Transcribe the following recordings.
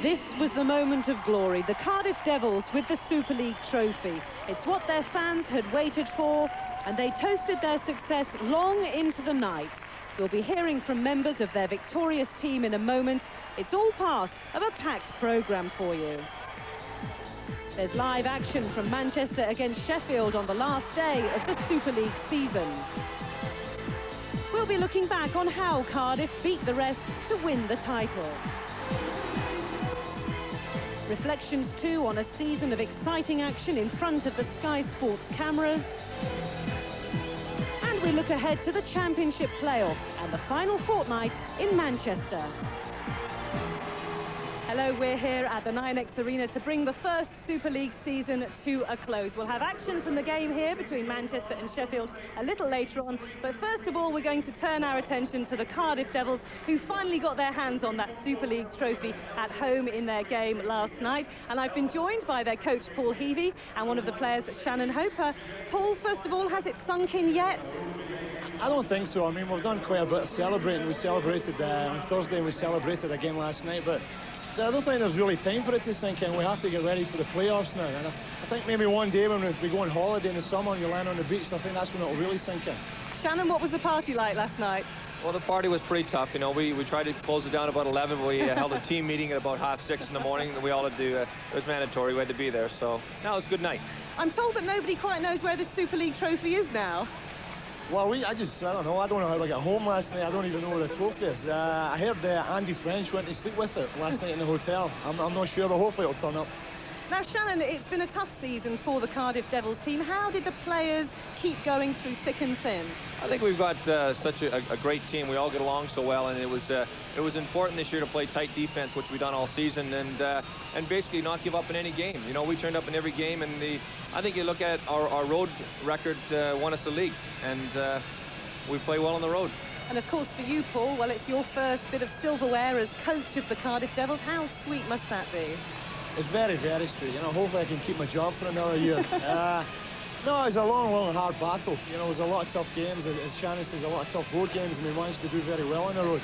This was the moment of glory, the Cardiff Devils with the Super League trophy. It's what their fans had waited for, and they toasted their success long into the night. We'll be hearing from members of their victorious team in a moment. It's all part of a packed programme for you. There's live action from Manchester against Sheffield on the last day of the Super League season. We'll be looking back on how Cardiff beat the rest to win the title. Reflections too on a season of exciting action in front of the Sky Sports cameras. And we look ahead to the Championship playoffs and the final fortnight in Manchester. Hello, we're here at the 9X Arena to bring the first Super League season to a close. We'll have action from the game here between Manchester and Sheffield a little later on. But first of all, we're going to turn our attention to the Cardiff Devils, who finally got their hands on that Super League trophy at home in their game last night. And I've been joined by their coach, Paul Heavey, and one of the players, Shannon Hoper. Paul, first of all, has it sunk in yet? I don't think so. I mean, we've done quite a bit of celebrating. We celebrated on Thursday, and we celebrated again last night. But I don't think there's really time for it to sink in. We have to get ready for the playoffs now. And I think maybe one day when we go on holiday in the summer and you land on the beach, I think that's when it'll really sink in. Shannon, what was the party like last night? Well, the party was pretty tough. You know, we tried to close it down about 11, but we held a team meeting at about 5:30 in the morning. We all had to, it was mandatory, we had to be there. So, no, it was a good night. I'm told that nobody quite knows where the Super League trophy is now. Well, I don't know how I got home last night. I don't even know where the trophy is. I heard Andy French went to sleep with it last night in the hotel. I'm not sure, but hopefully it'll turn up. Now, Shannon, it's been a tough season for the Cardiff Devils team. How did the players keep going through thick and thin? I think we've got such a great team. We all get along so well, and it was important this year to play tight defense, which we've done all season, and basically not give up in any game. You know, we turned up in every game, and I think you look at our road record, won us the league, and we play well on the road. And of course for you, Paul, well, it's your first bit of silverware as coach of the Cardiff Devils. How sweet must that be? It's very, very sweet. You know, hopefully I can keep my job for another year. No, it's a long, hard battle. You know, there's a lot of tough games. As Shannon says, a lot of tough road games, and we managed to do very well on the road.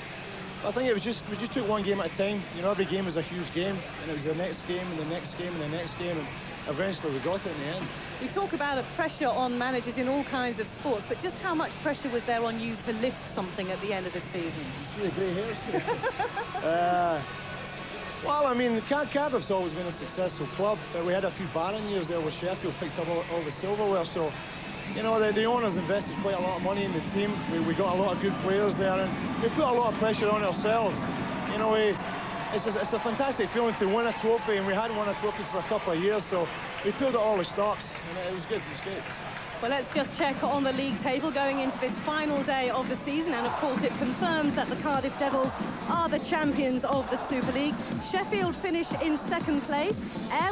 But I think we just took one game at a time. You know, every game was a huge game, and it was the next game, and the next game, and the next game, and eventually we got it in the end. We talk about a pressure on managers in all kinds of sports, but just how much pressure was there on you to lift something at the end of the season? You see the grey hairs? Well, I mean, Cardiff's always been a successful club. We had a few barren years there where Sheffield picked up all the silverware. So, you know, the owners invested quite a lot of money in the team. We got a lot of good players there, and we put a lot of pressure on ourselves. You know, it's a fantastic feeling to win a trophy, and we hadn't won a trophy for a couple of years, so we pulled out all the stops, and it was good. It was great. Well, let's just check on the league table going into this final day of the season, and of course it confirms that the Cardiff Devils are the champions of the Super League. Sheffield finish in second place.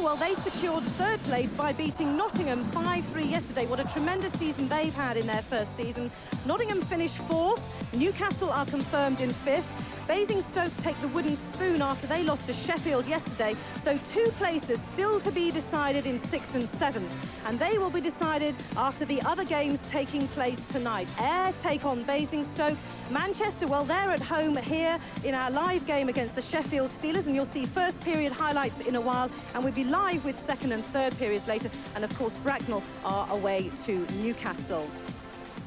Well, they secured third place by beating Nottingham 5-3 yesterday. What a tremendous season they've had in their first season. Nottingham finished fourth. Newcastle are confirmed in fifth. Basingstoke take the wooden spoon after they lost to Sheffield yesterday, so 2 places still to be decided in 6th and 7th, and they will be decided after the other games taking place tonight. Ayr take on Basingstoke. Manchester, well, they're at home here in our live game against the Sheffield Steelers, and you'll see first period highlights in a while, and we'll be live with second and third periods later, and of course Bracknell are away to Newcastle.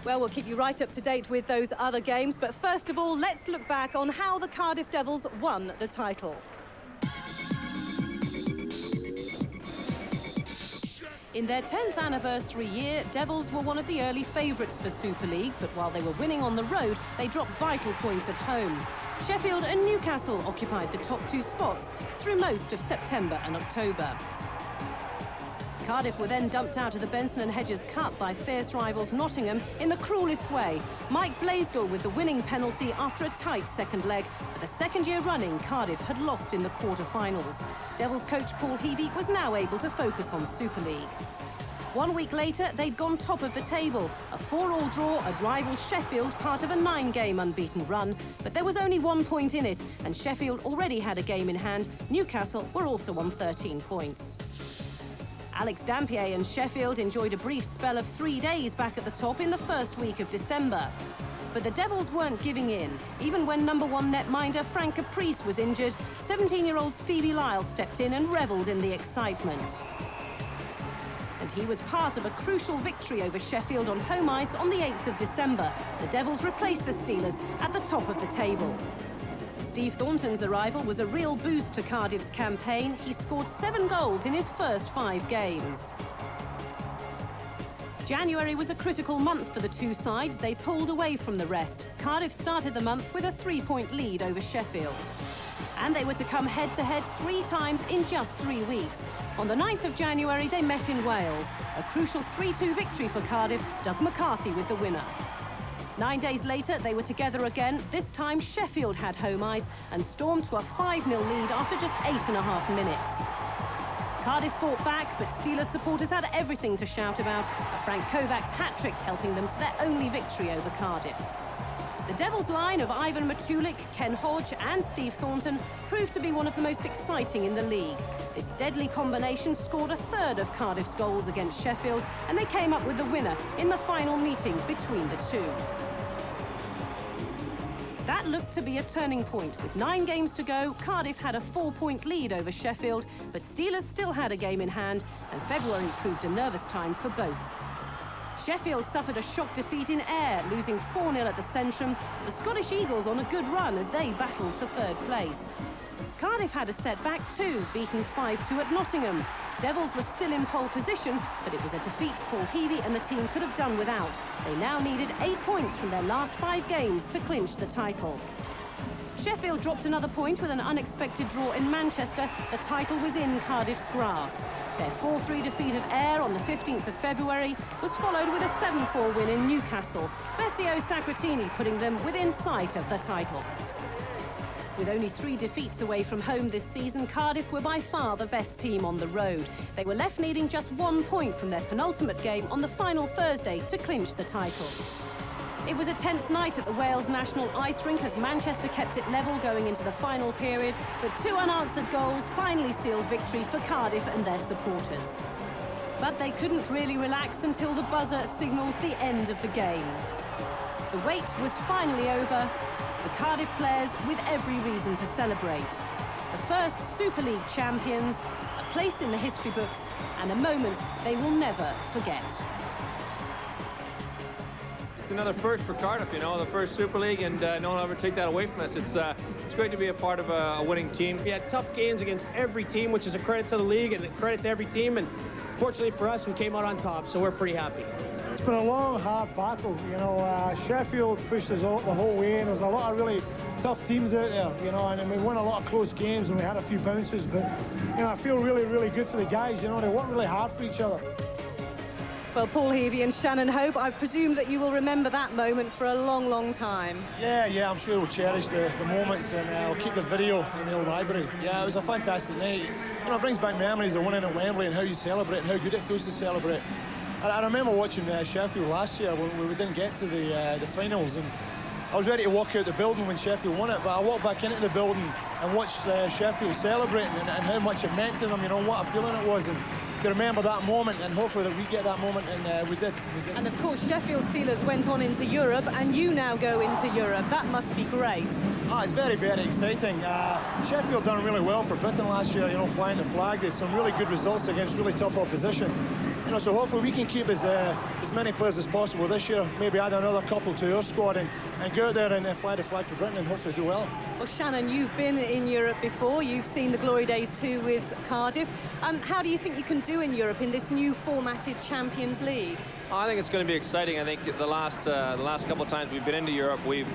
Well, we'll keep you right up to date with those other games, but first of all, let's look back on how the Cardiff Devils won the title. In their 10th anniversary year, Devils were one of the early favourites for Super League, but while they were winning on the road, they dropped vital points at home. Sheffield and Newcastle occupied the top 2 spots through most of September and October. Cardiff were then dumped out of the Benson and Hedges Cup by fierce rivals Nottingham in the cruelest way. Mike Blaisdell with the winning penalty after a tight second leg. For the second year running, Cardiff had lost in the quarter-finals. Devils coach Paul Heavey was now able to focus on Super League. 1 week later, they'd gone top of the table. A 4-all draw at rival Sheffield, part of a 9-game unbeaten run. But there was only 1 point in it, and Sheffield already had a game in hand. Newcastle were also on 13 points. Alex Dampier and Sheffield enjoyed a brief spell of 3 days back at the top in the first week of December. But the Devils weren't giving in. Even when #1 netminder Frank Caprice was injured, 17-year-old Stevie Lyle stepped in and revelled in the excitement. And he was part of a crucial victory over Sheffield on home ice on the 8th of December. The Devils replaced the Steelers at the top of the table. Steve Thornton's arrival was a real boost to Cardiff's campaign. He scored 7 goals in his first 5 games. January was a critical month for the two sides. They pulled away from the rest. Cardiff started the month with a 3-point lead over Sheffield. And they were to come head-to-head 3 times in just 3 weeks. On the 9th of January, they met in Wales. A crucial 3-2 victory for Cardiff, Doug McCarthy with the winner. 9 days later, they were together again. This time, Sheffield had home ice and stormed to a 5-0 lead after just 8.5 minutes. Cardiff fought back, but Steelers supporters had everything to shout about. A Frank Kovacs hat-trick helping them to their only victory over Cardiff. The Devils' line of Ivan Matulik, Ken Hodge and Steve Thornton proved to be one of the most exciting in the league. This deadly combination scored a third of Cardiff's goals against Sheffield, and they came up with the winner in the final meeting between the two. That looked to be a turning point. With 9 games to go, Cardiff had a 4-point lead over Sheffield, but Steelers still had a game in hand, and February proved a nervous time for both. Sheffield suffered a shock defeat in Ayr, losing 4-0 at the Centrum. The Scottish Eagles on a good run as they battled for 3rd place. Cardiff had a setback too, beaten 5-2 at Nottingham. Devils were still in pole position, but it was a defeat Paul Heavey and the team could have done without. They now needed 8 points from their last 5 games to clinch the title. Sheffield dropped another point with an unexpected draw in Manchester. The title was in Cardiff's grasp. Their 4-3 defeat of Ayr on the 15th of February was followed with a 7-4 win in Newcastle. Vesio Sacratini putting them within sight of the title. With only 3 defeats away from home this season, Cardiff were by far the best team on the road. They were left needing just 1 point from their penultimate game on the final Thursday to clinch the title. It was a tense night at the Wales National Ice Rink as Manchester kept it level going into the final period, but 2 unanswered goals finally sealed victory for Cardiff and their supporters. But they couldn't really relax until the buzzer signalled the end of the game. The wait was finally over. The Cardiff players with every reason to celebrate. The first Super League champions, a place in the history books, and a moment they will never forget. It's another first for Cardiff, you know, the first Super League, and no one will ever take that away from us. It's great to be a part of a winning team. We had tough games against every team, which is a credit to the league and a credit to every team. And fortunately for us, we came out on top, so we're pretty happy. It's been a long, hard battle. You know, Sheffield pushed us all the whole way, and there's a lot of really tough teams out there, you know, and we won a lot of close games and we had a few bounces, but, you know, I feel really, really good for the guys. You know, they work really hard for each other. Well, Paul Heavey and Shannon Hope, I presume that you will remember that moment for a long, long time. Yeah, I'm sure we'll cherish the moments, and we'll keep the video in the old library. Yeah, it was a fantastic night. You know, it brings back memories of winning at Wembley and how you celebrate and how good it feels to celebrate. I remember watching Sheffield last year when we didn't get to the finals, and I was ready to walk out the building when Sheffield won it, but I walked back into the building and watched Sheffield celebrating and how much it meant to them, you know, what a feeling it was, and to remember that moment, and hopefully that we get that moment, and we did. And of course, Sheffield Steelers went on into Europe, and you now go into Europe. That must be great. It's very, very exciting. Sheffield done really well for Britain last year, you know, flying the flag. Did some really good results against really tough opposition. You know, so hopefully we can keep as many players as possible this year, maybe add another couple to our squad and go out there and fly the flag for Britain and hopefully do well. Well, Shannon, you've been in Europe before. You've seen the glory days too with Cardiff. How do you think you can do in Europe in this new formatted Champions League? I think it's going to be exciting. I think the last couple of times we've been into Europe, we've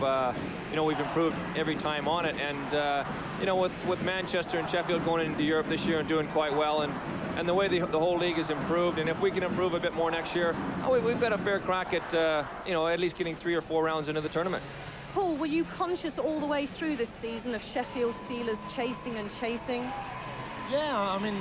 improved every time on it, and you know, with Manchester and Sheffield going into Europe this year and doing quite well, and the way the whole league has improved, and if we can improve a bit more next year, we've got a fair crack at you know, at least getting 3 or 4 rounds into the tournament. Paul, were you conscious all the way through this season of Sheffield Steelers chasing and chasing? Yeah, I mean,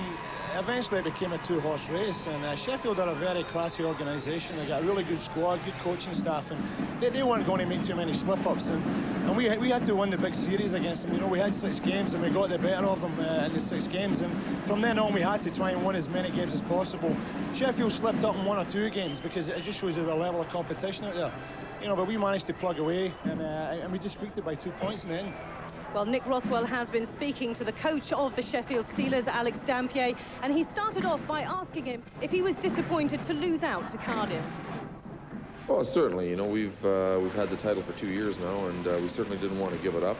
eventually it became a 2-horse race, and Sheffield are a very classy organisation. They got a really good squad, good coaching staff, and they weren't going to make too many slip-ups, and we had to win the big series against them. You know, we had 6 games and we got the better of them in the 6 games, and from then on we had to try and win as many games as possible. Sheffield slipped up in 1 or 2 games because it just shows you the level of competition out there. you know, but we managed to plug away, and we just squeaked it by 2 points in the end. Well, Nick Rothwell has been speaking to the coach of the Sheffield Steelers, Alex Dampier, and he started off by asking him if he was disappointed to lose out to Cardiff. Well, certainly, you know, we've had the title for 2 years now, and we certainly didn't want to give it up.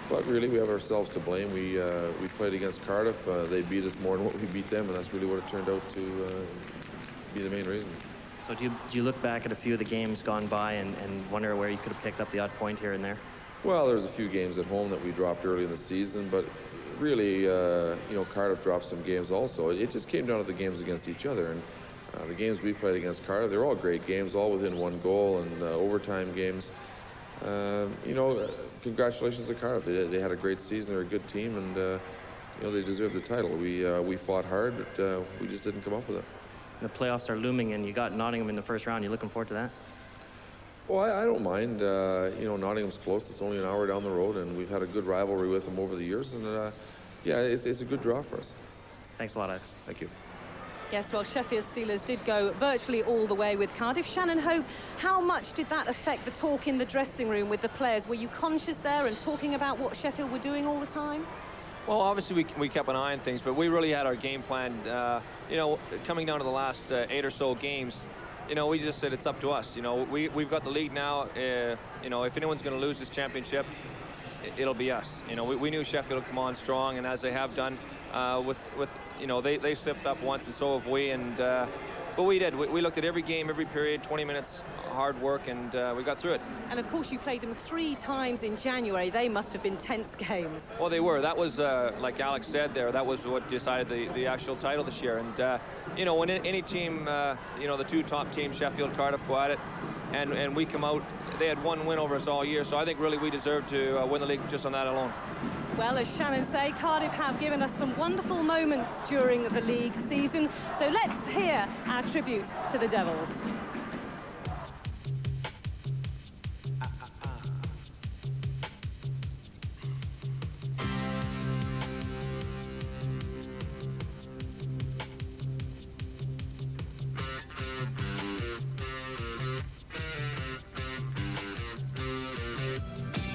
But really, we have ourselves to blame. We played against Cardiff. They beat us more than what we beat them, and that's really what it turned out to be the main reason. So do you look back at a few of the games gone by and wonder where you could have picked up the odd point here and there? Well, there's a few games at home that we dropped early in the season, but really, you know, Cardiff dropped some games also. It just came down to the games against each other, and the games we played against Cardiff, they're all great games, all within 1 goal, and overtime games. You know, congratulations to Cardiff. They had a great season. They're a good team, and you know, they deserve the title. We fought hard, but we just didn't come up with it. The playoffs are looming, and you got Nottingham in the first round. You looking forward to that? Well, I don't mind. You know, Nottingham's close. It's only an hour down the road, and we've had a good rivalry with them over the years. And yeah, it's a good draw for us. Thanks a lot, Alex. Thank you. Yes, well, Sheffield Steelers did go virtually all the way with Cardiff. Shannon Hope, how much did that affect the talk in the dressing room with the players? Were you conscious there and talking about what Sheffield were doing all the time? Well, obviously we kept an eye on things, but we really had our game plan. You know, coming down to the last 8 or so games, you know, we just said it's up to us. You know, we've got the lead now. You know, if anyone's going to lose this championship, it'll be us. You know, we knew Sheffield would come on strong, and as they have done, with you know, they slipped up once, and so have we. And but we did. We looked at every game, every period, 20 minutes, hard work, and we got through it. And of course, you played them 3 times in January. They must have been tense games. Well, they were. That was, like Alex said there, that was what decided the actual title this year. And, you know, when any team, you know, the 2 top teams, Sheffield, Cardiff, go at it, and we come out, they had 1 win over us all year. So I think really we deserve to win the league just on that alone. Well, as Shannon say, Cardiff have given us some wonderful moments during the league season. So let's hear our tribute to the Devils.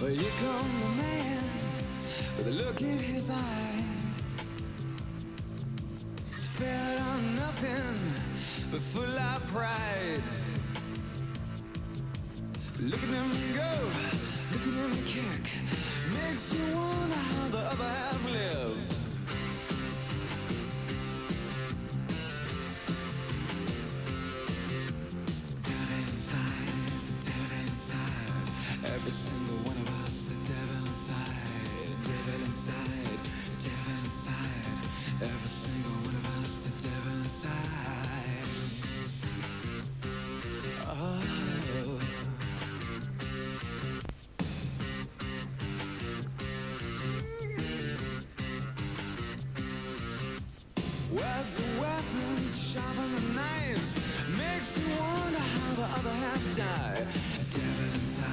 Well, here come the man with a look in his eye. He's fed on nothing but full of pride. Look at him go, look at him kick. Makes you wonder how the other half live. Every single one of us, the devil inside, devil inside, devil inside. Every single one of us, the devil inside. Oh. Words are weapons, sharper than knives. Makes you wonder how the other half died. Devil inside,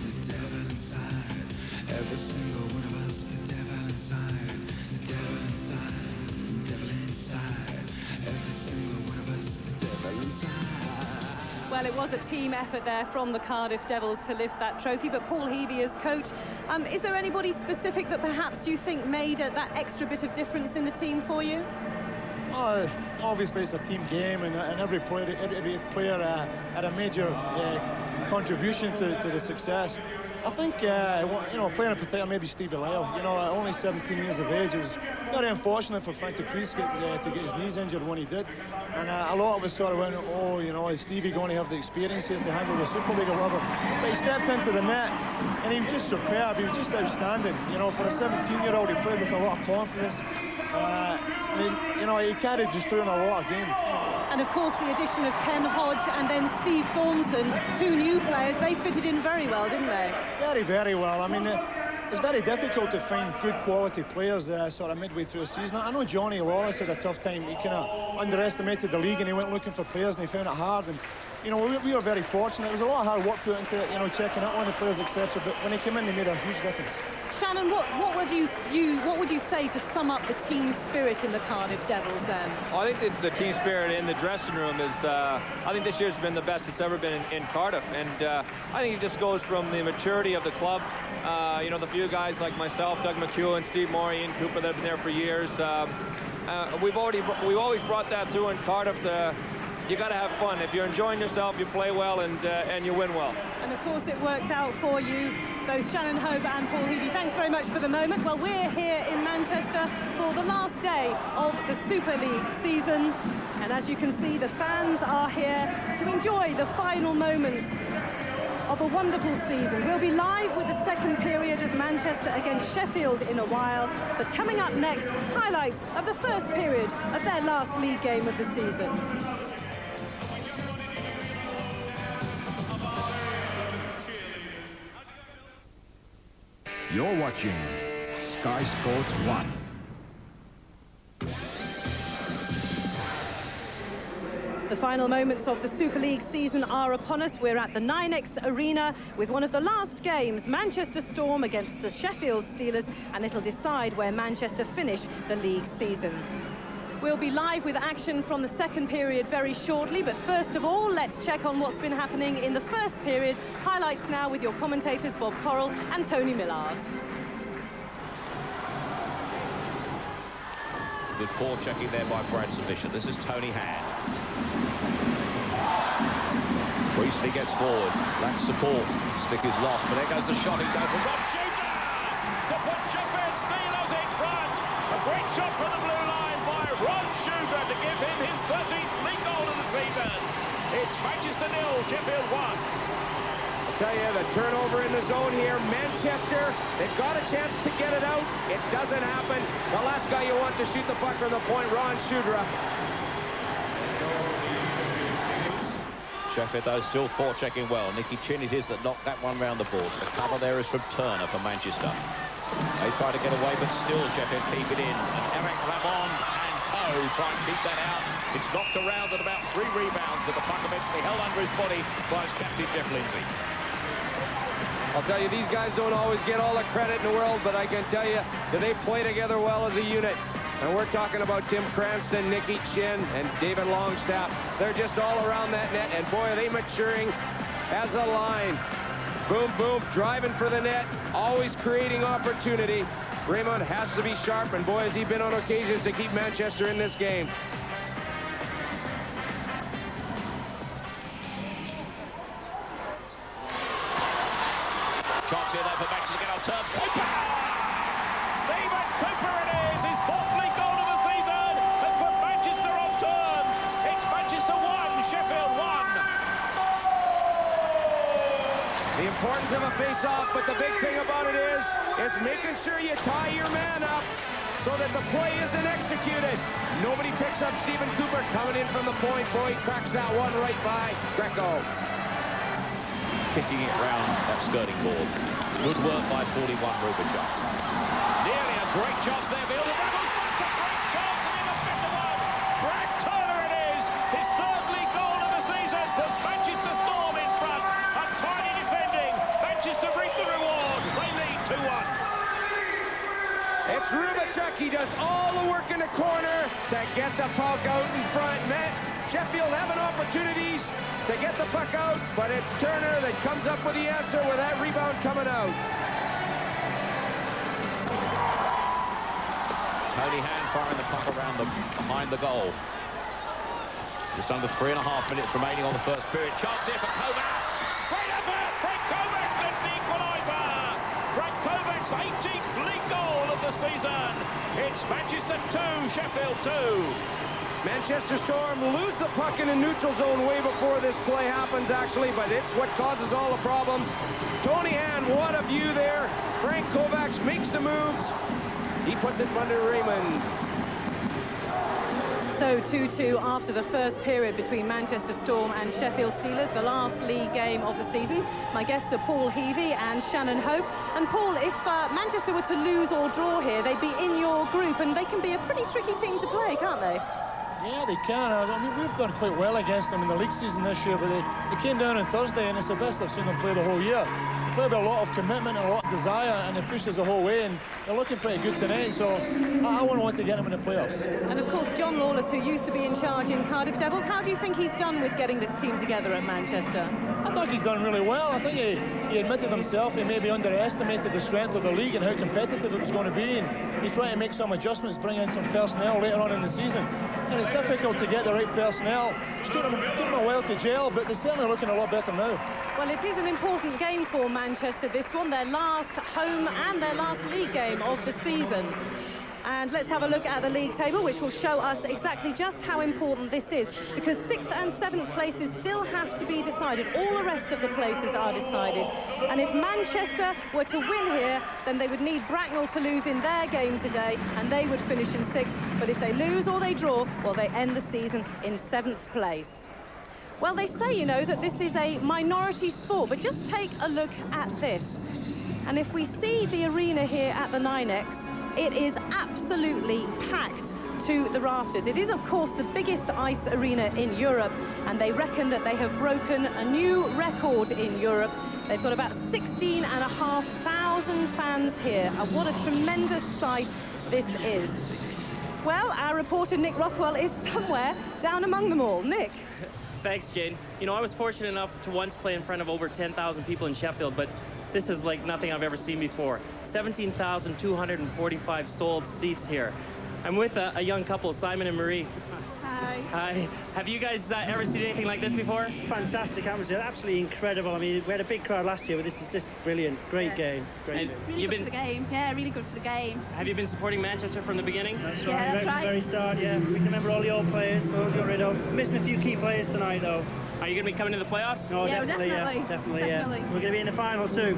the devil inside. Every single one of us, the devil inside, the devil inside, the devil inside. Every single one of us, the devil inside. Well, it was a team effort there from the Cardiff Devils to lift that trophy, but Paul Heavey as coach, is there anybody specific that perhaps you think made that extra bit of difference in the team for you? Obviously, it's a team game, and every player had a major contribution to the success. I think, you know, player in particular, maybe Stevie Lyle. You know, only 17 years of age. It was very unfortunate for Frank Priest to get his knees injured when he did. And a lot of us sort of went, oh, you know, is Stevie going to have the experience here to handle the Super League or whatever? But he stepped into the net, and he was just superb. He was just outstanding. You know, for a 17-year-old, he played with a lot of confidence. You know, he carried just through in a lot of games. And of course, the addition of Ken Hodge and then Steve Thornton, 2 new players, they fitted in very well, didn't they? Very, very well. I mean, it's very difficult to find good quality players sort of midway through the season. I know Johnny Lawless had a tough time. He kind of underestimated the league and he went looking for players and he found it hard. And you know, we were very fortunate. There was a lot of hard work put into it, you know, checking out on the players, etc. But when they came in, they made a huge difference. Shannon, what would you say to sum up the team spirit in the Cardiff Devils then? Well, I think the team spirit in the dressing room is, I think this year's been the best it's ever been in Cardiff. And I think it just goes from the maturity of the club. You know, the few guys like myself, Doug McHugh, Steve Morey, and Cooper that have been there for years. We've always brought that through in Cardiff. You got to have fun. If you're enjoying yourself, you play well and you win well. And of course it worked out for you, both Shannon Hope and Paul Heavey. Thanks very much for the moment. Well, we're here in Manchester for the last day of the Super League season. And as you can see, the fans are here to enjoy the final moments of a wonderful season. We'll be live with the second period of Manchester against Sheffield in a while. But coming up next, highlights of the first period of their last league game of the season. You're watching Sky Sports 1. The final moments of the Super League season are upon us. We're at the 9X Arena with one of the last games, Manchester Storm against the Sheffield Steelers, and it'll decide where Manchester finish the league season. We'll be live with action from the second period very shortly, but first of all, let's check on what's been happening in the first period. Highlights now with your commentators Bob Correll and Tony Millard. Good forechecking there by Brad Submission. This is Tony Hand. Priestley gets forward. Lacks support. Stick is lost, but there goes the shot. He goes for Ron Shooter to put Sheffield Steelers in front. A great shot from the blue line by Ron Shooter to give him his 13th league goal of the season. It's Manchester 0, Sheffield 1. I'll tell you, the turnover in the zone here, Manchester, they've got a chance to get it out. It doesn't happen. The last guy you want to shoot the puck from the point, Ron Shooter. Sheffield, though, still forechecking well. Nicky Chin it is that knocked that one round the boards. The cover there is from Turner for Manchester. They try to get away, but still Sheffield keep it in. And Eric Lamond and co try and keep that out. It's knocked around at about 3 rebounds, but the puck eventually held under his body by his captain, Jeff Lindsay. I'll tell you, these guys don't always get all the credit in the world, but I can tell you that they play together well as a unit. And we're talking about Tim Cranston, Nicky Chin, and David Longstaff. They're just all around that net, and boy, are they maturing as a line. Boom, boom, driving for the net, always creating opportunity. Raymond has to be sharp, and boy, has he been on occasions to keep Manchester in this game. Chance here, though, for Manchester to get on terms. Cooper! Stephen Cooper it is! His 4th league goal of the season has put Manchester on terms. It's Manchester 1, Sheffield 1. The importance of a face-off, but the big thing about it is making sure you tie your man up so that the play isn't executed. Nobody picks up Stephen Cooper coming in from the point. Boy, he cracks that one right by Greco. Kicking it round that skirting board. Good work by 41, Rubachuk. Nearly a great chance there. Bill Rebels back a great chance and even better one. Brad Turner it is. His 3rd league goal of the season puts Manchester Storm in front. Untidy defending. Manchester reap the reward. They lead 2-1. It's Rubachuk. He does all the work in the corner to get the puck out in front. Sheffield having opportunities to get the puck out, but it's Turner that comes up with the answer with that rebound coming out. Tony Hand firing the puck around behind the goal. Just under 3.5 minutes remaining on the first period. Chance here for Kovacs. Great effort! Frank Kovacs gets the equaliser. Frank Kovacs' 18th league goal of the season. It's Manchester 2, Sheffield 2. Manchester Storm lose the puck in the neutral zone way before this play happens, actually, but it's what causes all the problems. Tony Hand, what a view there. Frank Kovacs makes the moves. He puts it under Raymond. So 2-2 after the first period between Manchester Storm and Sheffield Steelers, the last league game of the season. My guests are Paul Heavey and Shannon Hope. And Paul, if Manchester were to lose or draw here, they'd be in your group, and they can be a pretty tricky team to play, can't they? Yeah, they can. I mean, we've done quite well against them in the league season this year, but they came down on Thursday, and it's the best I've seen them play the whole year. They play with a lot of commitment and a lot of desire, and they push us the whole way, and they're looking pretty good tonight, so I want to get them in the playoffs. And of course, John Lawless, who used to be in charge in Cardiff Devils, how do you think he's done with getting this team together at Manchester? I think he's done really well. I think he admitted himself he maybe underestimated the strength of the league and how competitive it was going to be, and he tried to make some adjustments, bring in some personnel later on in the season. And it's difficult to get the right personnel. It's took them a while to gel, but they're certainly looking a lot better now. Well, it is an important game for Manchester, this one, their last home and their last league game of the season. And let's have a look at the league table, which will show us exactly just how important this is, because 6th and 7th places still have to be decided. All the rest of the places are decided. And if Manchester were to win here, then they would need Bracknell to lose in their game today, and they would finish in 6th. But if they lose or they draw, well, they end the season in 7th place. Well, they say, you know, that this is a minority sport, but just take a look at this. And if we see the arena here at the 9X, it is absolutely packed to the rafters. It is, of course, the biggest ice arena in Europe, and they reckon that they have broken a new record in Europe. They've got about 16,500 fans here, and what a tremendous sight this is. Well, our reporter Nick Rothwell is somewhere down among them all. Nick. Thanks, Jane. You know, I was fortunate enough to once play in front of over 10,000 people in Sheffield, but this is like nothing I've ever seen before. 17,245 sold seats here. I'm with a young couple, Simon and Marie. Hi. Hi. Have you guys ever seen anything like this before? It's fantastic atmosphere, absolutely incredible. I mean, we had a big crowd last year, but this is just brilliant. Great game. Great game. Really good for the game. Yeah, really good for the game. Have you been supporting Manchester from the beginning? That's Yeah, right. that's From right. the very start, yeah. We can remember all the old players, those got rid of. Missing a few key players tonight, though. Are you going to be coming to the playoffs? Oh, Yeah, definitely, definitely. yeah. Definitely, yeah. Definitely. We're going to be in the final, too.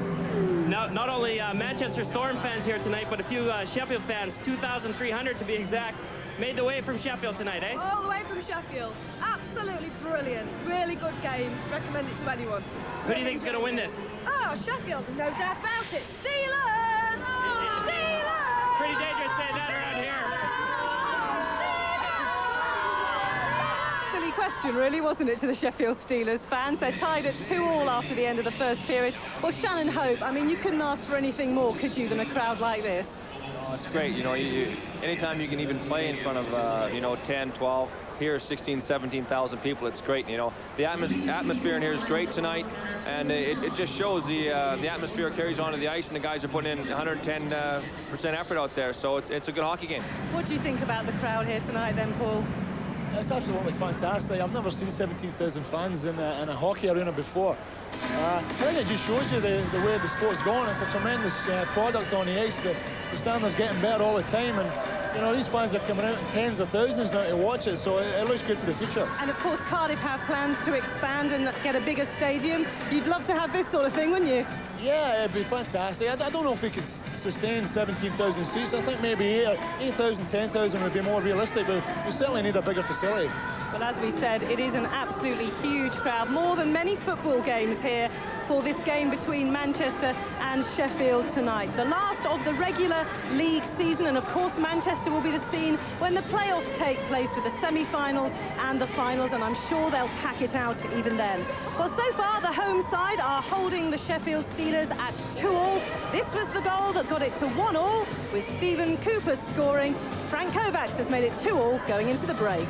Not only Manchester Storm fans here tonight, but a few Sheffield fans, 2,300 to be exact, made the way from Sheffield tonight, eh? All the way from Sheffield. Absolutely brilliant. Really good game. Recommend it to anyone. Who do you think's going to win this? Oh, Sheffield. There's no doubt about it. Steelers! Steelers! Pretty dangerous saying that around here. Silly question, really, wasn't it, to the Sheffield Steelers fans? They're tied at 2-2 after the end of the first period. Well, Shannon Hope, I mean, you couldn't ask for anything more, could you, than a crowd like this? Oh, it's great. You know, anytime you can even play in front of, you know, 10, 12, here 16, 17,000 people, it's great. You know, the atmosphere in here is great tonight, and it just shows the atmosphere carries on to the ice, and the guys are putting in 110% effort out there. So it's a good hockey game. What do you think about the crowd here tonight, then, Paul? It's absolutely fantastic. I've never seen 17,000 fans in a hockey arena before. I think it just shows you the way the sport's going. It's a tremendous product on the ice. The standard's getting better all the time, and you know, these fans are coming out in tens of thousands now to watch it, so it looks good for the future. And of course, Cardiff have plans to expand and get a bigger stadium. You'd love to have this sort of thing, wouldn't you? Yeah, it'd be fantastic. I don't know if we could sustain 17,000 seats. I think maybe 8,000, 10,000 would be more realistic, but we certainly need a bigger facility. Well, as we said, it is an absolutely huge crowd, more than many football games here for this game between Manchester and Sheffield tonight. The last of the regular league season, and of course Manchester will be the scene when the playoffs take place with the semi-finals and the finals, and I'm sure they'll pack it out even then. Well, so far the home side are holding the Sheffield Steelers at 2-2. This was the goal that got it to 1-1 with Stephen Cooper scoring. Frank Kovacs has made it 2-2 going into the break.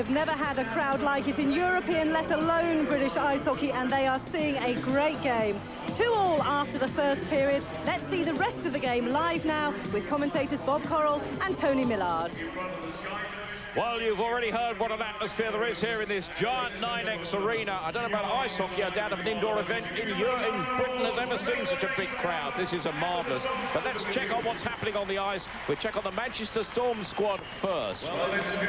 Never had a crowd like it in European, let alone British ice hockey, and they are seeing a great game. 2-2 after the first period. Let's see the rest of the game live now with commentators Bob Correll and Tony Millard. Well, you've already heard what an atmosphere there is here in this giant 9X arena. I don't know about ice hockey. I doubt if an indoor event in Britain has never seen such a big crowd. This is a marvellous. But let's check on what's happening on the ice. We'll check on the Manchester Storm squad first.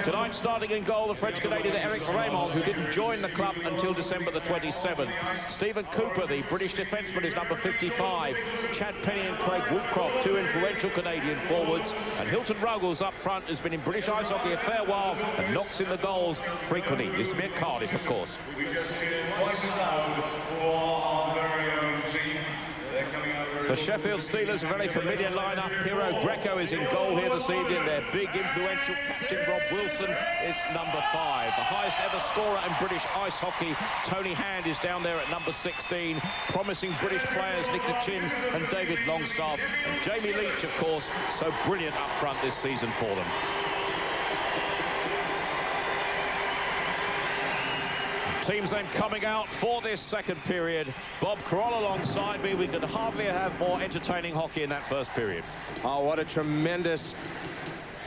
Tonight, starting in goal, the French-Canadian Eric Raymond, who didn't join the club until December the 27th. Stephen Cooper, the British defenseman, is number 55. Chad Penny and Craig Woodcroft, two influential Canadian forwards. And Hilton Ruggles up front has been in British ice hockey a fair while and knocks in the goals frequently. Used to be at Cardiff, of course. The Sheffield Steelers, a very familiar lineup. Piero Greco is in goal here this evening. Their big, influential captain, Rob Wilson, is number 5. The highest ever scorer in British ice hockey, Tony Hand, is down there at number 16. Promising British players, Nick Chin and David Longstaff. And Jamie Leach, of course, so brilliant up front this season for them. Teams then coming out for this second period. Bob Caroll alongside me. We could hardly have more entertaining hockey in that first period. Oh, what a tremendous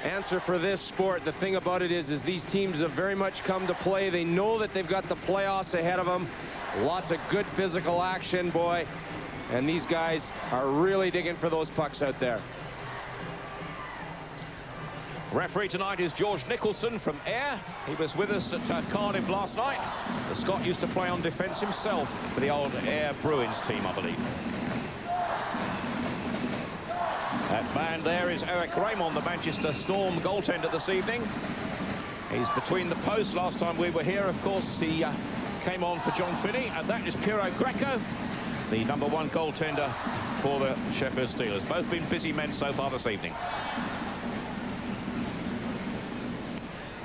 answer for this sport. The thing about it is these teams have very much come to play. They know that they've got the playoffs ahead of them. Lots of good physical action, boy. And these guys are really digging for those pucks out there. Referee tonight is George Nicholson from Ayr. He was with us at Cardiff last night. The Scot used to play on defence himself for the old Ayr Bruins team, I believe. That man there is Eric Raymond, the Manchester Storm goaltender this evening. He's between the posts. Last time we were here, of course, he came on for John Finney. And that is Piero Greco, the #1 goaltender for the Sheffield Steelers. Both been busy men so far this evening.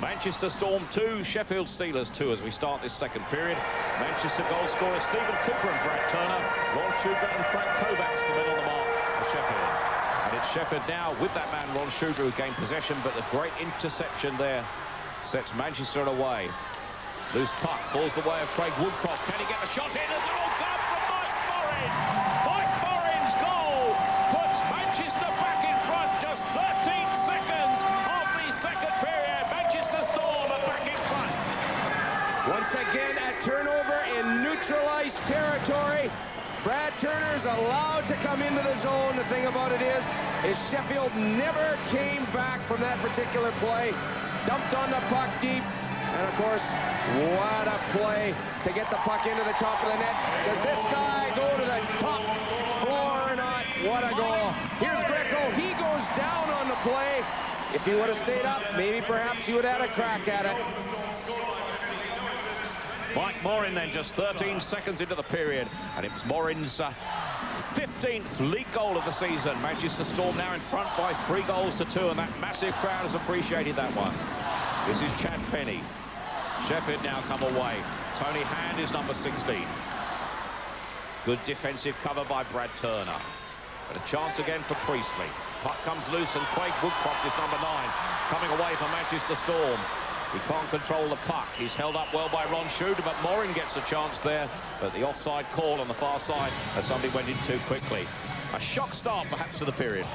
Manchester Storm 2, Sheffield Steelers 2 as we start this second period. Manchester goal scorers Stephen Cooper and Brad Turner, Ron Shooter and Frank Kovacs, the men on the mark for Sheffield. And it's Sheffield now with that man, Ron Shooter, who gained possession, but the great interception there sets Manchester away. Loose puck falls the way of Craig Woodcroft. Can he get the shot in? And it all comes from Mike Morin. Mike Morin's goal puts Manchester back in front. Just 13 seconds of the second period. Once again, a turnover in neutralized territory. Brad Turner's allowed to come into the zone. The thing about it is Sheffield never came back from that particular play. Dumped on the puck deep. And, of course, what a play to get the puck into the top of the net. Does this guy go to the top floor or not? What a goal. Here's Greco. He goes down on the play. If he would have stayed up, maybe perhaps he would have had a crack at it. Mike Morin then just 13 seconds into the period, and it was Morin's 15th league goal of the season. Manchester Storm now in front by 3 goals to 2, and that massive crowd has appreciated that one. This is Chad Penny. Sheffield now come away. Tony Hand is number 16. Good defensive cover by Brad Turner. But a chance again for Priestley. Puck comes loose, and Craig Woodcroft is number 9. Coming away for Manchester Storm. He can't control the puck. He's held up well by Ron Shooter, but Morin gets a chance there. But the offside call on the far side as somebody went in too quickly. A shock start, perhaps, to the period.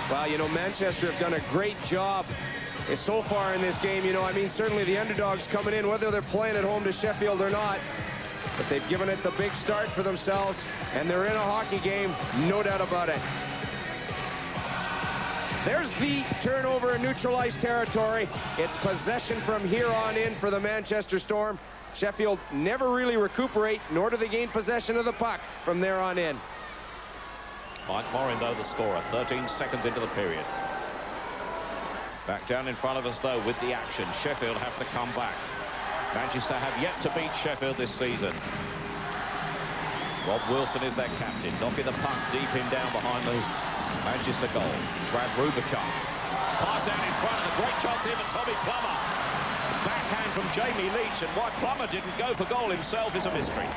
Well, you know, Manchester have done a great job so far in this game. You know, I mean, certainly the underdogs coming in, whether they're playing at home to Sheffield or not. But they've given it the big start for themselves, and they're in a hockey game, no doubt about it. There's the turnover in neutralized territory. It's possession from here on in for the Manchester Storm. Sheffield never really recuperate, nor do they gain possession of the puck from there on in. Mike Morin, though, the scorer, 13 seconds into the period. Back down in front of us, though, with the action. Sheffield have to come back. Manchester have yet to beat Sheffield this season. Rob Wilson is their captain, knocking the puck deep in down behind the Manchester goal. Brad Rubachuk. Pass out in front of the great chance here for Tommy Plummer. Backhand from Jamie Leach, and why Plummer didn't go for goal himself is a mystery.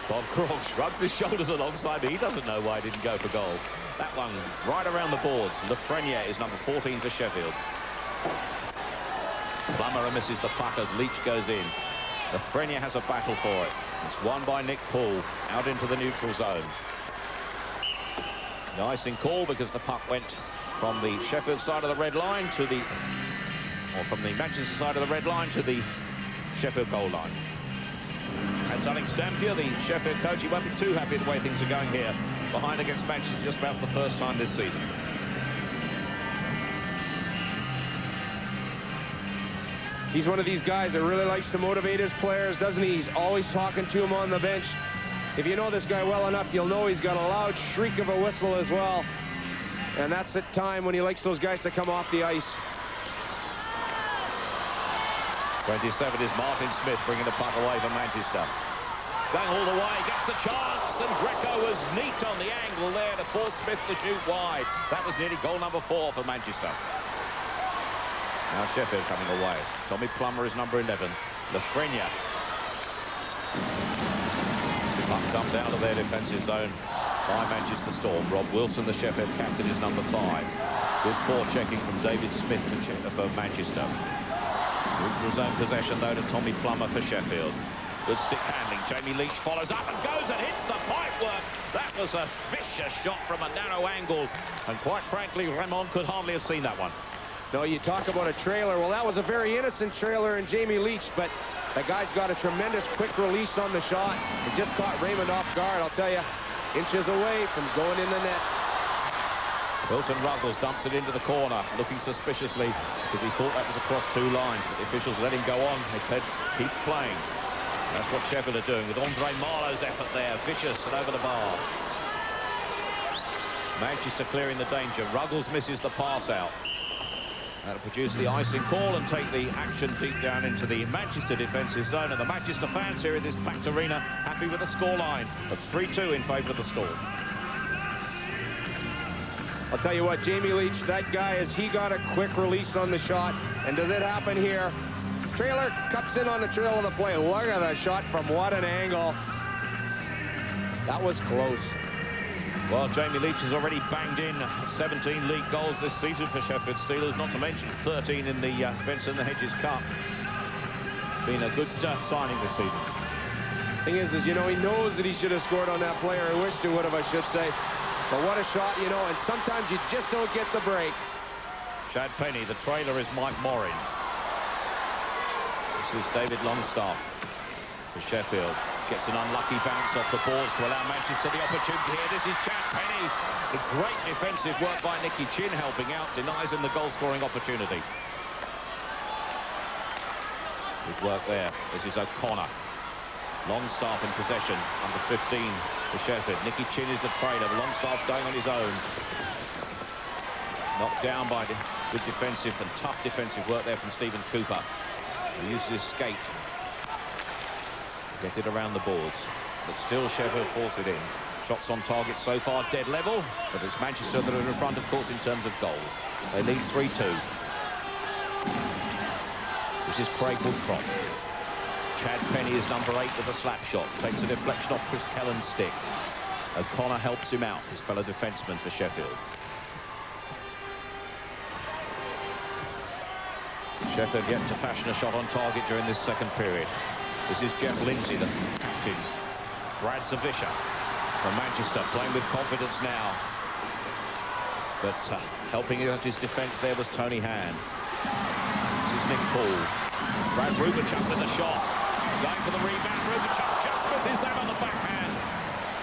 Bob Caroll shrugs his shoulders alongside me. He doesn't know why he didn't go for goal. That one right around the boards. Lafreniere is number 14 for Sheffield. Plummer misses the puck as Leach goes in. Lafreniere has a battle for it. It's won by Nick Poole out into the neutral zone. Nice in call because the puck went from the Sheffield side of the red line to the, or from the Manchester side of the red line to the Sheffield goal line. And Alex Dampier, the Sheffield coach, he won't be too happy the way things are going here. Behind against Manchester just about for the first time this season. He's one of these guys that really likes to motivate his players, doesn't he? He's always talking to them on the bench. If you know this guy well enough, you'll know he's got a loud shriek of a whistle as well. And that's the time when he likes those guys to come off the ice. 27 is Martin Smith bringing the puck away from Manchester. Going all the way, gets the chance, and Greco was neat on the angle there to force Smith to shoot wide. That was nearly goal number 4 for Manchester. Now Sheffield coming away. Tommy Plummer is number 11. Lafreniere. Puck dumped out of their defensive zone by Manchester Storm. Rob Wilson, the Sheffield captain, is number 5. Good forechecking from David Smith for Manchester. Neutral zone possession, though, to Tommy Plummer for Sheffield. Good stick handling. Jamie Leach follows up and goes and hits the pipework. That was a vicious shot from a narrow angle. And quite frankly, Raymond could hardly have seen that one. No, you talk about a trailer. Well, that was a very innocent trailer in Jamie Leach, but the guy's got a tremendous quick release on the shot. He just caught Raymond off guard, I'll tell you, inches away from going in the net. Hilton Ruggles dumps it into the corner, looking suspiciously because he thought that was across 2 lines, but the officials let him go on. They said, keep playing. That's what Sheffield are doing with Andre Marlowe's effort there, vicious and over the bar. Manchester clearing the danger. Ruggles misses the pass out. That'll produce the icing call and take the action deep down into the Manchester defensive zone. And the Manchester fans here in this packed arena happy with the scoreline of 3-2 in favour of the Storm. I'll tell you what, Jamie Leach, that guy, he got a quick release on the shot. And does it happen here? Trailer cups in on the trail of the play. Look at the shot from what an angle. That was close. Well, Jamie Leach has already banged in 17 league goals this season for Sheffield Steelers, not to mention 13 in the Benson the Hedges Cup. Been a good signing this season. Thing is, you know, he knows that he should have scored on that player. I wished he would have, I should say. But what a shot, you know, and sometimes you just don't get the break. Chad Penny, the trailer is Mike Morin. This is David Longstaff for Sheffield. Gets an unlucky bounce off the boards to allow Manchester the opportunity here. This is Chad Penny. The great defensive work by Nicky Chin helping out, denies him the goal-scoring opportunity. Good work there. This is O'Connor. Longstaff in possession, under 15 for Sheffield. Nicky Chin is the trailer. Longstaff's going on his own. Knocked down by the good defensive and tough defensive work there from Stephen Cooper. He uses his skate. Get it around the boards, but still Sheffield force it in. Shots on target so far dead level, but it's Manchester that are in front, of course, in terms of goals. They lead 3-2. This is Craig Woodcroft. Chad Penny is number 8 with a slap shot. Takes a deflection off Chris Kellen's stick. O'Connor helps him out, his fellow defenseman for Sheffield. Sheffield yet to fashion a shot on target during this second period. This is Jeff Lindsay, the captain. Brad Zawisza from Manchester, playing with confidence now. But helping out his defence there was Tony Han. This is Nick Paul. Brad Rubachuk with the shot. Going for the rebound. Rubachuk just misses that on the backhand.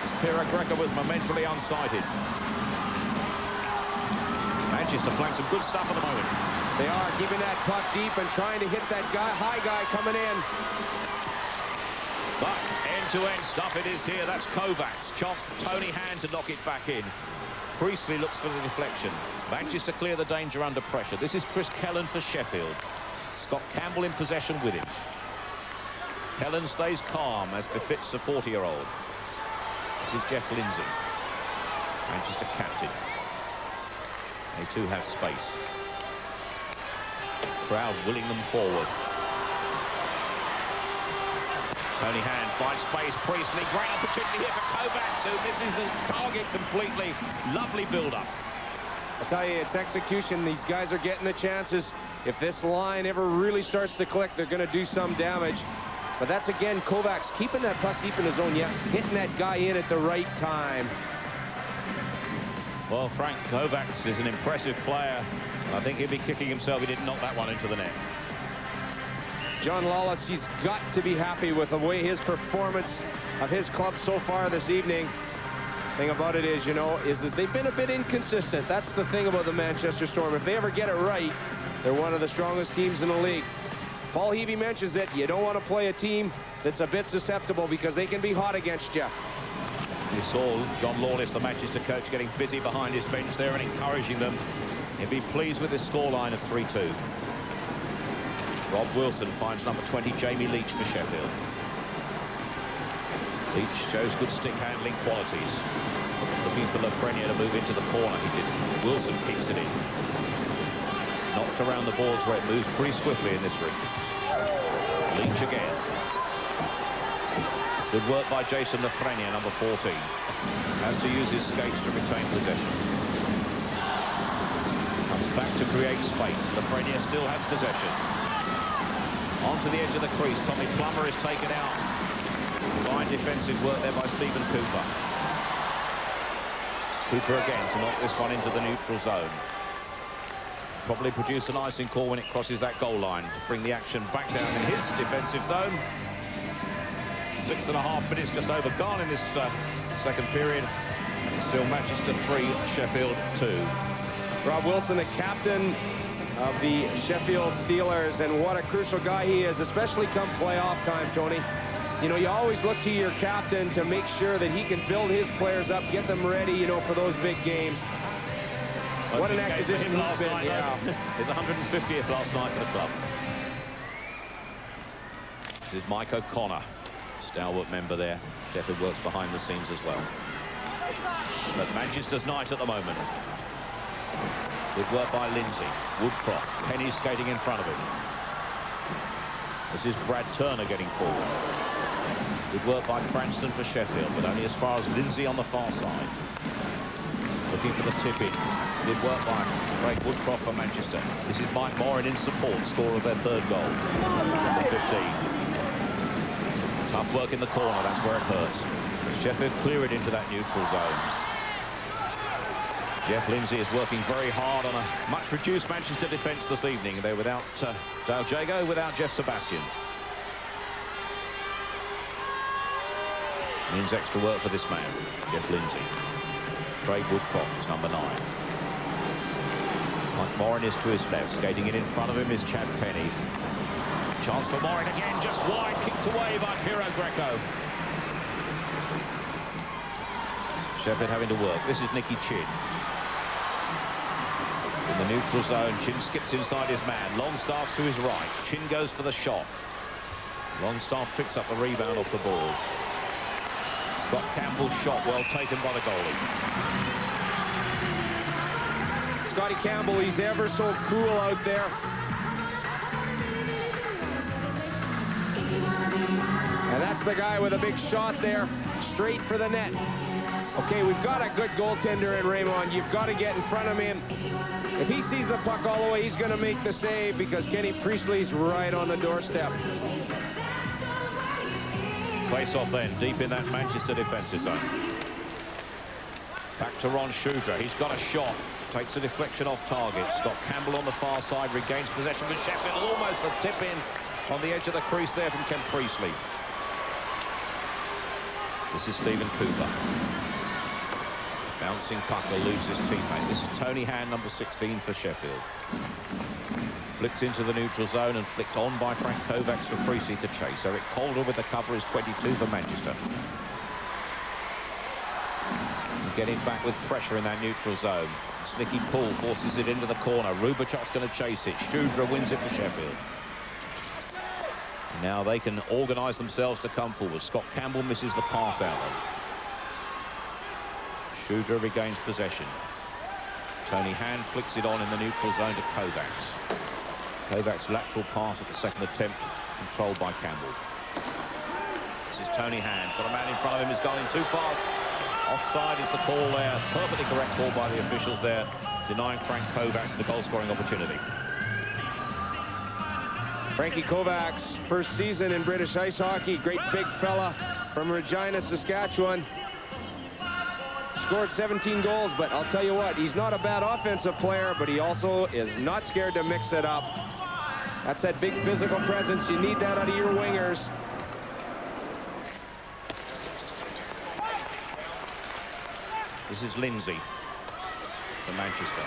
As Pira Greco was momentarily unsighted. Manchester playing some good stuff at the moment. They are keeping that puck deep and trying to hit that high guy coming in. But end-to-end stuff it is here. That's Kovacs. Chance for Tony Han to knock it back in. Priestley looks for the deflection. Manchester clear the danger under pressure. This is Chris Kellen for Sheffield. Scott Campbell in possession with him. Kellen stays calm, as befits a 40-year-old. This is Jeff Lindsay, Manchester captain. They too have space. Crowd willing them forward. Tony Han finds space. Priestley, great opportunity here for Kovacs, who misses the target completely. Lovely build-up. I'll tell you, it's execution. These guys are getting the chances. If this line ever really starts to click, they're going to do some damage. But that's, again, Kovacs keeping that puck deep in his zone, yeah, hitting that guy in at the right time. Well, Frank Kovacs is an impressive player. I think he'd be kicking himself if he didn't knock that one into the net. John Lawless, he's got to be happy with the way his performance of his club so far this evening. Thing about it is, you know, is they've been a bit inconsistent. That's the thing about the Manchester Storm. If they ever get it right, they're one of the strongest teams in the league. Paul Heavey mentions it. You don't want to play a team that's a bit susceptible because they can be hot against you. You saw John Lawless, the Manchester coach, getting busy behind his bench there and encouraging them. He'll be pleased with this scoreline of 3-2. Rob Wilson finds number 20, Jamie Leach, for Sheffield. Leach shows good stick handling qualities. Looking for Lafreniere to move into the corner. He didn't. Wilson keeps it in. Knocked around the boards where it moves pretty swiftly in this ring. Leach again. Good work by Jason Lafreniere, number 14. Has to use his skates to retain possession. Comes back to create space. Lafreniere still has possession. Onto the edge of the crease. Tommy Plummer is taken out. Fine defensive work there by Stephen Cooper. Cooper again to knock this one into the neutral zone. Probably produce an icing call when it crosses that goal line to bring the action back down in his defensive zone. 6.5 minutes just over gone in this second period. Still Manchester 3, Sheffield 2. Rob Wilson, the captain of the Sheffield Steelers, and what a crucial guy he is, especially come playoff time, Tony. You know, you always look to your captain to make sure that he can build his players up, get them ready, you know, for those big games. What an acquisition he's been. Yeah. His 150th last night for the club. This is Mike O'Connor, stalwart member there. Sheffield works behind the scenes as well. But Manchester's night at the moment. Good work by Lindsay. Woodcroft. Penny skating in front of him. This is Brad Turner getting forward. Good work by Cranston for Sheffield, but only as far as Lindsay on the far side. Looking for the tip-in. Good work by Craig Woodcroft for Manchester. This is Mike Morin in support, scorer of their third goal. Number 15. Tough work in the corner, that's where it hurts. Sheffield clear it into that neutral zone. Jeff Lindsay is working very hard on a much reduced Manchester defence this evening. They're without Dale Jago, without Jeff Sebastian. Means extra work for this man, Jeff Lindsay. Craig Woodcroft is number 9. Mike Morin is to his left. Skating in front of him is Chad Penny. Chance for Morin again, just wide, kicked away by Piero Greco. Sheffield having to work. This is Nicky Chin. In the neutral zone, Chin skips inside his man. Longstaff's to his right. Chin goes for the shot. Longstaff picks up the rebound off the boards. Scott Campbell's shot well taken by the goalie. Scotty Campbell, he's ever so cool out there. And that's the guy with a big shot there, straight for the net. Okay, we've got a good goaltender in Raymond. You've got to get in front of him. If he sees the puck all the way, he's going to make the save because Kenny Priestley's right on the doorstep. Face off then, deep in that Manchester defensive zone. Back to Ron Shudra. He's got a shot. Takes a deflection off target. Scott Campbell on the far side regains possession for Sheffield. Almost a tip in on the edge of the crease there from Ken Priestley. This is Stephen Cooper. Bouncing puck eludes his teammate. This is Tony Hand, number 16 for Sheffield. Flicked into the neutral zone and flicked on by Frank Kovacs for Priestley to chase. Eric Calder with the cover is 22 for Manchester. And getting back with pressure in that neutral zone. Nicky Poole forces it into the corner. Rubachuk's going to chase it. Shudra wins it for Sheffield. Now they can organise themselves to come forward. Scott Campbell misses the pass out. Shudra regains possession. Tony Hand flicks it on in the neutral zone to Kovacs. Kovacs' lateral pass at the second attempt, controlled by Campbell. This is Tony Hand. Got a man in front of him, he's going too fast. Offside is the call there. Perfectly correct call by the officials there, denying Frank Kovacs the goal-scoring opportunity. Frankie Kovacs, first season in British ice hockey. Great big fella from Regina, Saskatchewan. Scored 17 goals, but I'll tell you what, he's not a bad offensive player, but he also is not scared to mix it up. That's that big physical presence. You need that out of your wingers. This is Lindsay for Manchester.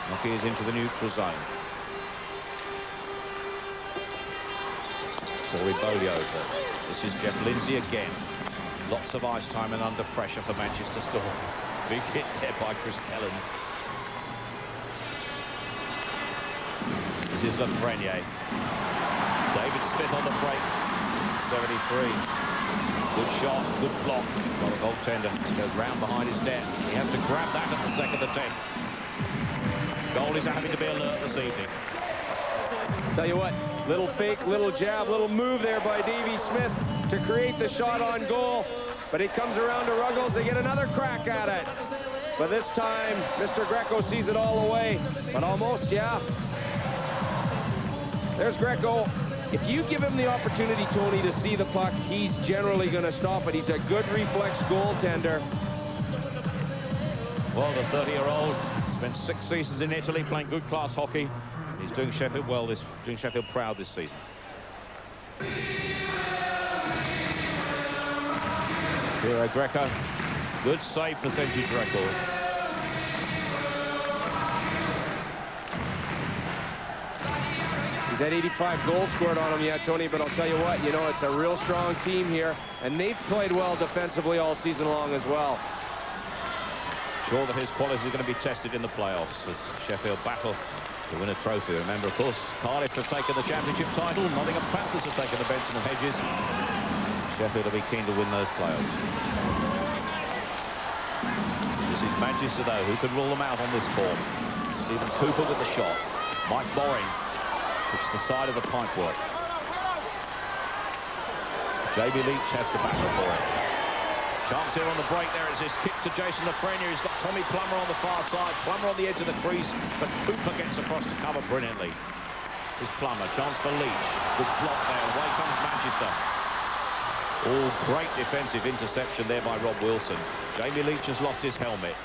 Nokia is into the neutral zone. Corey Bolio. This is Jeff Lindsay again. Lots of ice time and under pressure for Manchester Storm. Big hit there by Chris Tellen. This is Lafreniere. David Smith on the break. 73. Good shot, good block by the goaltender. He goes round behind his net. He has to grab that at the second attempt. Goalies are having to be alert this evening. Tell you what, little fake, little jab, little move there by Davey Smith to create the shot on goal. But it comes around to Ruggles. They get another crack at it. But this time, Mr. Greco sees it all away. But almost, yeah. There's Greco. If you give him the opportunity, Tony, to see the puck, he's generally going to stop it. He's a good reflex goaltender. Well, the 30-year-old spent 6 seasons in Italy playing good class hockey. He's doing Sheffield well, doing Sheffield proud this season. Here, Greco. Good save percentage record. He's had 85 goals scored on him yet, Tony, but I'll tell you what, you know, it's a real strong team here, and they've played well defensively all season long as well. Sure that his qualities are going to be tested in the playoffs as Sheffield battle to win a trophy. Remember, of course, Cardiff have taken the championship title, Nottingham Panthers have taken the Benson and Hedges. Sheffield will be keen to win those playoffs. This is Manchester, though, who can rule them out on this form. Stephen Cooper with the shot. Mike Boring puts the side of the pipework. JB Leach has to battle for it. Chance here on the break there. It's this kick to Jason Lafreniere. He's got Tommy Plummer on the far side. Plummer on the edge of the crease, but Cooper gets across to cover brilliantly. Here's Plummer. Chance for Leach. Good block there. Away comes Manchester. Oh, great defensive interception there by Rob Wilson. Jamie Leach has lost his helmet.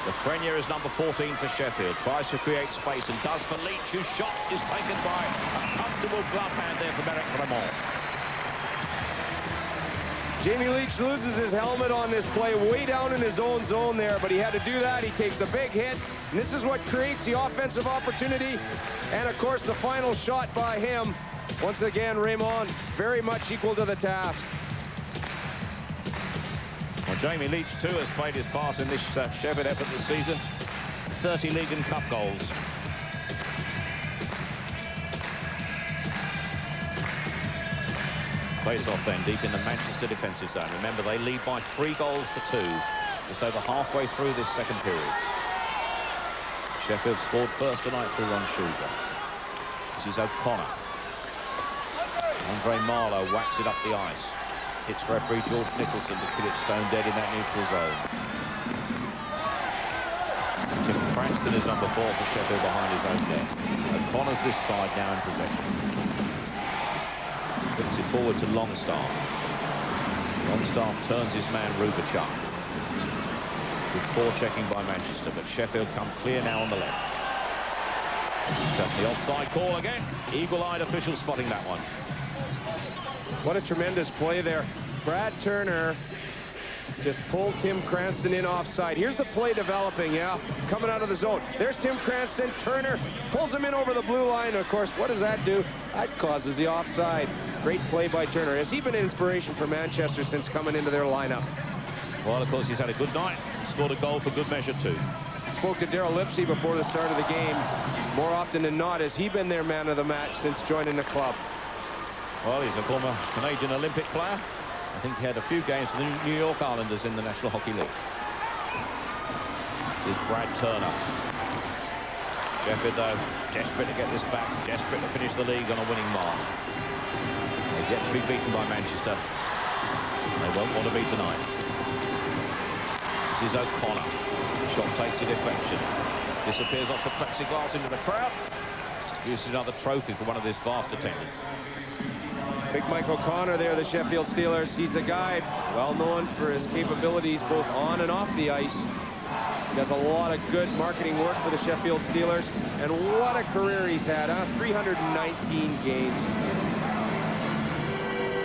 Lafreniere is number 14 for Sheffield. Tries to create space and does for Leach, whose shot is taken by a comfortable glove hand there from Eric Bremont. Jamie Leach loses his helmet on this play way down in his own zone there, but he had to do that. He takes a big hit, and this is what creates the offensive opportunity. And, of course, the final shot by him. Once again, Raymond very much equal to the task. Well, Jamie Leach, too, has played his part in this Sheffield effort this season. 30 league and cup goals. Face off then, deep in the Manchester defensive zone. Remember, they lead by 3 goals to 2, just over halfway through this second period. Sheffield scored first tonight through Ron Schuger. This is O'Connor. Andre Marlowe whacks it up the ice. Hits referee George Nicholson to kill it stone dead in that neutral zone. Tim Cranston is number 4 for Sheffield behind his own net. O'Connor's this side now in possession. Puts it forward to Longstaff. Longstaff turns his man Rubachuk. Good forechecking by Manchester, but Sheffield come clear now on the left. The offside call again. Eagle-eyed official spotting that one. What a tremendous play there. Brad Turner just pulled Tim Cranston in offside. Here's the play developing, yeah, coming out of the zone. There's Tim Cranston. Turner pulls him in over the blue line. Of course, what does that do? That causes the offside. Great play by Turner. Has he been an inspiration for Manchester since coming into their lineup? Well, of course, he's had a good night. Scored a goal for good measure, too. Spoke to Darrell Lipsy before the start of the game. More often than not, has he been their man of the match since joining the club? Well, he's a former Canadian Olympic player. I think he had a few games for the New York Islanders in the National Hockey League. This is Brad Turner. Sheffield, though, desperate to get this back, desperate to finish the league on a winning mark. They've yet to be beaten by Manchester. They won't want to be tonight. This is O'Connor. Shot takes a deflection. Disappears off the plexiglass into the crowd. Gives another trophy for one of this vast attendance. Big Mike O'Connor there, the Sheffield Steelers. He's a guy well known for his capabilities both on and off the ice. He does a lot of good marketing work for the Sheffield Steelers. And what a career he's had, huh? 319 games.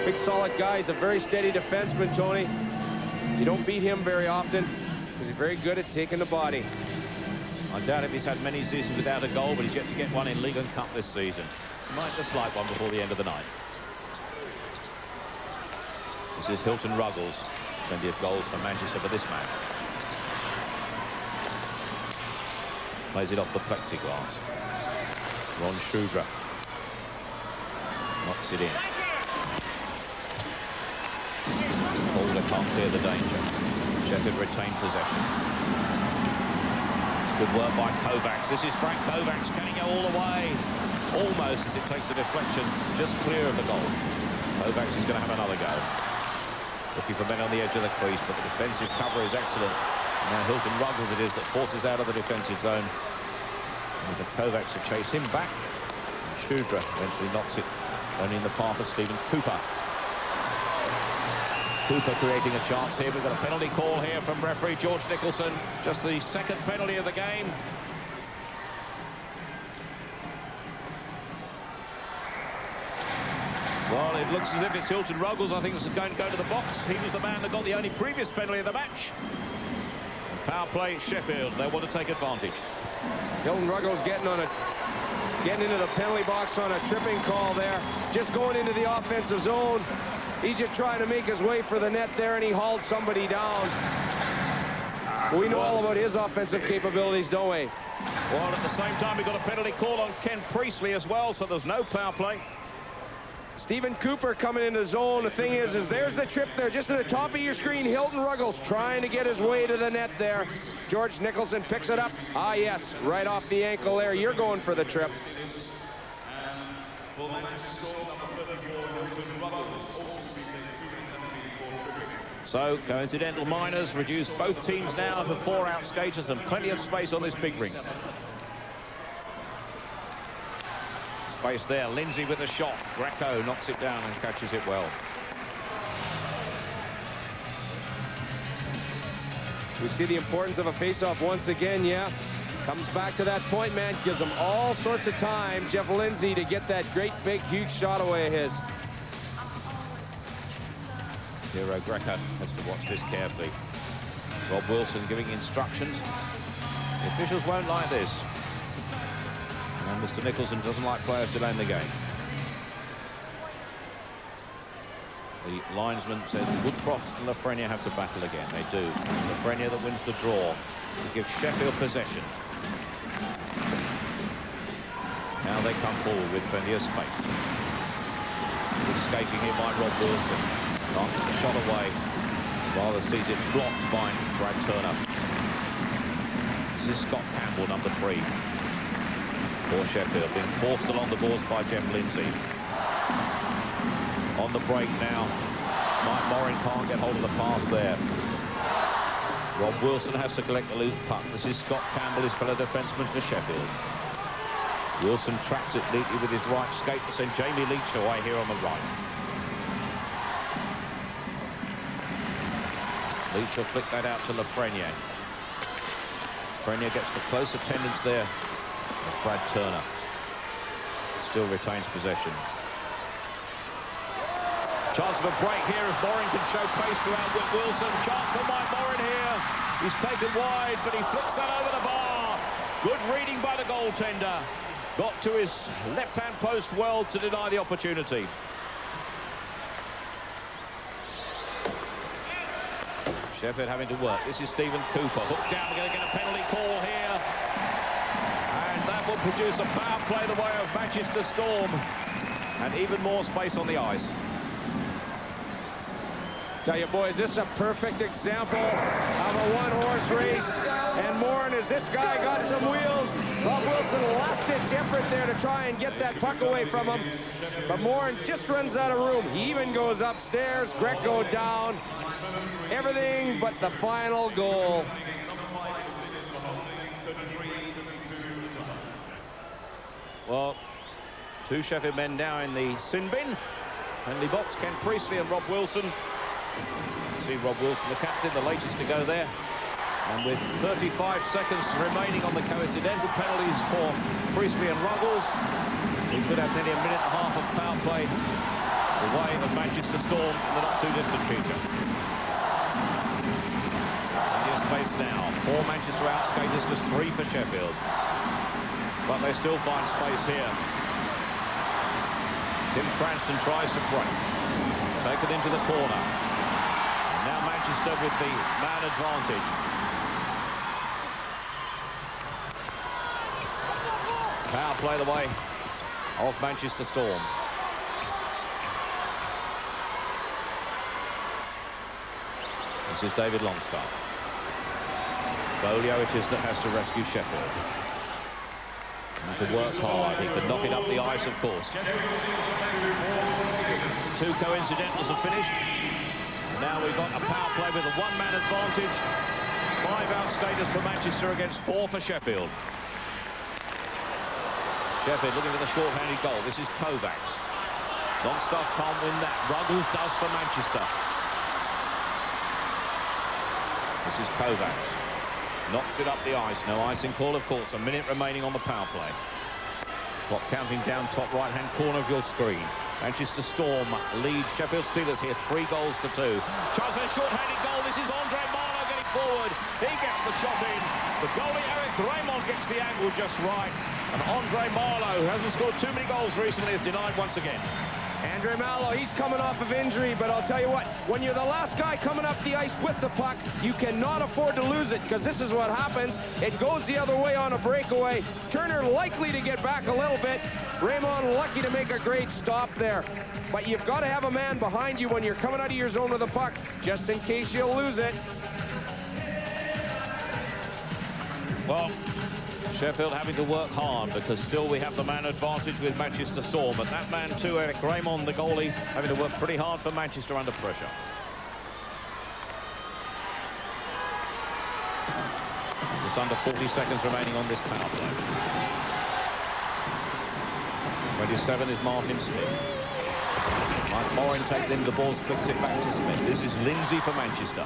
Big, solid guy. He's a very steady defenseman, Tony. You don't beat him very often because he's very good at taking the body. I doubt if he's had many seasons without a goal, but he's yet to get one in League and Cup this season. Might just like one before the end of the night. This is Hilton Ruggles. Plenty of goals for Manchester for this man. Plays it off the plexiglass. Ron Shudra knocks it in. Calder can't clear the danger. Sheffield retained possession. Good work by Kovacs. This is Frank Kovacs. Can he go all the way? Almost, as it takes a deflection just clear of the goal. Kovacs is going to have another go. Looking for men on the edge of the crease, but the defensive cover is excellent. And now Hilton Ruggles it is that forces out of the defensive zone. And the Kovacs to chase him back. And Shudra eventually knocks it only in the path of Stephen Cooper. Cooper creating a chance here. We've got a penalty call here from referee George Nicholson. Just the second penalty of the game. Well, it looks as if it's Hilton Ruggles. I think it's going to go to the box. He was the man that got the only previous penalty of the match. And power play Sheffield. They want to take advantage. Hilton Ruggles getting into the penalty box on a tripping call there. Just going into the offensive zone. He's just trying to make his way for the net there, and he hauled somebody down. We know all about his offensive capabilities, don't we? Well, at the same time, we got a penalty call on Ken Priestley as well, so there's no power play. Stephen Cooper coming into the zone. The thing is there's the trip there, just at the top of your screen. Hilton Ruggles trying to get his way to the net there. George Nicholson picks it up. Ah, yes, right off the ankle there. You're going for the trip. So, coincidental minors reduce both teams now to 4 out skaters and plenty of space on this big ring. Space there, Lindsay with a shot. Greco knocks it down and catches it well. We see the importance of a face-off once again, yeah. Comes back to that point, man. Gives him all sorts of time, Jeff Lindsay, to get that great, big, huge shot away of his. Hero Greco has to watch this carefully. Rob Wilson giving instructions. The officials won't like this. And Mr. Nicholson doesn't like players delaying the game. The linesman says Woodcroft and Lafreniere have to battle again. They do. Lafreniere that wins the draw to give Sheffield possession. Now they come forward with plenty of space. Good skating here by Rob Wilson. Can't get the shot away. Rather sees it blocked by Brad Turner. This is Scott Campbell, number 3. For Sheffield, being forced along the boards by Jeff Lindsay. On the break now. Mike Morin can't get hold of the pass there. Rob Wilson has to collect the loose puck. This is Scott Campbell, his fellow defenseman for Sheffield. Wilson traps it neatly with his right skate to send Jamie Leach away here on the right. Leach will flick that out to Lafreniere. Lafreniere gets the close attendance there of Brad Turner. Still retains possession. Chance of a break here if Morin can show pace throughout with Wilson. Chance for Mike Morin here. He's taken wide, but he flicks that over the bar. Good reading by the goaltender. Got to his left-hand post well to deny the opportunity. Sheffield having to work. This is Stephen Cooper. Hooked down. We're going to get a penalty call here. And that will produce a power play the way of Manchester Storm. And even more space on the ice. Tell you, boys, this is a perfect example of a one-horse race. And Morin, as this guy got some wheels, Rob Wilson last-ditch effort there to try and get that puck away from him. But Morin just runs out of room. He even goes upstairs, Greco down. Everything but the final goal. Well, 2 Sheffield men now in the sin bin. Penalty box, Ken Priestley and Rob Wilson. See Rob Wilson, the captain, the latest to go there. And with 35 seconds remaining on the coincidental penalties for Frisbee and Ruggles, we could have nearly a minute and a half of power play the way of Manchester Storm in the not-too-distant future. Plenty of space now. 4 Manchester outskaters, just 3 for Sheffield. But they still find space here. Tim Cranston tries to break. Take it into the corner. And now Manchester with the man advantage. Power play the way of Manchester Storm. This is David Longstaff. Bolio it is that has to rescue Sheffield. And to work hard, he can knock it up the ice, of course. 2 coincidentals are finished. And now we've got a power play with a 1-man advantage. 5 outskaters for Manchester against 4 for Sheffield. Sheffield looking for the short-handed goal. This is Kovacs. Longstaff can't win that. Ruggles does for Manchester. This is Kovacs. Knocks it up the ice. No icing call, of course. A minute remaining on the power play. Clock counting down top right-hand corner of your screen. Manchester Storm lead Sheffield Steelers here 3 goals to 2. Chance for a short-handed goal. This is Andre Marlow getting forward. He gets the shot in. The goalie Eric Raymond gets the angle just right. And Andre Marlow, who hasn't scored too many goals recently, is denied once again. Andre Marlow, he's coming off of injury, but I'll tell you what, when you're the last guy coming up the ice with the puck, you cannot afford to lose it, because this is what happens. It goes the other way on a breakaway. Turner likely to get back a little bit. Raymond lucky to make a great stop there. But you've got to have a man behind you when you're coming out of your zone with the puck, just in case you'll lose it. Well, Sheffield having to work hard because still we have the man advantage with Manchester Storm. But that man too, Eric Raymond, the goalie, having to work pretty hard for Manchester under pressure. Just under 40 seconds remaining on this power play. 27 is Martin Smith. Mike Morin takes in the ball, flicks it back to Smith. This is Lindsay for Manchester.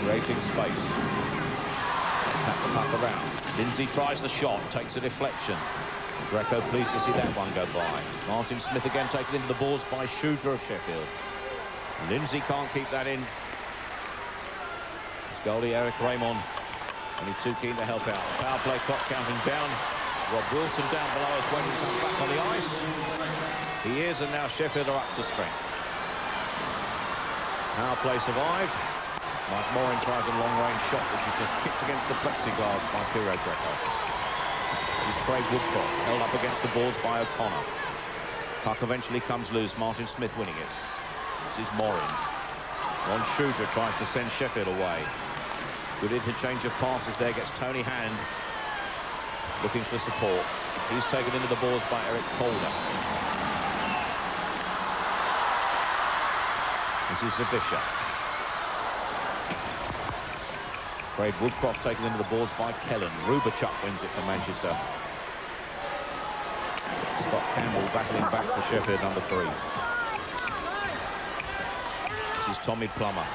Creating space. Tap the puck around. Lindsay tries the shot, takes a deflection. Greco pleased to see that one go by. Martin Smith again taken into the boards by Shudra of Sheffield. Lindsay can't keep that in. His goalie Eric Raymond, only too keen to help out. Power play clock counting down. Rob Wilson down below us waiting to come back on the ice. He is, and now Sheffield are up to strength. Power play survived. Mike Morin tries a long-range shot, which is just kicked against the plexiglass by Piro Greco. This is Craig Woodcroft, held up against the boards by O'Connor. Puck eventually comes loose, Martin Smith winning it. This is Morin. Ron Shudra tries to send Sheffield away. Good interchange of passes there, gets Tony Hand looking for support. He's taken into the boards by Eric Calder. This is Zavisha. Craig Woodcroft taken into the boards by Kellen. Rubachuk wins it for Manchester. Scott Campbell battling back for Sheffield, number 3. This is Tommy Plummer.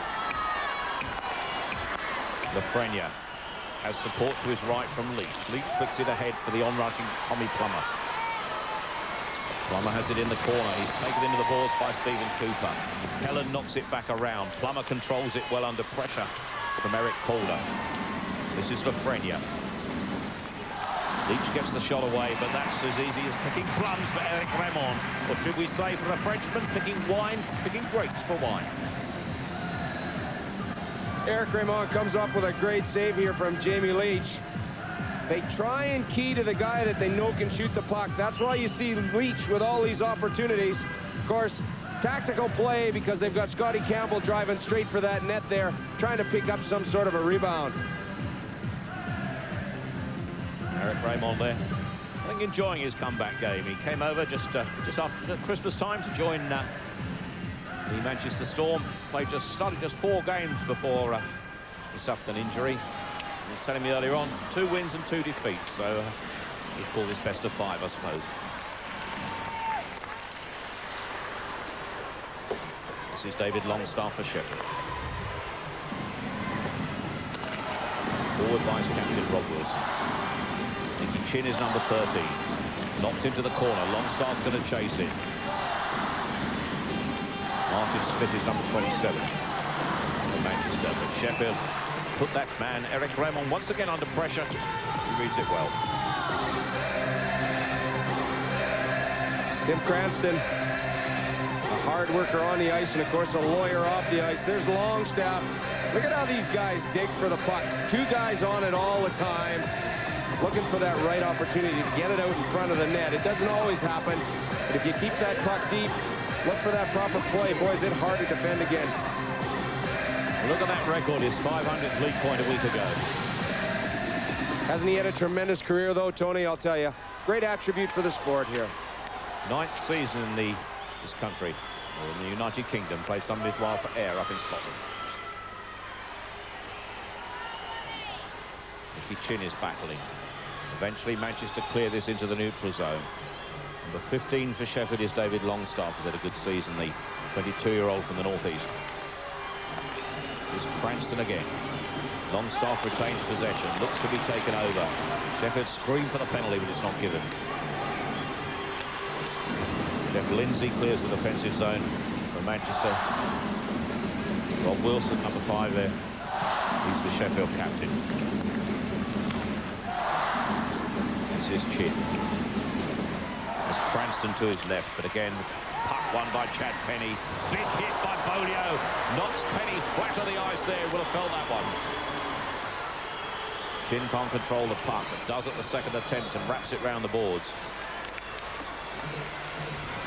Lafreniere has support to his right from Leach. Leach flicks it ahead for the on-rushing Tommy Plummer. Plummer has it in the corner. He's taken into the boards by Stephen Cooper. Kellen knocks it back around. Plummer controls it well under pressure from Eric Calder. This is Lafreniere. Leach gets the shot away, but that's as easy as picking plums for Eric Raymond. Or should we say, for a Frenchman, picking grapes for wine. Eric Raymond comes up with a great save here from Jamie Leach. They try and key to the guy that they know can shoot the puck. That's why you see Leach with all these opportunities. Of course, tactical play because they've got Scotty Campbell driving straight for that net there, trying to pick up some sort of a rebound. Eric Raymond there, I think enjoying his comeback game. He came over just after Christmas time to join the Manchester Storm. Started just 4 games before he suffered an injury. He was telling me earlier on, 2 wins and 2 defeats, so he's called this best of 5, I suppose. This is David Longstaff for Sheffield. Forward vice-captain Rob Wilson. Nicky Chin is number 13. Knocked into the corner. Longstaff's going to chase it. Martin Smith is number 27 for Manchester. But Sheffield put that man, Eric Raymond, once again under pressure. He reads it well. Tim Cranston, a hard worker on the ice, and of course a lawyer off the ice. There's Longstaff. Look at how these guys dig for the puck. Two guys on it all the time, looking for that right opportunity to get it out in front of the net. It doesn't always happen, but if you keep that puck deep, look for that proper play. Boys, it's hard to defend again. Look at that record, his 500th league point a week ago. Hasn't he had a tremendous career, though, Tony? I'll tell you. Great attribute for the sport here. 9th season in this country, or in the United Kingdom, played some of his while for Ayr up in Scotland. Nicky Chin is battling. Eventually Manchester clear this into the neutral zone. Number 15 for Sheffield is David Longstaff, who's had a good season, the 22-year-old from the northeast. Here's Cranston again. Longstaff retains possession, looks to be taken over. Sheffield scream for the penalty, but it's not given. Jeff Lindsay clears the defensive zone for Manchester. Rob Wilson, number 5 there. He's the Sheffield captain. This is Chin. There's Cranston to his left, but again, puck won by Chad Penny. Big hit by Bolio. Knocks Penny flat on the ice there. Will have felt that one. Chin can't control the puck, but does at the second attempt and wraps it round the boards.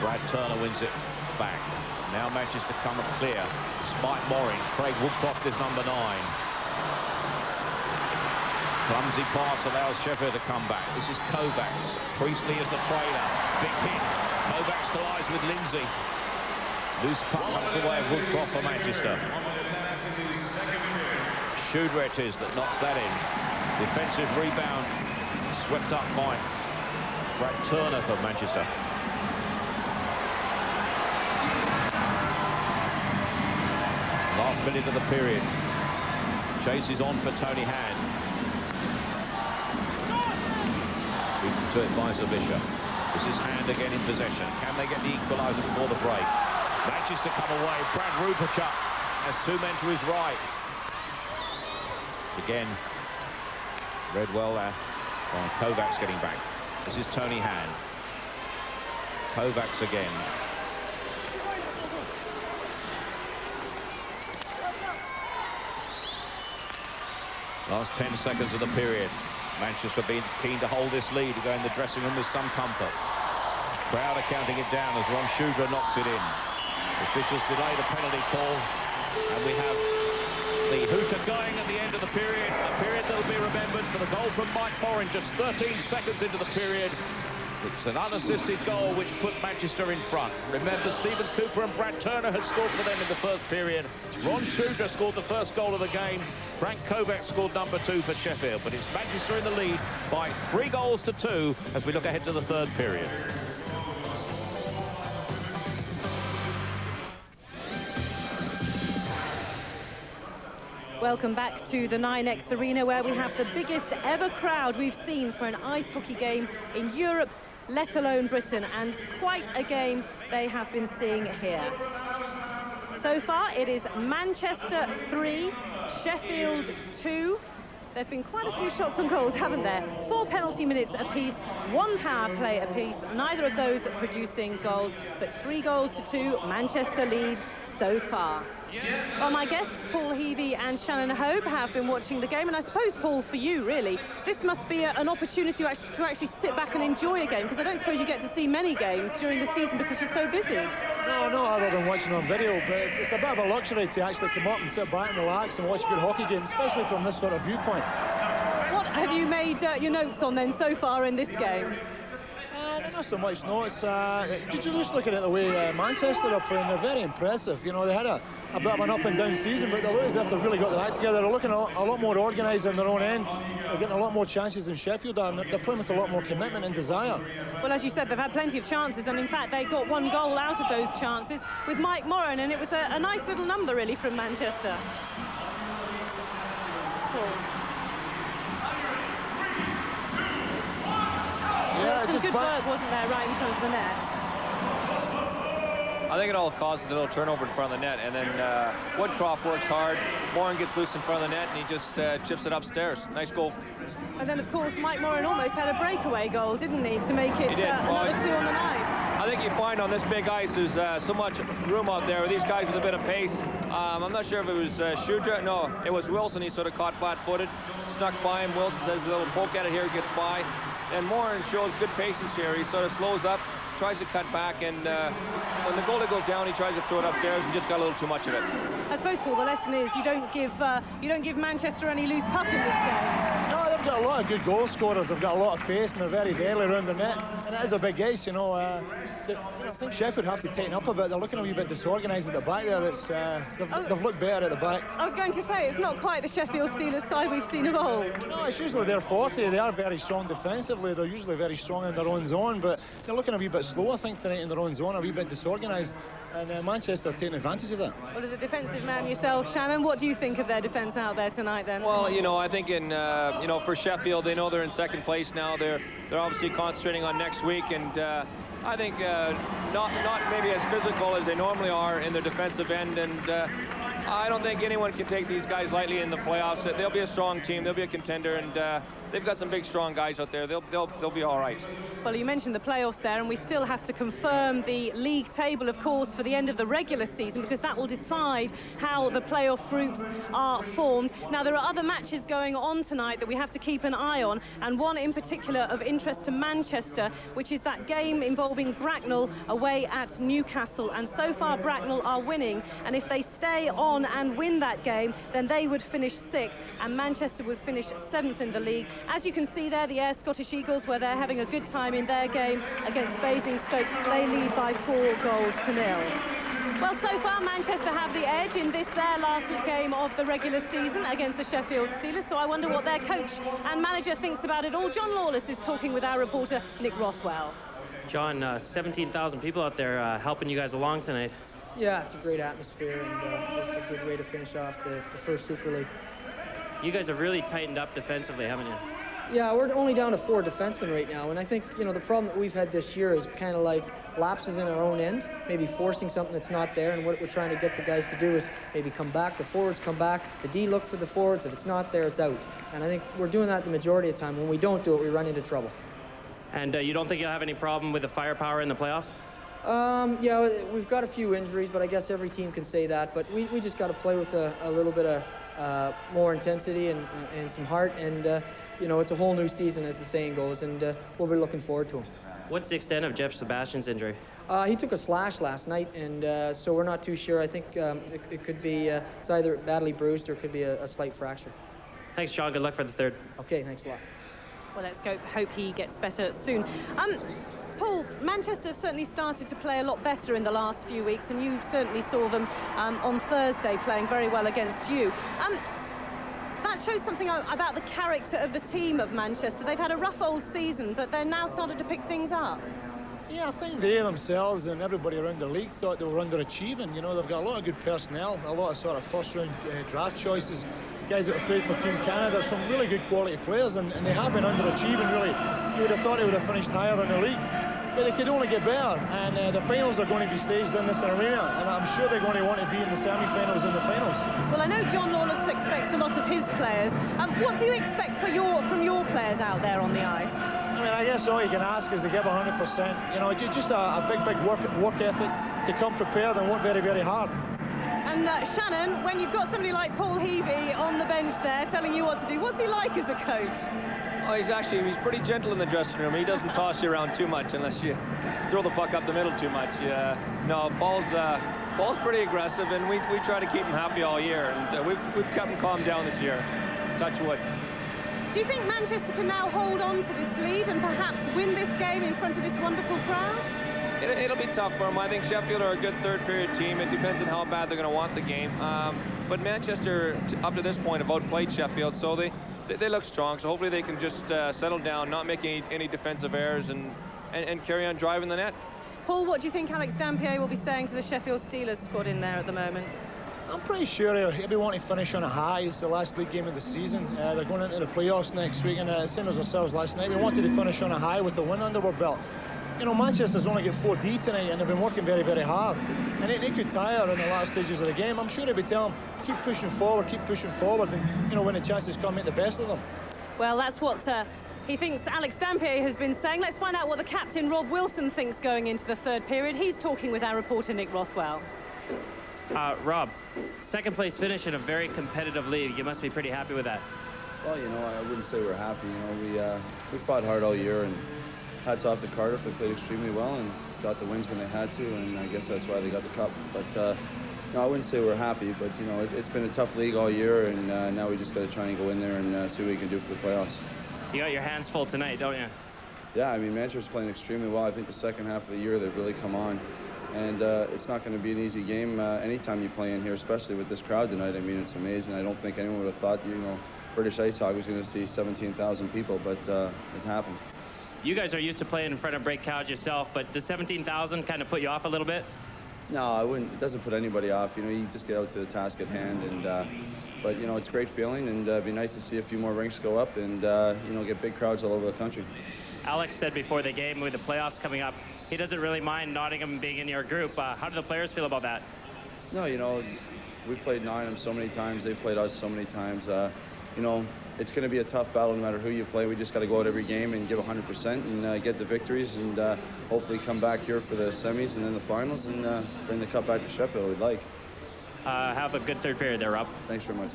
Brad Turner wins it back. Now Manchester come up clear. Spike Moring. Craig Woodcroft is number 9. Clumsy pass allows Sheffield to come back. This is Kovacs. Priestley is the trailer. Big hit. Kovacs collides with Lindsay. Loose puck comes the way of Woodcroft for Manchester. Shudra it is that knocks that in. Defensive rebound. Swept up by Brad Turner for Manchester. Last minute of the period. Chase is on for Tony Hand. To it by Zawisza. This is Hand again in possession. Can they get the equaliser before the break? Manchester come away. Brad Rupachuk has 2 men to his right. Again, read well there by Kovacs getting back. This is Tony Hand. Kovacs again. Last 10 seconds of the period. Manchester being keen to hold this lead, to go in the dressing room with some comfort. Crowd are counting it down as Ron Shudra knocks it in. Officials delay the penalty call, and we have the hooter going at the end of the period. A period that will be remembered for the goal from Mike Morin just 13 seconds into the period. It's an unassisted goal which put Manchester in front. Remember, Stephen Cooper and Brad Turner had scored for them in the first period. Ron Shudra scored the first goal of the game. Frank Kovacs scored number 2 for Sheffield. But it's Manchester in the lead by 3 goals to 2 as we look ahead to the third period. Welcome back to the 9X Arena, where we have the biggest ever crowd we've seen for an ice hockey game in Europe, let alone Britain, and quite a game they have been seeing here. So far, it is Manchester 3, Sheffield 2. There have been quite a few shots on goals, haven't there? 4 penalty minutes apiece, 1 power play apiece, neither of those producing goals, but 3 goals to 2, Manchester lead so far. Well, my guests, Paul Heavey and Shannon Hope, have been watching the game, and I suppose, Paul, for you, really, this must be an opportunity to actually sit back and enjoy a game, because I don't suppose you get to see many games during the season because you're so busy. No, not other than watching on video, but it's a bit of a luxury to actually come up and sit back and relax and watch a good hockey game, especially from this sort of viewpoint. What have you made your notes on then so far in this game? Not so much, no. It's just looking at the way Manchester are playing. They're very impressive. You know, they had a bit of an up and down season, but they look as if they've really got their act together. They're looking a lot more organised on their own end. They're getting a lot more chances than Sheffield are, and they're playing with a lot more commitment and desire. Well, as you said, they've had plenty of chances, and in fact, they got 1 goal out of those chances with Mike Moran, and it was a nice little number, really, from Manchester. Yeah, some good work, wasn't there, right in front of the net? I think it all caused a little turnover in front of the net, and then Woodcroft works hard. Moran gets loose in front of the net, and he just chips it upstairs. Nice goal. And then, of course, Mike Moran almost had a breakaway goal, didn't he, to make it another 2 on the night. I think you find on this big ice there's so much room out there with these guys with a bit of pace. I'm not sure if it was Shuja. No, it was Wilson. He sort of caught flat-footed, snuck by him. Wilson says a little poke at it here, gets by. And Moran shows good patience here. He sort of slows up, tries to cut back, and when the goalie goes down, he tries to throw it upstairs and just got a little too much of it. I suppose, Paul, the lesson is you don't give Manchester any loose puck in this game. No, they've got a lot of good goal scorers. They've got a lot of pace, and they're very deadly around the net. And it is a big ice, you know. I think Sheffield have to tighten up a bit. They're looking a wee bit disorganised at the back there. They've looked better at the back. I was going to say, it's not quite the Sheffield Steelers side we've seen of old. No, it's usually their forte. They are very strong defensively. They're usually very strong in their own zone, but they're looking a wee bit slow, I think, tonight in their own zone, a wee bit disorganised. And Manchester are taking advantage of that. Well, as a defensive man yourself, Shannon, what do you think of their defence out there tonight, then? Well, you know, I think for Sheffield, they know they're in second place now. They're obviously concentrating on next week, and I think not maybe as physical as they normally are in their defensive end, and I don't think anyone can take these guys lightly in the playoffs. They'll be a strong team. They'll be a contender, and they've got some big, strong guys out there. They'll be all right. Well, you mentioned the playoffs there, and we still have to confirm the league table, of course, for the end of the regular season, because that will decide how the playoff groups are formed. Now, there are other matches going on tonight that we have to keep an eye on, and one in particular of interest to Manchester, which is that game involving Bracknell away at Newcastle. And so far, Bracknell are winning, and if they stay on and win that game, then they would finish 6th, and Manchester would finish 7th in the league. As you can see there, the Ayr Scottish Eagles, where they're having a good time in their game against Basingstoke, they lead by 4-0. Well, so far, Manchester have the edge in this, their last game of the regular season against the Sheffield Steelers, so I wonder what their coach and manager thinks about it all. John Lawless is talking with our reporter, Nick Rothwell. John, 17,000 people out there helping you guys along tonight. Yeah, it's a great atmosphere, and it's a good way to finish off the first Super League. You guys have really tightened up defensively, haven't you? Yeah, we're only down to 4 defensemen right now, and I think, you know, the problem that we've had this year is kind of like lapses in our own end, maybe forcing something that's not there, and what we're trying to get the guys to do is maybe come back, the forwards come back, the D look for the forwards, if it's not there, it's out. And I think we're doing that the majority of the time. When we don't do it, we run into trouble. And you don't think you'll have any problem with the firepower in the playoffs? Yeah, we've got a few injuries, but I guess every team can say that, but we just got to play with a little bit of more intensity and some heart, and you know, it's a whole new season, as the saying goes, and we'll be looking forward to him. What's the extent of Jeff Sebastian's injury? He took a slash last night, and so we're not too sure. I think it could be it's either badly bruised or it could be a slight fracture. Thanks, Sean. Good luck for the third. Okay, thanks a lot. Well, let's go. Hope he gets better soon. Paul, Manchester have certainly started to play a lot better in the last few weeks, and you certainly saw them on Thursday playing very well against you. That shows something about the character of the team of Manchester. They've had a rough old season, but they're now starting to pick things up. Yeah, I think they themselves and everybody around the league thought they were underachieving. You know, they've got a lot of good personnel, a lot of sort of first-round draft choices, guys that have played for Team Canada, some really good quality players, and they have been underachieving, really. You would have thought they would have finished higher than the league, but they could only get better, and the finals are going to be staged in this arena, and I'm sure they're going to want to be in the semi-finals and the finals. Well, I know John Lawless expects a lot of his players. What do you expect from your players out there on the ice? I mean, I guess all you can ask is to give 100%. You know, just a big work ethic, to come prepared and work very, very hard. And Shannon, when you've got somebody like Paul Heavey on the bench there telling you what to do, what's he like as a coach? Oh, he's pretty gentle in the dressing room. He doesn't toss you around too much unless you throw the puck up the middle too much. No, Paul's pretty aggressive, and we try to keep him happy all year, and we've kept him calmed down this year. Touch wood. Do you think Manchester can now hold on to this lead and perhaps win this game in front of this wonderful crowd? It'll be tough for them. I think Sheffield are a good third-period team. It depends on how bad they're going to want the game. But Manchester, up to this point, have outplayed Sheffield, so they look strong. So hopefully they can just settle down, not make any defensive errors, and carry on driving the net. Paul, what do you think Alex Dampier will be saying to the Sheffield Steelers squad in there at the moment? I'm pretty sure he'll be wanting to finish on a high. It's the last league game of the season. They're going into the playoffs next week, and same as ourselves last night, we wanted to finish on a high with a win under our belt. You know, Manchester's only got 4D tonight, and they've been working very, very hard. And they could tire in the last stages of the game. I'm sure he'll be telling them, keep pushing forward, and, you know, when the chances come, make the best of them. Well, that's what he thinks Alex Dampier has been saying. Let's find out what the captain, Rob Wilson, thinks going into the third period. He's talking with our reporter, Nick Rothwell. Rob, second place finish in a very competitive league. You must be pretty happy with that. Well, you know, I wouldn't say we're happy. You know, we fought hard all year, and hats off to Cardiff. They played extremely well and got the wins when they had to, and I guess that's why they got the cup. But no, I wouldn't say we're happy, but you know, it's been a tough league all year, and now we just got to try and go in there and see what we can do for the playoffs. You got your hands full tonight, don't you? Yeah, I mean, Manchester's playing extremely well. I think the second half of the year they've really come on. And it's not going to be an easy game anytime you play in here, especially with this crowd tonight. I mean, it's amazing. I don't think anyone would have thought, you know, British ice hockey was going to see 17,000 people, but it happened. You guys are used to playing in front of break crowds yourself, but does 17,000 kind of put you off a little bit? No, I wouldn't. It doesn't put anybody off. You know, you just get out to the task at hand, and but you know, it's a great feeling, and it'd be nice to see a few more rinks go up, and you know, get big crowds all over the country. Alex said before the game, with the playoffs coming up, he doesn't really mind Nottingham being in your group. How do the players feel about that? No, you know, we played Nottingham so many times. They played us so many times. You know, it's going to be a tough battle no matter who you play. We just got to go out every game and give 100% and get the victories, and hopefully come back here for the semis and then the finals and bring the cup back to Sheffield. We'd like. Have a good third period there, Rob. Thanks very much.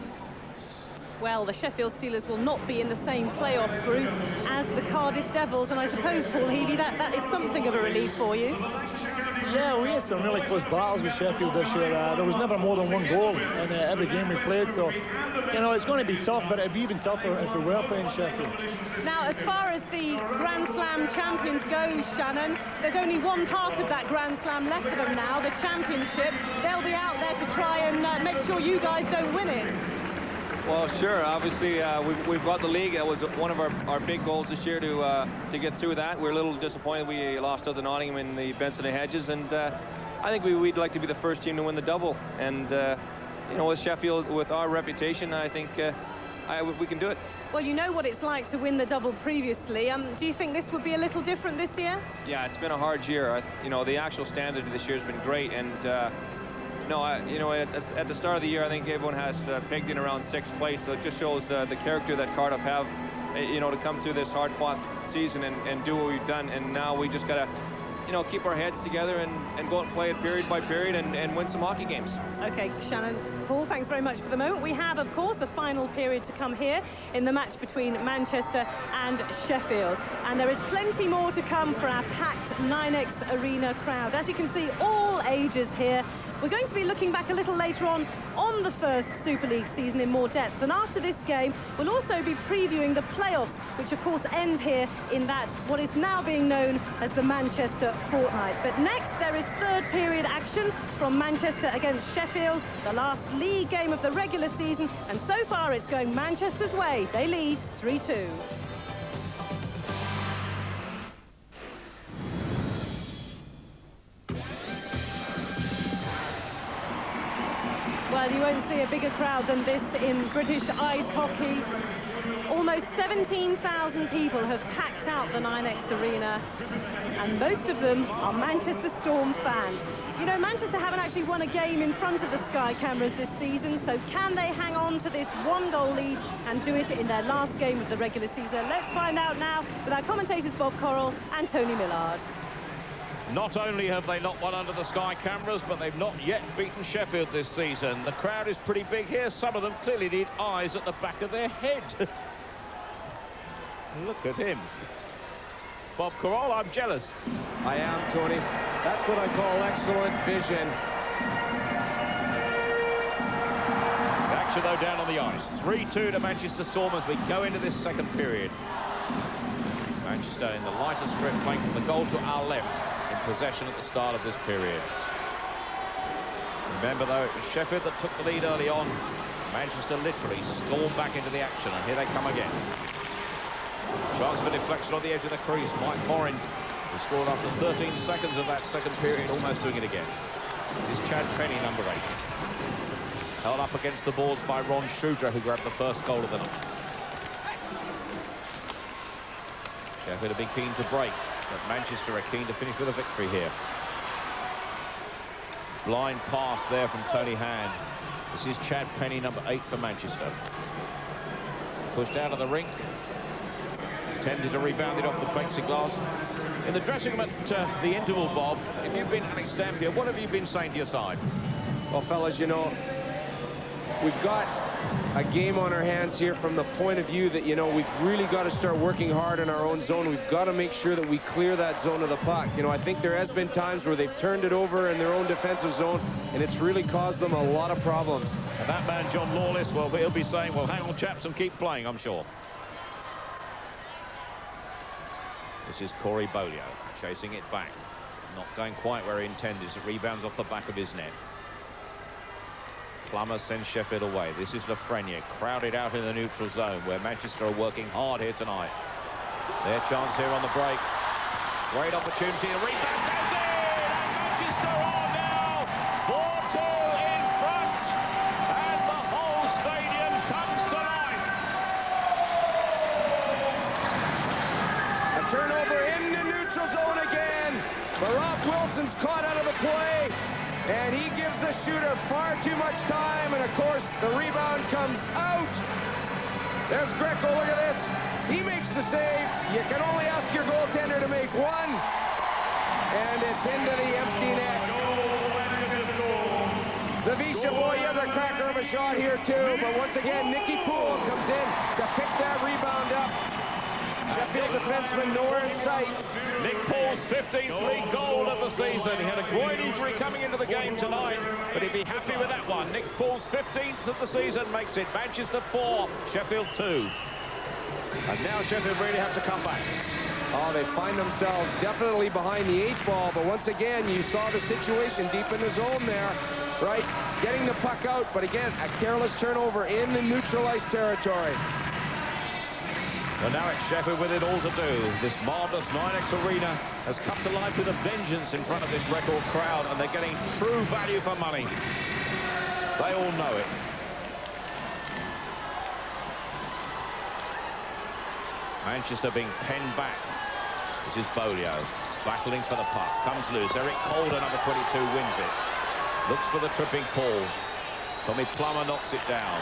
Well, the Sheffield Steelers will not be in the same playoff group as the Cardiff Devils, and I suppose, Paul Heavey, that is something of a relief for you. Yeah, we had some really close battles with Sheffield this year. There was never more than one goal in every game we played, so, you know, it's going to be tough, but it'd be even tougher if we were playing Sheffield. Now, as far as the Grand Slam champions go, Shannon, there's only one part of that Grand Slam left for them now, the championship. They'll be out there to try and make sure you guys don't win it. Well, sure. Obviously, we've got the league. That was one of our big goals this year to get through that. We're a little disappointed we lost out to Nottingham in the Benson and Hedges, and I think we'd like to be the first team to win the double. And you know, with Sheffield, with our reputation, I think we can do it. Well, you know what it's like to win the double previously. Do you think this would be a little different this year? Yeah, it's been a hard year. You know, the actual standard this year has been great, and no, you know, at the start of the year, I think everyone has pegged in around 6th place, so it just shows the character that Cardiff have, you know, to come through this hard-fought season and do what we've done. And now we just got to, you know, keep our heads together and go and play it period by period and win some hockey games. Okay, Shannon, Paul, thanks very much for the moment. We have, of course, a final period to come here in the match between Manchester and Sheffield. And there is plenty more to come for our packed 9X Arena crowd. As you can see, all ages here. We're going to be looking back a little later on the first Super League season in more depth. And after this game, we'll also be previewing the playoffs, which of course end here in that what is now being known as the Manchester Fortnight. But next, there is third period action from Manchester against Sheffield, the last league game of the regular season. And so far, it's going Manchester's way. They lead 3-2. Well, you won't see a bigger crowd than this in British ice hockey. Almost 17,000 people have packed out the 9X Arena, and most of them are Manchester Storm fans. You know, Manchester haven't actually won a game in front of the Sky cameras this season, so can they hang on to this one-goal lead and do it in their last game of the regular season? Let's find out now with our commentators Bob Correll and Tony Millard. Not only have they not won under the Sky cameras, but they've not yet beaten Sheffield this season. The crowd is pretty big here. Some of them clearly need eyes at the back of their head. Look at him. Bob Correll, I'm jealous. I am, Tony. That's what I call excellent vision. pressure, though, down on the ice. 3-2 to Manchester Storm as we go into this second period. Manchester in the lighter strip, playing from the goal to our left, in possession at the start of this period. Remember, though, it was Sheffield that took the lead early on. Manchester literally stormed back into the action, and here they come again. Chance for deflection on the edge of the crease. Mike Morin, who scored after 13 seconds of that second period, almost doing it again. This is Chad Penny, number 8. Held up against the boards by Ron Shudra, who grabbed the first goal of the night. Sheffield have been keen to break, but Manchester are keen to finish with a victory here. Blind pass there from Tony Hand. This is Chad Penny, number 8 for Manchester. Pushed out of the rink. Tended to rebound it off the plexiglass. In the dressing room at the interval, Bob, if you've been Alex Dampier, what have you been saying to your side? Well, fellas, you know, we've got a game on our hands here from the point of view that, you know, we've really got to start working hard in our own zone. We've got to make sure that we clear that zone of the puck. You know, I think there has been times where they've turned it over in their own defensive zone, and it's really caused them a lot of problems. And that man, John Lawless, well, he'll be saying, well, hang on, chaps, and keep playing, I'm sure. This is Corey Bolio chasing it back. Not going quite where he intended. It rebounds off the back of his net. Plummer sends Sheffield away. This is Lafreniere, crowded out in the neutral zone, where Manchester are working hard here tonight. Their chance here on the break. Great opportunity. The rebound goes in! And Manchester are now 4-2 in front. And the whole stadium comes to life. A turnover in the neutral zone again. But Rob Wilson's caught out of the play, and he gives the shooter far too much time, and of course the rebound comes out. There's Greco, look at this. He makes the save. You can only ask your goaltender to make one, and it's into the empty net. Zavisha, boy, he has a cracker of a shot here too, but once again Nicky Poole comes in to pick that rebound up. Sheffield defenseman nowhere in sight. Nick Poole's 15th league goal of the season. He had a groin injury coming into the game tonight, but he'd be happy with that one. Nick Poole's 15th of the season makes it Manchester 4, Sheffield 2. And now Sheffield really have to come back. Oh, they find themselves definitely behind the 8 ball, but once again, you saw the situation deep in the zone there, right? Getting the puck out, but again, a careless turnover in the neutralized territory. Well, now it's Sheffield with it all to do. This marvellous 9X arena has come to life with a vengeance in front of this record crowd, and they're getting true value for money. They all know it. Manchester being penned back. This is Bolio battling for the puck. Comes loose. Eric Calder, number 22, wins it. Looks for the tripping Paul. Tommy Plummer knocks it down.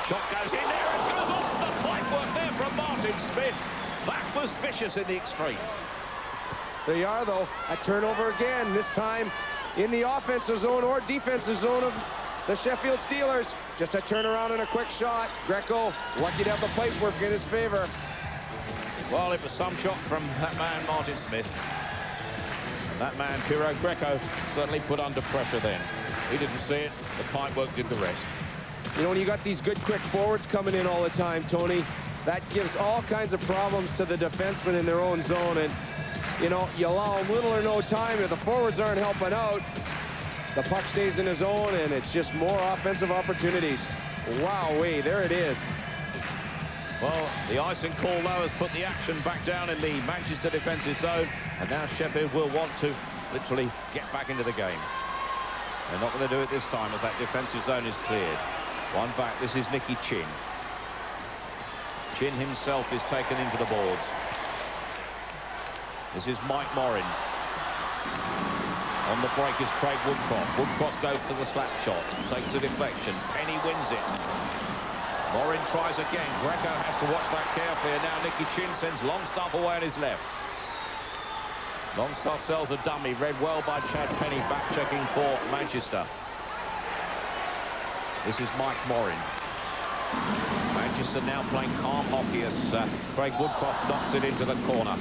Shot goes in there and goes off the pipe work there from Martin Smith. That was vicious in the extreme. There you are, though. A turnover again, this time in the offensive zone or defensive zone of the Sheffield Steelers. Just a turnaround and a quick shot. Greco lucky to have the pipe work in his favor. Well, it was some shot from that man, Martin Smith. And that man, Piro Greco, certainly put under pressure then. He didn't see it. The pipe work did the rest. You know, when you got these good, quick forwards coming in all the time, Tony, that gives all kinds of problems to the defensemen in their own zone. And, you know, you allow them little or no time. If the forwards aren't helping out, the puck stays in his zone, and it's just more offensive opportunities. Wowee, there it is. Well, the icing call, though, has put the action back down in the Manchester defensive zone. And now Sheffield will want to literally get back into the game. They're not going to do it this time as that defensive zone is cleared. One back, this is Nicky Chin. Chin himself is taken into the boards. This is Mike Morin. On the break is Craig Woodcroft. Woodcroft goes for the slap shot, takes the deflection. Penny wins it. Morin tries again. Greco has to watch that carefully, and now Nicky Chin sends Longstaff away on his left. Longstaff sells a dummy, read well by Chad Penny, back-checking for Manchester. This is Mike Morin. Manchester now playing calm hockey as Craig Woodcroft knocks it into the corner.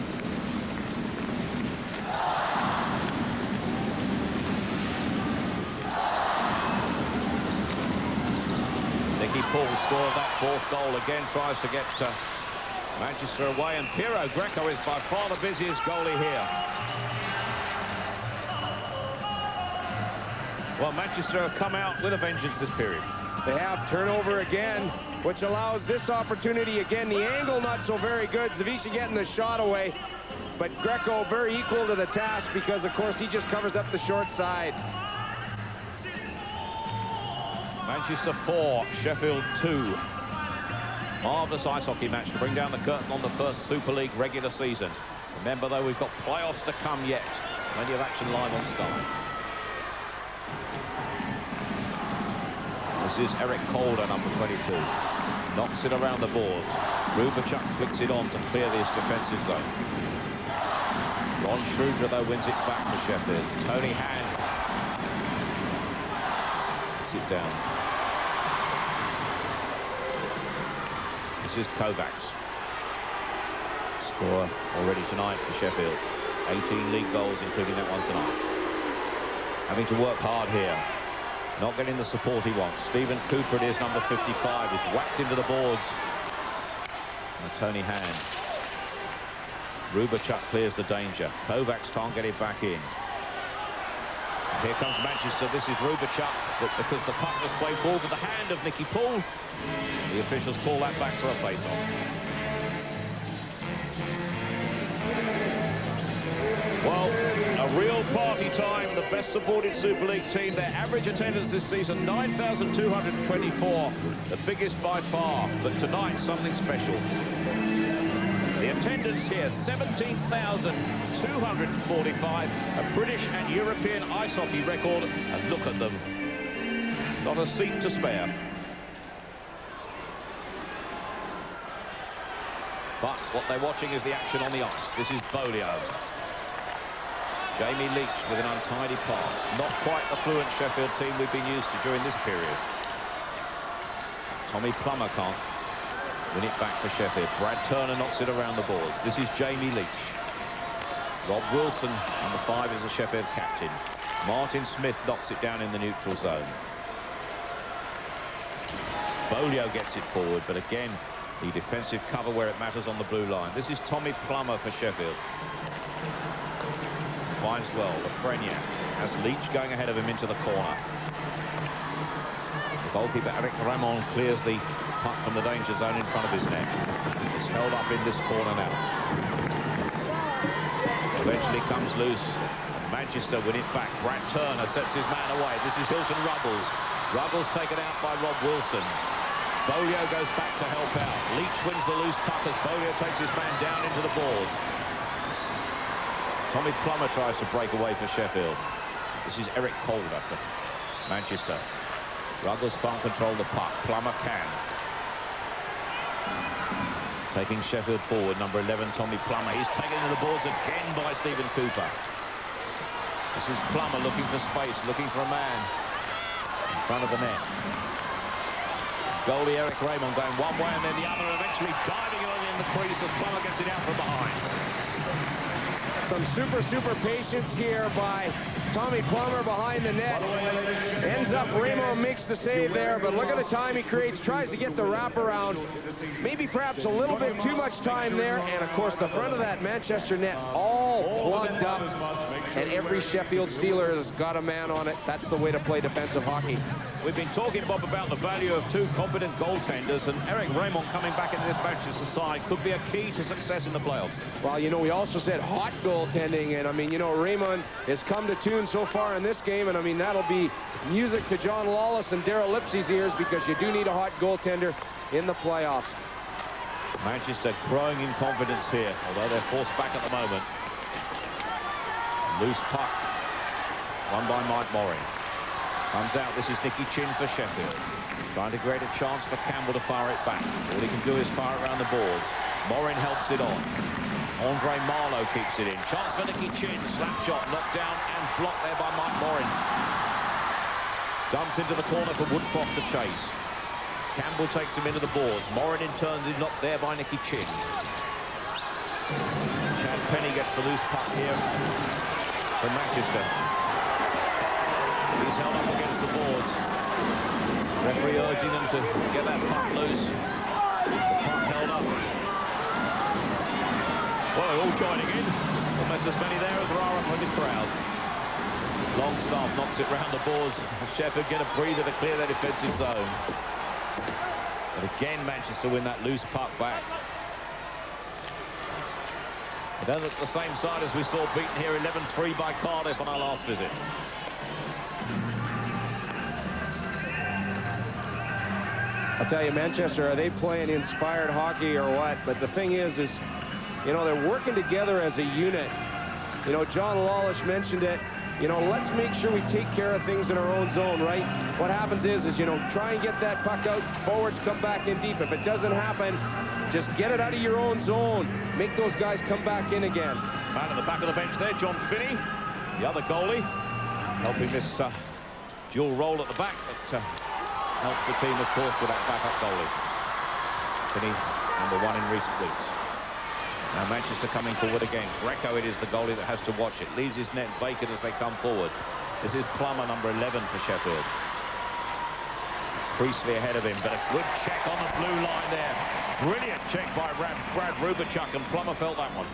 Nicky Nicky Paul scored that fourth goal. Again, tries to get Manchester away, and Piero Greco is by far the busiest goalie here. Well, Manchester have come out with a vengeance this period. They have turnover again, which allows this opportunity again. The angle not so very good. Zawisza getting the shot away, but Greco very equal to the task because, of course, he just covers up the short side. Manchester 4, Sheffield 2. Marvellous ice hockey match to bring down the curtain on the first Super League regular season. Remember, though, we've got playoffs to come yet. Plenty of action live on Sky. This is Eric Calder, number 22. Knocks it around the boards. Rubachuk flicks it on to clear this defensive zone. Ron Schreuder, though, wins it back to Sheffield. Tony Hand. Sit down. This is Kovacs. Scorer already tonight for Sheffield. 18 league goals, including that one tonight. Having to work hard here. Not getting the support he wants. Stephen Cooper, it is, number 55, is whacked into the boards. And Tony Hand. Rubachuk clears the danger. Kovacs can't get it back in. Here comes Manchester. This is Rubachuk, but because the puck was played forward with the hand of Nicky Paul, the officials call that back for a face-off. Well, a real party time. The best supported Super League team. Their average attendance this season, 9,224. The biggest by far. But tonight, something special. The attendance here, 17,245. A British and European ice hockey record. And look at them. Not a seat to spare. But what they're watching is the action on the ice. This is Bolio. Jamie Leach with an untidy pass. Not quite the fluent Sheffield team we've been used to during this period. Tommy Plummer can't win it back for Sheffield. Brad Turner knocks it around the boards. This is Jamie Leach. Rob Wilson, number 5, is the Sheffield captain. Martin Smith knocks it down in the neutral zone. Bolio gets it forward, but again, the defensive cover where it matters on the blue line. This is Tommy Plummer for Sheffield. Finds well, Lafreniere has Leach going ahead of him into the corner. The goalkeeper Eric Ramon clears the puck from the danger zone in front of his net. It's held up in this corner now. Eventually comes loose. Manchester win it back. Brad Turner sets his man away. This is Hilton Ruggles. Ruggles taken out by Rob Wilson. Bolio goes back to help out. Leach wins the loose puck as Bolio takes his man down into the boards. Tommy Plummer tries to break away for Sheffield. This is Eric Calder for Manchester. Ruggles can't control the puck. Plummer can. Taking Sheffield forward, number 11, Tommy Plummer. He's taken into the boards again by Stephen Cooper. This is Plummer looking for space, looking for a man in front of the net. Goalie Eric Raymond going one way and then the other, eventually diving in the crease as Plummer gets it out from behind. Some super patience here by Tommy Plummer behind the net. Ends up, Ramo makes the save there, but look at the time he creates, tries to get the wraparound. Maybe perhaps a little bit too much time there, and of course the front of that Manchester net all plugged up, and every Sheffield Steeler has got a man on it. That's the way to play defensive hockey. We've been talking, Bob, about the value of 2 competent goaltenders, and Eric Raymond coming back into this Manchester side could be a key to success in the playoffs. Well, you know, we also said hot goaltending, and I mean, you know, Raymond has come to tune so far in this game, and I mean, that'll be music to John Lawless and Darryl Lipsey's ears, because you do need a hot goaltender in the playoffs. Manchester growing in confidence here, although they're forced back at the moment. Loose puck, won by Mike Morin. Comes out, this is Nicky Chin for Sheffield. Trying to create a chance for Campbell to fire it back. All he can do is fire it around the boards. Morin helps it on. Andre Marlowe keeps it in. Chance for Nicky Chin. Slap shot, knocked down and blocked there by Mike Morin. Dumped into the corner for Woodcroft to chase. Campbell takes him into the boards. Morin in turn is knocked there by Nicky Chin. Chad Penny gets the loose puck here from Manchester. He's held up against the boards. Referee urging them to get that puck loose. The puck held up. Well, they're all joining in. Almost as many there as there are up in the crowd. Longstaff knocks it round the boards. Sheffield get a breather to clear their defensive zone. But again, Manchester win that loose puck back. They don't look the same side as we saw beaten here 11-3 by Cardiff on our last visit. I'll tell you, Manchester, are they playing inspired hockey or what? But the thing is, you know, they're working together as a unit. You know, John Lawlish mentioned it. You know, let's make sure we take care of things in our own zone, right? What happens is, you know, try and get that puck out, forwards come back in deep. If it doesn't happen, just get it out of your own zone. Make those guys come back in again. Man at the back of the bench there, John Finney, the other goalie, helping this dual role at the back, but helps the team, of course, with that backup goalie. Finney, #1 in recent weeks. Now Manchester coming forward again. Greco, it is the goalie that has to watch it. Leaves his net vacant as they come forward. This is Plummer, #11 for Sheffield. Priestley ahead of him, but a good check on the blue line there. Brilliant check by Brad Rubachuk, and Plummer felt that one.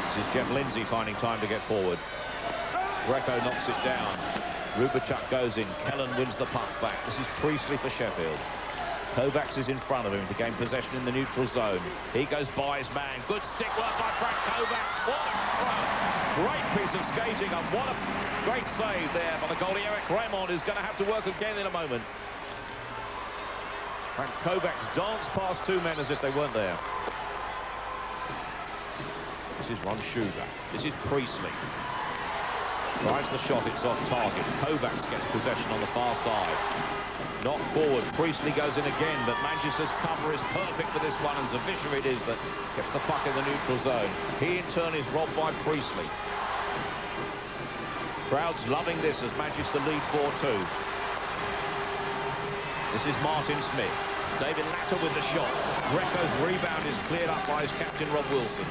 This is Jeff Lindsay finding time to get forward. Greco knocks it down. Rubachuk goes in. Kellen wins the puck back. This is Priestley for Sheffield. Kovacs is in front of him to gain possession in the neutral zone. He goes by his man. Good stick work by Frank Kovacs. What a throw. Great piece of skating, and what a great save there by the goalie Eric Raymond, who's going to have to work again in a moment. Frank Kovacs danced past two men as if they weren't there. This is Ron Sugar. This is Priestley. Drives the shot, it's off target. Kovacs gets possession on the far side. Knocked forward, Priestley goes in again, but Manchester's cover is perfect for this one, and Zawisza it is that gets the puck in the neutral zone. He in turn is robbed by Priestley. Crowd's loving this as Manchester lead 4-2. This is Martin Smith. David Latter with the shot. Greco's rebound is cleared up by his captain Rob Wilson.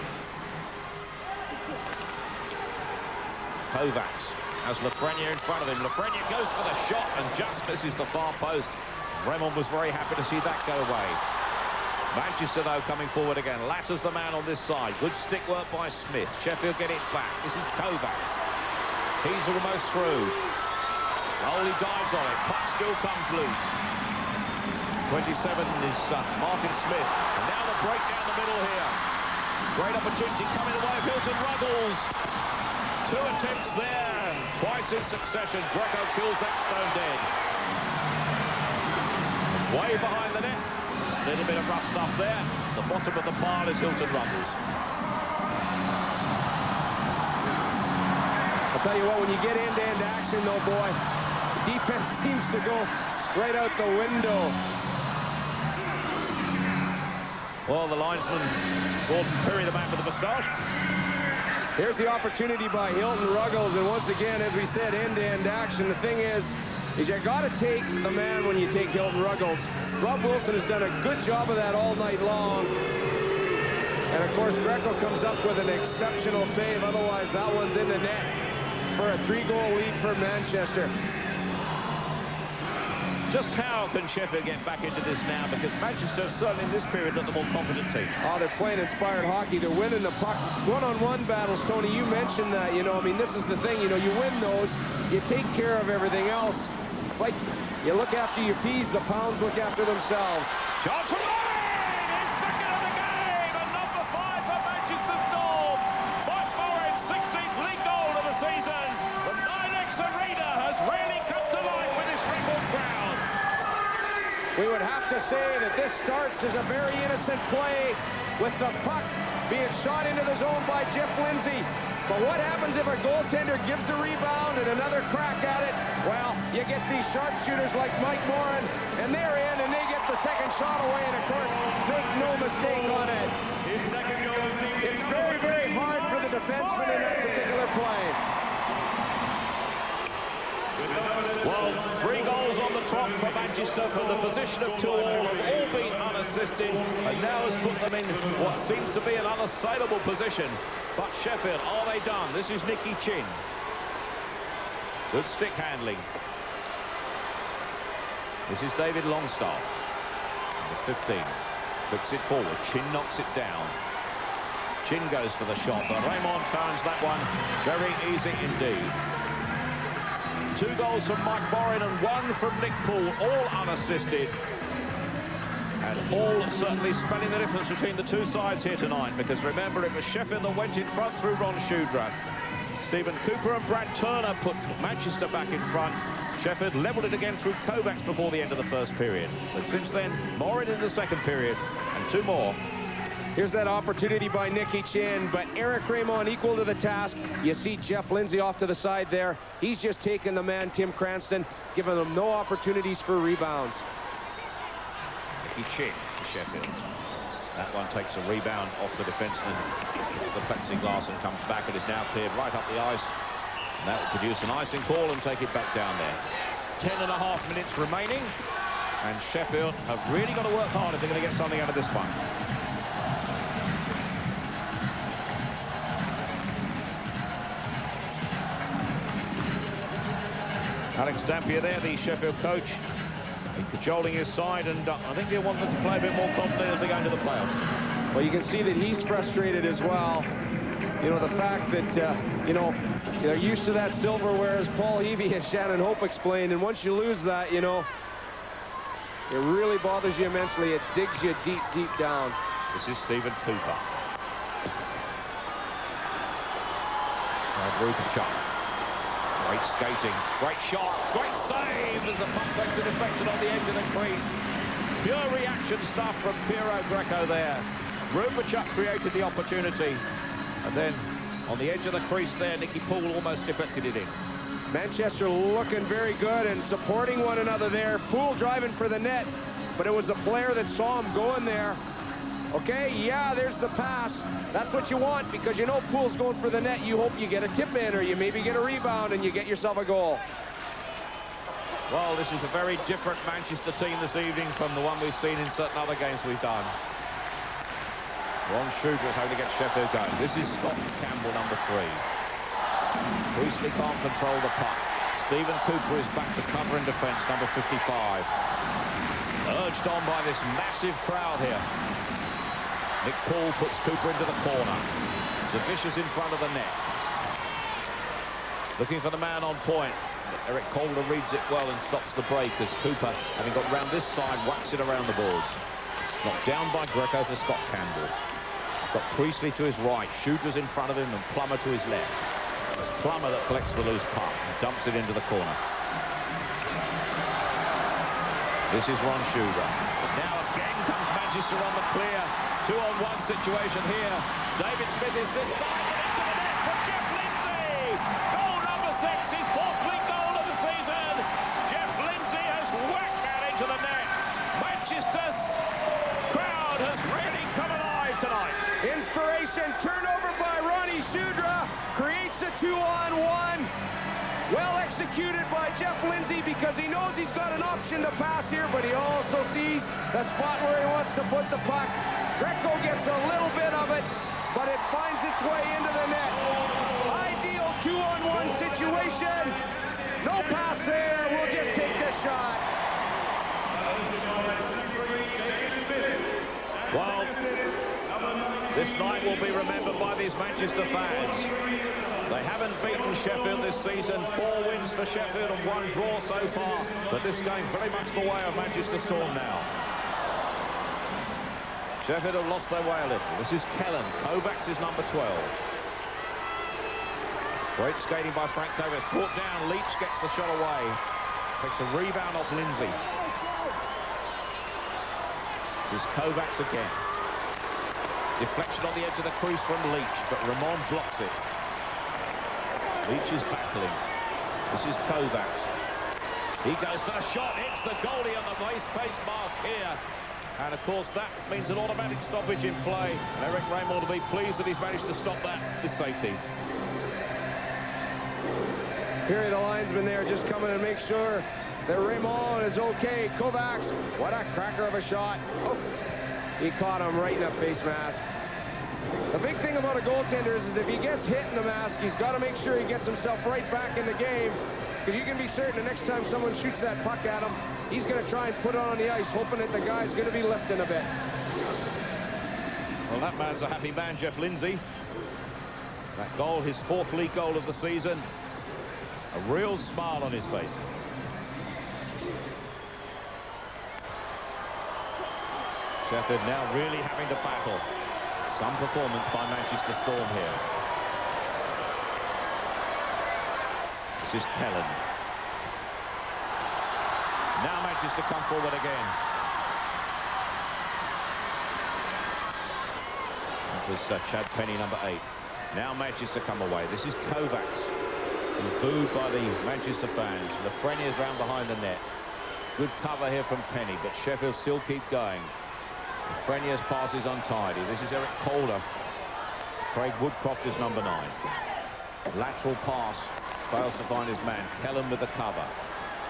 Kovacs has Lafreniere in front of him. Lafreniere goes for the shot and just misses the far post. Raymond was very happy to see that go away. Manchester, though, coming forward again. Latter's the man on this side. Good stick work by Smith. Sheffield get it back. This is Kovacs. He's almost through. Only dives on it. Puck still comes loose. 27 is Martin Smith. And now the break down the middle here. Great opportunity coming the way of Hilton Ruggles. Two attempts there, twice in succession. Greco kills that stone dead. Way behind the net. A little bit of rough stuff there. The bottom of the pile is Hilton Ruggles. I'll tell you what, when you get end-to-end action, though, boy, the defense seems to go right out the window. Well, the linesman, Gordon Perry, the man with the moustache. Here's the opportunity by Hilton Ruggles, and once again, as we said, end-to-end action. The thing is you got to take the man when you take Hilton Ruggles. Rob Wilson has done a good job of that all night long. And, of course, Greco comes up with an exceptional save. Otherwise, that one's in the net for a 3-goal lead for Manchester. Just how can Sheffield get back into this now? Because Manchester, certainly in this period, not the more confident team. Oh, they're playing inspired hockey. They're winning the puck. One-on-one battles, Tony, you mentioned that. You know, I mean, this is the thing. You know, you win those, you take care of everything else. It's like you look after your peas, the pounds look after themselves. Johnson is second of the game, and number 5 for Manchester's goal. By Forward's 16th league goal of the season. The 9X Arena has really come to life with this record crowd. We would have to say that this starts as a very innocent play with the puck being shot into the zone by Jeff Lindsay. But what happens if a goaltender gives a rebound and another crack at it? Well, you get these sharpshooters like Mike Moran, and they're in, and they get the second shot away, and of course, make no mistake on it. It's very, very hard for the defenseman in that particular play. Well, 3 goals on the trot for Manchester from the position of 2-all, have all been unassisted, and now has put them in what seems to be an unassailable position. But Sheffield, are they done? This is Nicky Chin. Good stick handling. This is David Longstaff, number 15. Flicks it forward. Chin knocks it down. Chin goes for the shot, but Raymond finds that one very easy indeed. 2 goals from Mike Borin and 1 from Nick Poole, all unassisted. And all certainly spelling the difference between the two sides here tonight, because remember, it was Sheffield that went in front through Ron Shudra. Stephen Cooper and Brad Turner put Manchester back in front. Sheffield levelled it again through Kovacs before the end of the first period. But since then, Morin in the second period, and 2 more. Here's that opportunity by Nicky Chin, but Eric Raymond equal to the task. You see Jeff Lindsay off to the side there. He's just taken the man, Tim Cranston, giving him no opportunities for rebounds. Nicky Chin to Sheffield. That one takes a rebound off the defenseman. Hits the plexiglass and comes back. It is now cleared right up the ice. And that will produce an icing call and take it back down there. 10.5 minutes remaining. And Sheffield have really got to work hard if they're going to get something out of this one. Alex Dampier there, the Sheffield coach, cajoling his side, and I think he'll want them to play a bit more confidently as they go into the playoffs. Well, you can see that he's frustrated as well. You know, the fact that, you know, they're used to that silverware, as Paul Heavey and Shannon Hope explained, and once you lose that, you know, it really bothers you immensely. It digs you deep, deep down. This is Stephen Cooper. Rupachuk. Great skating, great shot, great save as the puck takes a deflection on the edge of the crease. Pure reaction stuff from Piero Greco there. Rupachuk created the opportunity, and then on the edge of the crease there, Nicky Poole almost deflected it in. Manchester looking very good and supporting one another there. Poole driving for the net, but it was the player that saw him going there. Okay, yeah, there's the pass. That's what you want, because you know Poole's going for the net. You hope you get a tip in, or you maybe get a rebound and you get yourself a goal. Well, this is a very different Manchester team this evening from the one we've seen in certain other games we've done. Ron Shudra is hoping to get Sheffield going. This is Scott Campbell, number 3. Priestley can't control the puck. Stephen Cooper is back to cover in defence, number 55. Urged on by this massive crowd here. Nick Poole puts Cooper into the corner. Zavicius in front of the net. Looking for the man on point. But Eric Calder reads it well and stops the break as Cooper, having got round this side, whacks it around the boards. It's knocked down by Greco for Scott Campbell. He's got Priestley to his right, Shudra's in front of him, and Plummer to his left. It's Plummer that collects the loose puck and dumps it into the corner. This is Ron Shudra. Now again comes Manchester on the clear. 2-on-1 situation here. David Smith is this side and into the net from Jeff Lindsay. Goal number 6, his 4th league goal of the season. Jeff Lindsay has whacked that into the net. Manchester's crowd has really come alive tonight. Inspiration, turnover by Ronnie Shudra, creates a 2-on-1. Well executed by Jeff Lindsay, because he knows he's got an option to pass here, but he also sees the spot where he wants to put the puck. Greco gets a little bit of it, but it finds its way into the net. Ideal 2-on-1 situation. No pass there. We'll just take this shot. Well, this night will be remembered by these Manchester fans. They haven't beaten Sheffield this season. 4 wins for Sheffield and 1 draw so far. But this going very much the way of Manchester Storm now. Sheffield have lost their way a little. This is Kellen. Kovacs is number 12. Great skating by Frank Kovacs. Brought down. Leach gets the shot away. Takes a rebound off Lindsay. This is Kovacs again. Deflection on the edge of the crease from Leach, but Ramon blocks it. Leach is battling. This is Kovacs. He goes for the shot, hits the goalie on the face mask here. And of course that means an automatic stoppage in play. And Eric Raymond will be pleased that he's managed to stop that with safety. Perry, the linesman there, just coming to make sure that Raymond is okay. Kovacs, what a cracker of a shot. Oh, he caught him right in the face mask. The big thing about a goaltender is if he gets hit in the mask, he's got to make sure he gets himself right back in the game. because you can be certain the next time someone shoots that puck at him, he's going to try and put it on the ice, hoping that the guy's going to be lifting a bit. Well, that man's a happy man, Jeff Lindsay. That goal, his 4th league goal of the season. A real smile on his face. Sheffield now really having to battle. Some performance by Manchester Storm here. This is Kellen. Now Manchester come forward again. That was Chad Penny, number 8. Now Manchester come away. This is Kovacs, and booed by the Manchester fans. Lafreniere's round behind the net. Good cover here from Penny, but Sheffield still keep going. Lafreniere's pass is untidy. This is Eric Calder. Craig Woodcroft is number 9. Lateral pass, fails to find his man. Kellen with the cover.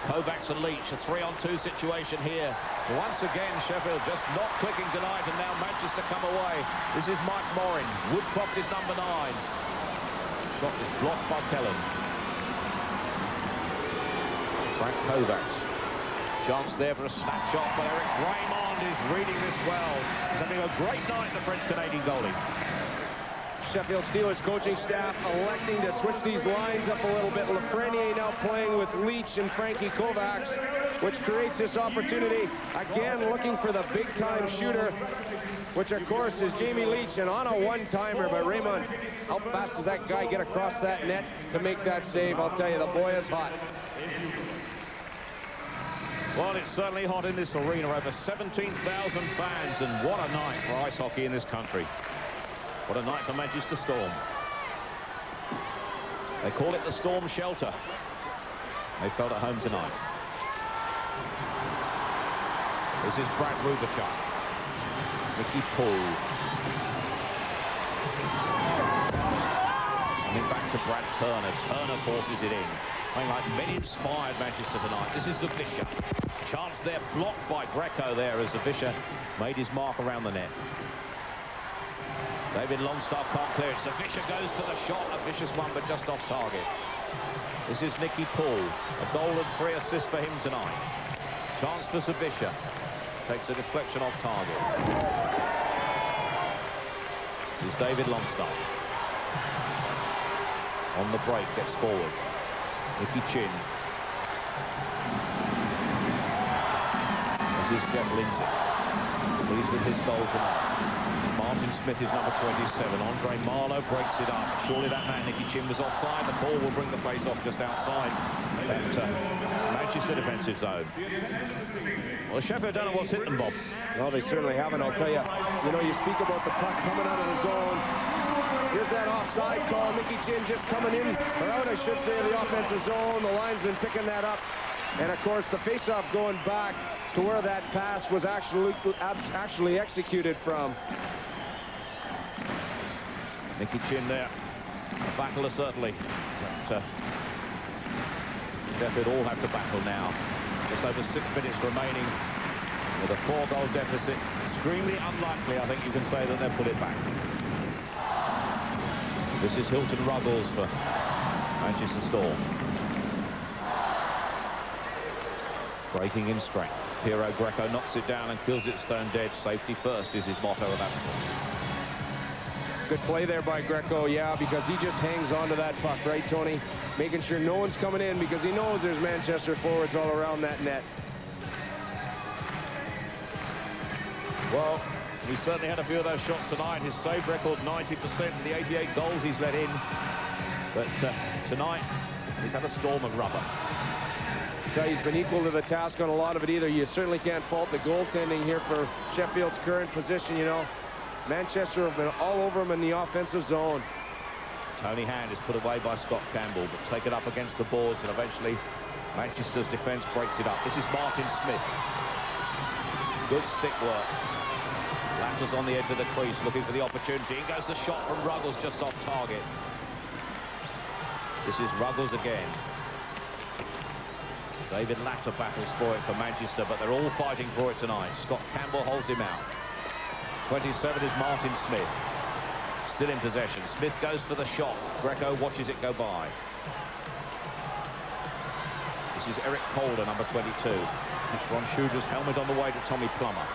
Kovacs and Leach, a 3-on-2 situation here. Once again, Sheffield just not clicking tonight, and now Manchester come away. This is Mike Morin. Woodcroft is number 9. Shot is blocked by Kellen. Frank Kovacs. Chance there for a snapshot, but Eric Raymond is reading this well. He's having a great night, the French-Canadian goalie. Sheffield Steelers coaching staff electing to switch these lines up a little bit. Lafreniere now playing with Leach and Frankie Kovacs, which creates this opportunity. Again, looking for the big-time shooter, which, of course, is Jamie Leach, and on a one-timer. But Raymond, how fast does that guy get across that net to make that save? I'll tell you, the boy is hot. Well, it's certainly hot in this arena. Over 17,000 fans, and what a night for ice hockey in this country. What a night for Manchester Storm. They call it the Storm Shelter. They felt at home tonight. This is Brad Rubachuk. Mickey Poole. Coming back to Brad Turner. Turner forces it in. Playing like men-inspired Manchester tonight. This is Zavisha. Chance there blocked by Greco there as Zavisha made his mark around the net. David Longstaff can't clear it. Zavisha goes for the shot. A vicious one, but just off target. This is Nicky Poole. A goal and 3 assists for him tonight. Chance for Zavisha. Takes a deflection off target. This is David Longstaff. On the break, gets forward. Nicky Chin. This is Jeff Lindsay. Pleased with his goal tonight. Martin Smith is number 27. Andre Marlowe breaks it up. Surely that man, Nicky Chin, was offside. The ball will bring the face-off just outside that Manchester defensive zone. Well, Sheffield don't know what's hit them, Bob. Well, they certainly haven't, I'll tell you. You know, you speak about the puck coming out of the zone. Here's that offside call. Nicky Chin just coming in, or out, I should say, of the offensive zone. The linesman picking that up. And, of course, the face-off going back to where that pass was actually executed from. Nicky Chin there. A battler, certainly. But Sheffield all have to battle now. Just over 6 minutes remaining with a 4-goal deficit. Extremely unlikely, I think you can say, that they'll put it back. This is Hilton Ruggles for Manchester Storm. Breaking in strength. Piero Greco knocks it down and kills it stone dead. Safety first is his motto of that. Good play there by Greco, yeah, because he just hangs on to that puck, right, Tony? Making sure no one's coming in because he knows there's Manchester forwards all around that net. Well, he certainly had a few of those shots tonight. His save record 90% in the 88 goals he's let in. But tonight, he's had a storm of rubber. He's been equal to the task on a lot of it either. You certainly can't fault the goaltending here for Sheffield's current position, you know. Manchester have been all over him in the offensive zone. Tony Hand is put away by Scott Campbell, but taken up against the boards, and eventually Manchester's defense breaks it up. This is Martin Smith. Good stick work. Latters on the edge of the crease, looking for the opportunity. In goes the shot from Ruggles, just off target. This is Ruggles again. David Latter battles for it for Manchester, but they're all fighting for it tonight. Scott Campbell holds him out. 27 is Martin Smith. Still in possession. Smith goes for the shot. Greco watches it go by. This is Eric Calder, number 22. It's Ron Schudra's helmet on the way to Tommy Plummer.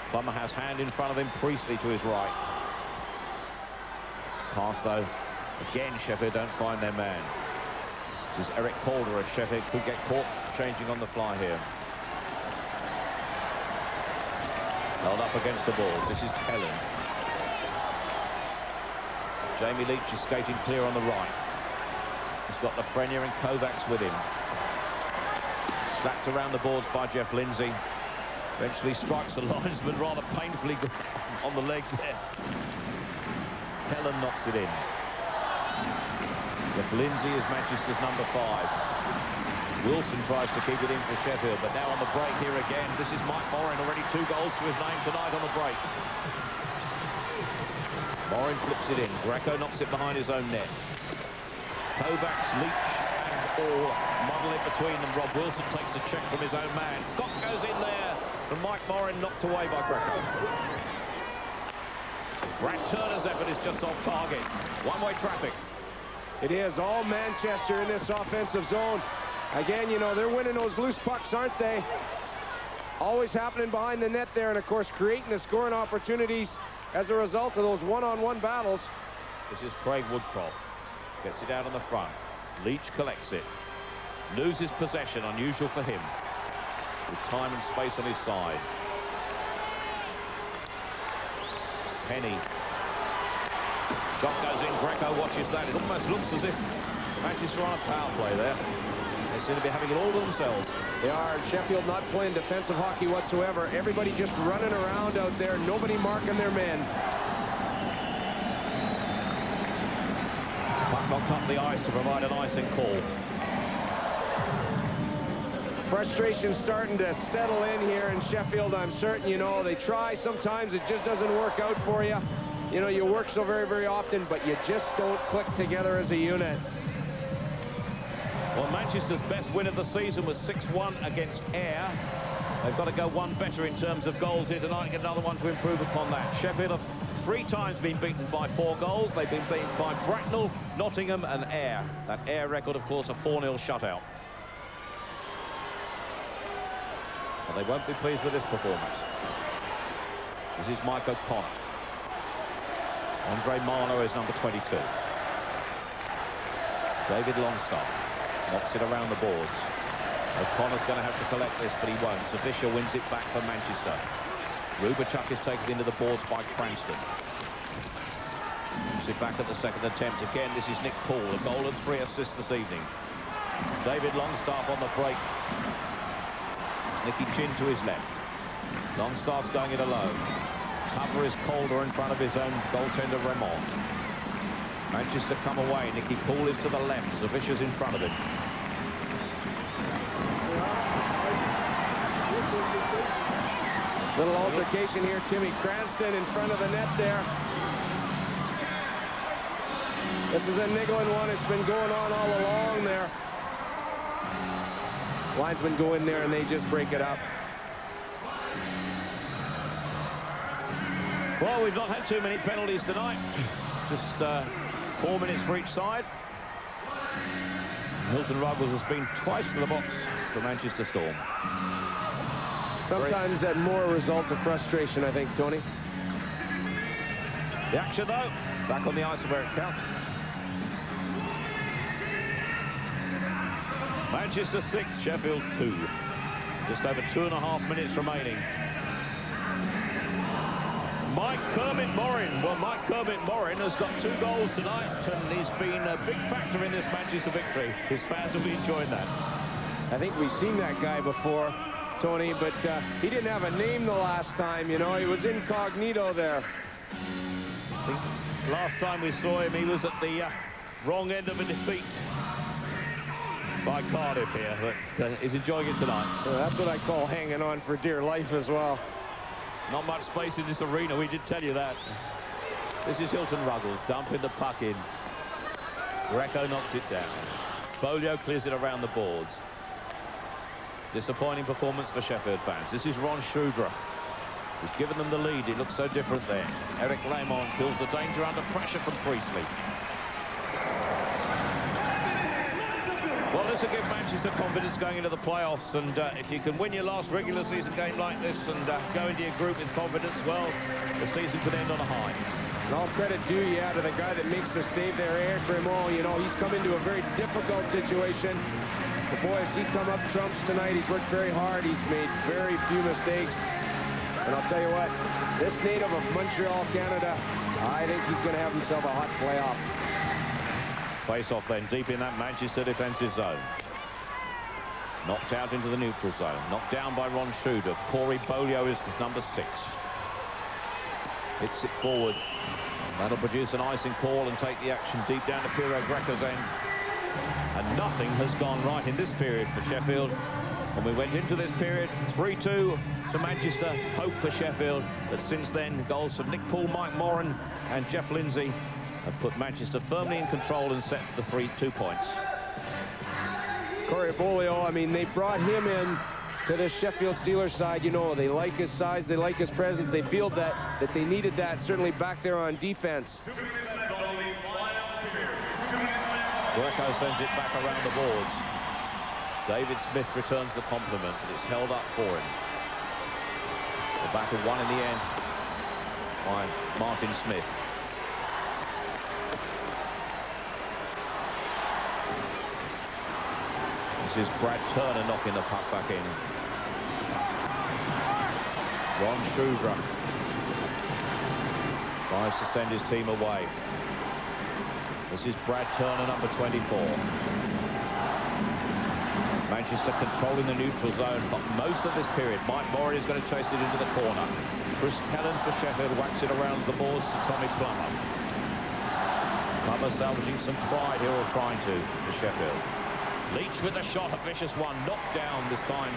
Plummer has hand in front of him, Priestley to his right. Pass, though. Again, Sheffield don't find their man. This is Eric Calder, as Sheffield could get caught changing on the fly here. Held up against the balls. This is Helen. Jamie Leach is skating clear on the right. He's got Lafreniere and Kovacs with him. Slapped around the boards by Jeff Lindsay. Eventually strikes the linesman rather painfully on the leg there. Helen knocks it in. Jeff Lindsay is Manchester's number 5. Wilson tries to keep it in for Sheffield, but now on the break here again. This is Mike Morin, already 2 goals to his name tonight on the break. Morin flips it in. Greco knocks it behind his own net. Kovacs, Leach, and all muddle it between them. Rob Wilson takes a check from his own man. Scott goes in there, and Mike Morin knocked away by Greco. Brad Turner's effort is just off target. One-way traffic. It is all Manchester in this offensive zone. Again, you know, they're winning those loose pucks, aren't they? Always happening behind the net there, and of course creating the scoring opportunities as a result of those one-on-one battles. This is Craig Woodcroft. Gets it out on the front. Leach collects it. Loses possession, unusual for him. With time and space on his side. Penny. Shot goes in. Greco watches that. It almost looks as if Manchester are on a power play there. They seem to be having it all to themselves. They are. Sheffield not playing defensive hockey whatsoever. Everybody just running around out there. Nobody marking their men. Puck knocked up the ice to provide an icing call. Frustration starting to settle in here in Sheffield, I'm certain. You know, they try. Sometimes it just doesn't work out for you. You know, you work so very, very often, but you just don't click together as a unit. Well, Manchester's best win of the season was 6-1 against Ayr. They've got to go one better in terms of goals here tonight and get another one to improve upon that. Sheffield have 3 times been beaten by 4 goals. They've been beaten by Bracknell, Nottingham and Ayr. That Ayr record, of course, a 4-0 shutout. But they won't be pleased with this performance. This is Mike O'Connor. Andre Marno is number 22. David Longstaff knocks it around the boards. O'Connor's going to have to collect this, but he won't. Zawisza wins it back for Manchester. Rubachuk is taken into the boards by Cranston. Moves it back at the second attempt. Again, this is Nick Poole, a goal and 3 assists this evening. David Longstaff on the break. It's Nicky Chin to his left. Longstaff's going it alone. Cover is Calder in front of his own goaltender, Raymond. Manchester come away. Nicky Poole is to the left. Zawisza's in front of him. Little altercation here. Timmy Cranston in front of the net there. This is a niggling one. It's been going on all along there. Linesmen go in there and they just break it up. Well, we've not had too many penalties tonight. Just 4 minutes for each side. Milton Ruggles has been twice to the box for Manchester Storm. Sometimes that more a result of frustration, I think, Tony. The action, though, back on the ice where it counts. Manchester 6, Sheffield 2. Just over 2.5 minutes remaining. Mike Kermit Morin. Well, Mike Kermit Morin has got 2 goals tonight, and he's been a big factor in this Manchester victory. His fans will be enjoying that. I think we've seen that guy before, Tony, but he didn't have a name the last time, you know. He was incognito there. I think last time we saw him, he was at the wrong end of a defeat by Cardiff here, but he's enjoying it tonight. Well, that's what I call hanging on for dear life as well. Not much space in this arena, we did tell you that. This is Hilton Ruggles dumping the puck in. Greco knocks it down. Bolio clears it around the boards. Disappointing performance for Sheffield fans. This is Ron Schudra, who's given them the lead. He looks so different there. Eric Lamont kills the danger under pressure from Priestley. Well, this will give Manchester confidence going into the playoffs, and if you can win your last regular season game like this and go into your group with confidence, well, the season could end on a high. And all credit due, to the guy that makes the save there, Eric Raymond. You know, he's come into a very difficult situation. But boy, has he come up trumps tonight. He's worked very hard. He's made very few mistakes. And I'll tell you what, this native of Montreal, Canada, I think he's going to have himself a hot playoff. Face-off then, deep in that Manchester defensive zone. Knocked out into the neutral zone. Knocked down by Ron Schuder. Corey Bolio is the number 6. Hits it forward. That'll produce an icing call and take the action deep down to Piro Greco's end. And nothing has gone right in this period for Sheffield. When we went into this period, 3-2 to Manchester. Hope for Sheffield. But since then, goals from Nick Poole, Mike Moran and Jeff Lindsay have put Manchester firmly in control and set for the 3-2 points. Corey Bolio, I mean, they brought him in to the Sheffield Steelers side. You know, they like his size, they like his presence, they feel that they needed that certainly back there on defense. Greco sends it back around the boards. David Smith returns the compliment, but it's held up for him. The back of one in the end by Martin Smith. This is Brad Turner knocking the puck back in. Ron Schuder tries to send his team away. This is Brad Turner, number 24. Manchester controlling the neutral zone, but most of this period, Mike Moran is going to chase it into the corner. Chris Kellen for Sheffield whacks it around the boards to Tommy Plummer. Plummer salvaging some pride here, or trying to, for Sheffield. Leach with a shot, a vicious one, knocked down this time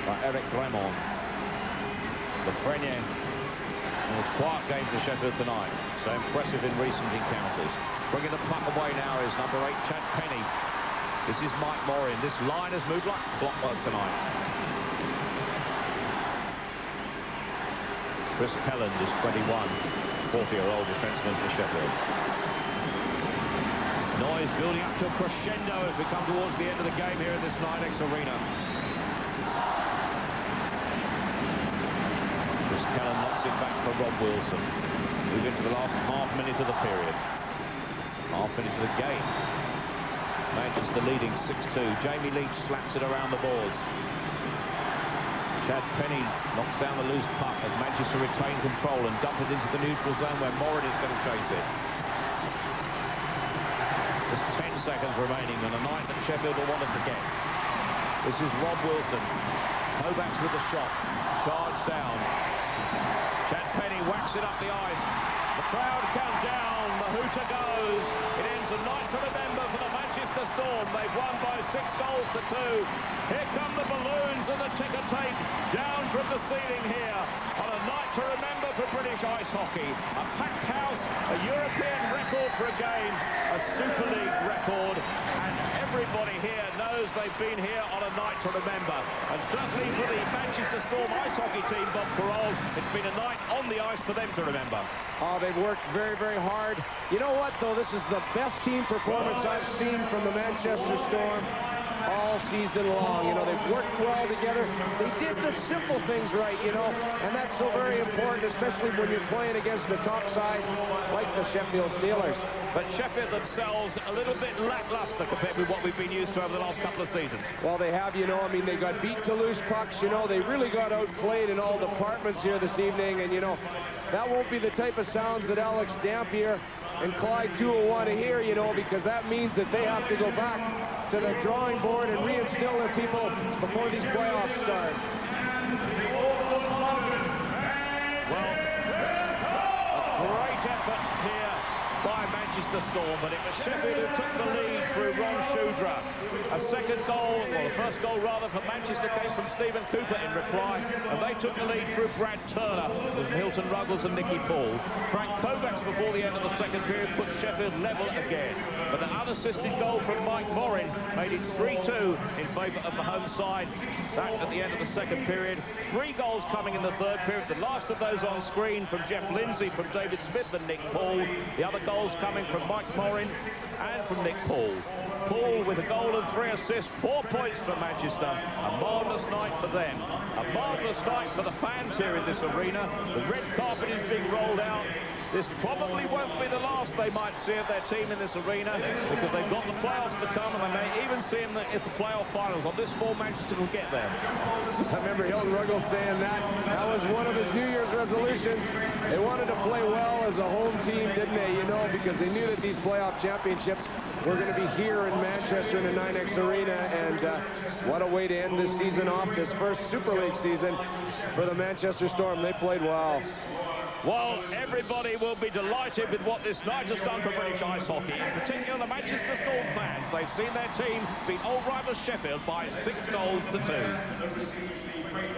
by Eric Raymond. Lafreniere, a quiet game for Sheffield tonight, so impressive in recent encounters. Bringing the puck away now is number 8, Chad Penny. This is Mike Moran. This line has moved like clockwork tonight. Chris Kelland is 21, 40-year-old defenseman for Sheffield. Noise building up to a crescendo as we come towards the end of the game here in this Nidex Arena. Chris Kellen knocks it back for Rob Wilson. Move into the last half minute of the period. Half minute of the game. Manchester leading 6-2. Jamie Leach slaps it around the boards. Chad Penny knocks down the loose puck as Manchester retain control and dump it into the neutral zone where Moran is going to chase it. Just 10 seconds remaining on a night that Sheffield will want to forget. This is Rob Wilson. Kovacs with the shot. Charge down. Chad Penny whacks it up the ice. The crowd count down. Mahuta goes. It ends a night to remember for the Manchester Storm. They've won by 6 goals to 2. Here come the balloons and the ticker tape down from the ceiling here on a night to remember for British ice hockey. A packed house, a European record for a game, a Super League record, and everybody here knows they've been here on a night to remember. And certainly for the Manchester Storm ice hockey team, Bob Carroll, it's been a night on the ice for them to remember. Oh, they've worked very, very hard. You know what, though? This is the best team performance I've seen from the Manchester Storm all season long. You know, they've worked well together. They did the simple things right, you know, and that's so very important, especially when you're playing against the top side like the Sheffield Steelers. But Sheffield themselves a little bit lackluster compared with what we've been used to over the last couple of seasons. Well, they have, you know, I mean, they got beat to loose pucks, you know, they really got outplayed in all departments here this evening, and, you know, that won't be the type of sounds that Alex Dampier and Clyde Toole want to hear, you know, because that means that they have to go back to the drawing board and reinstill their people before these playoffs start. Well, a great effort here by Manchester Storm, but it was Sheffield who took the lead through Ron Schuder. A second goal, well, the first goal rather, for Manchester came from Stephen Cooper in reply, and they took the lead through Brad Turner with Hilton Ruggles and Nicky Poole. Frank Kovacs before the end of the second period put Sheffield level again, but an unassisted goal from Mike Moran made it 3-2 in favour of the home side. That at the end of the second period. 3 goals coming in the third period, the last of those on screen from Jeff Lindsay, from David Smith and Nick Poole. The other goals coming from Mike Moran and from Nick Poole. Poole with with a goal and 3 assists, 4 points for Manchester. A marvellous night for them. A marvellous night for the fans here in this arena. The red carpet is being rolled out. This probably won't be the last they might see of their team in this arena, because they've got the playoffs to come, and they may even see them at the playoff finals. On this form, Manchester will get there. I remember Hilton Ruggles saying that was one of his New Year's resolutions. They wanted to play well as a home team, didn't they? You know, because they knew that these playoff championships were going to be here in Manchester in the 9X Arena, and what a way to end this season off, this first Super League season for the Manchester Storm. They played well. Well, everybody will be delighted with what this night has done for British ice hockey, in particular the Manchester Storm fans. They've seen their team beat old rivals Sheffield by 6 goals to 2.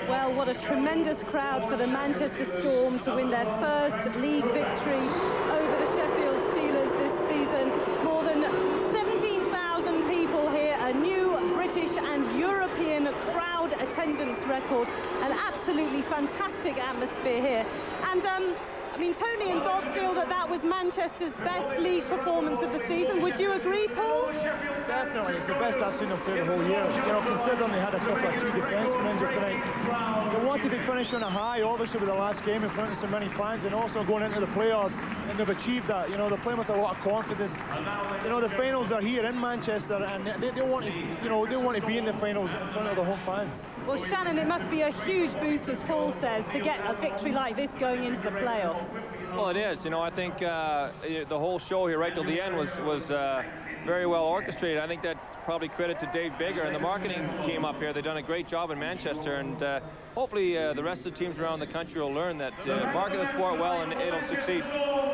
Well, what a tremendous crowd for the Manchester Storm to win their first league victory over the Sheffield Steelers this season. More than 17,000 people here, a new British and European crowd attendance record, an absolutely fantastic atmosphere here. And I mean, Tony and Bob feel that that was Manchester's best league performance of the season. Would you agree, Paul? Definitely, it's the best I've seen them play the whole year. You know, considering they had a couple of key defensemen injured tonight. They wanted to finish on a high, obviously, with the last game in front of so many fans, and also going into the playoffs, and they've achieved that. You know, they're playing with a lot of confidence. You know, the finals are here in Manchester, and they want to, you know, they want to be in the finals in front of the home fans. Well, Shannon, it must be a huge boost, as Paul says, to get a victory like this going into the playoffs. Well, it is. You know, I think the whole show here right till the end was very well orchestrated. I think that's probably credit to Dave Bigger and the marketing team up here. They've done a great job in Manchester, and hopefully the rest of the teams around the country will learn that market the sport well, and it'll succeed.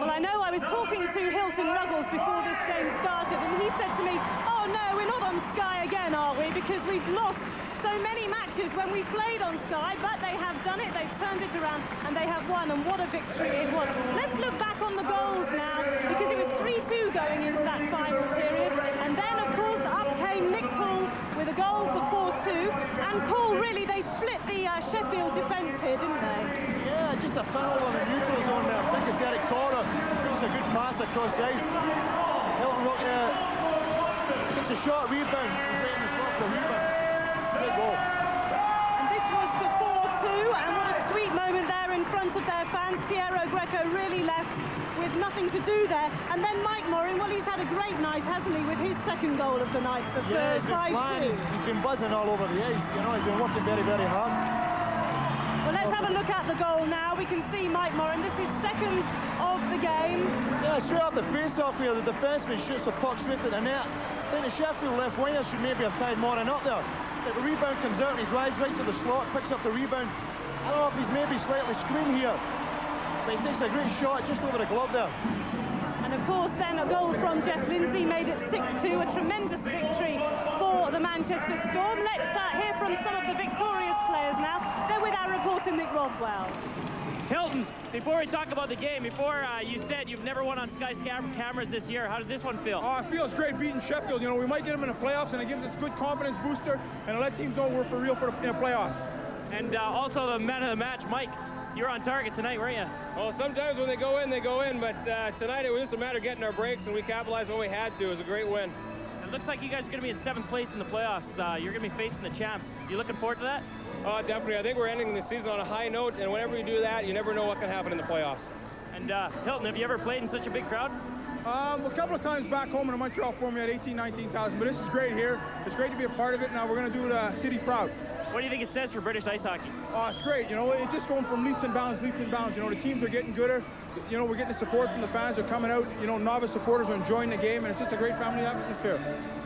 Well, I know I was talking to Hilton Ruggles before this game started, and he said to me, "Oh no, we're not on Sky again, are we? Because we've lost so many matches when we played on Sky," but they have done it, they've turned it around, and they have won, and what a victory it was. Let's look back on the goals now, because it was 3-2 going into that final period, and then, of course, up came Nick Poole with a goal for 4-2, and Paul, really, they split the Sheffield defence here, didn't they? Yeah, just a turnover on the neutral zone there. I think it's Eric Corder. It was a good pass across the ice. Hilton Rook takes a short rebound. He's right in the slot for the rebound. Great goal. And this was for 4-2, and what a sweet moment there in front of their fans. Piero Greco really left with nothing to do there. And then Mike Morin, well, he's had a great night, hasn't he, with his second goal of the night for 5-2. He's been buzzing all over the ice. You know, he's been working very, very hard. Well, let's have a look at the goal now. We can see Mike Morin. This is second of the game. Yeah, straight off the face-off here, the defenseman shoots the puck straight to the net. I think the Sheffield left winger should maybe have tied Morin up there. The rebound comes out and he drives right to the slot, picks up the rebound. I don't know if he's maybe slightly screened here, but he takes a great shot just over the glove there. And of course then a goal from Jeff Lindsay made it 6-2, a tremendous victory for the Manchester Storm. Let's hear from some of the victorious players now. They're with our reporter Nick Rothwell. Hilton, before we talk about the game, before you said you've never won on Sky cameras this year, how does this one feel? Oh, it feels great beating Sheffield. You know, we might get them in the playoffs, and it gives us good confidence booster, and let teams know we're for real for the playoffs. And also the man of the match, Mike, you're on target tonight, weren't you? Well, sometimes when they go in, but tonight it was just a matter of getting our breaks, and we capitalized when we had to. It was a great win. It looks like you guys are going to be in 7th place in the playoffs. You're going to be facing the champs. You looking forward to that? Definitely. I think we're ending the season on a high note, and whenever you do that, you never know what can happen in the playoffs. And Hilton, have you ever played in such a big crowd? A couple of times back home in the Montreal Forum, we had 18,000, 19,000, but this is great here. It's great to be a part of it. Now we're going to do the city proud. What do you think it says for British ice hockey? It's great. You know, it's just going from leaps and bounds, leaps and bounds. You know, the teams are getting gooder. You know, we're getting the support from the fans. They're coming out. You know, novice supporters are enjoying the game, and it's just a great family atmosphere.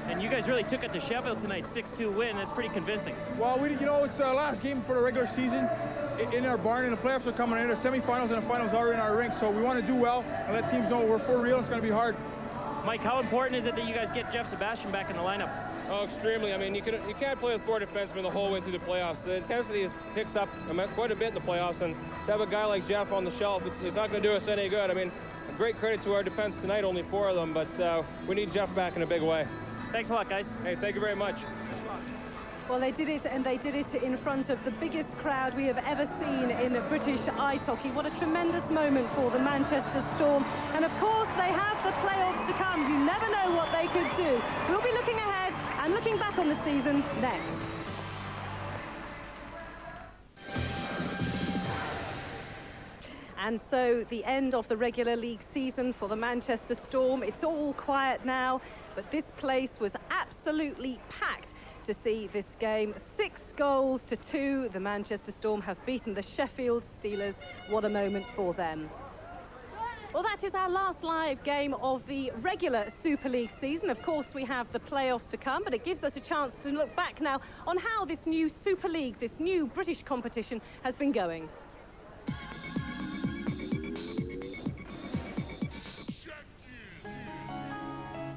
And you guys really took it to Sheffield tonight, 6-2 win. That's pretty convincing. Well, you know, it's the last game for the regular season in our barn, and the playoffs are coming in. The semifinals and the finals are in our rink, so we want to do well and let teams know we're for real. It's going to be hard. Mike, how important is it that you guys get Jeff Sebastian back in the lineup? Oh, extremely. I mean, you can't play with 4 defensemen the whole way through the playoffs. The intensity picks up quite a bit in the playoffs, and to have a guy like Jeff on the shelf, it's not going to do us any good. I mean, great credit to our defense tonight, only 4 of them, but we need Jeff back in a big way. Thanks a lot, guys. Hey, thank you very much. Well, they did it, and they did it in front of the biggest crowd we have ever seen in British ice hockey. What a tremendous moment for the Manchester Storm. And of course, they have the playoffs to come. You never know what they could do. We'll be looking ahead And looking back on the season next. And so the end of the regular league season for the Manchester Storm. It's all quiet now, but this place was absolutely packed to see this game. 6-2. The Manchester Storm have beaten the Sheffield Steelers. What a moment for them. Well, that is our last live game of the regular Super League season. Of course, we have the playoffs to come, but it gives us a chance to look back now on how this new Super League, this new British competition, has been going.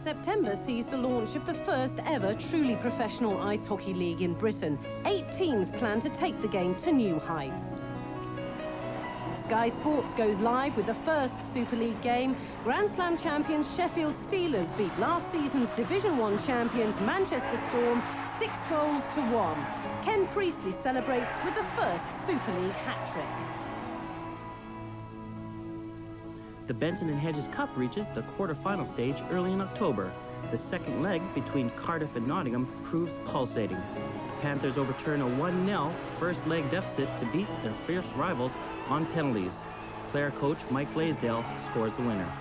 September sees the launch of the first ever truly professional ice hockey league in Britain. 8 teams plan to take the game to new heights. Sky Sports goes live with the first Super League game. Grand Slam champions Sheffield Steelers beat last season's Division 1 champions Manchester Storm 6-1. Ken Priestley celebrates with the first Super League hat-trick. The Benson and Hedges Cup reaches the quarter-final stage early in October. The second leg between Cardiff and Nottingham proves pulsating. Panthers overturn a 1-0 first-leg deficit to beat their fierce rivals on penalties. Player coach Mike Blaisdell scores the winner.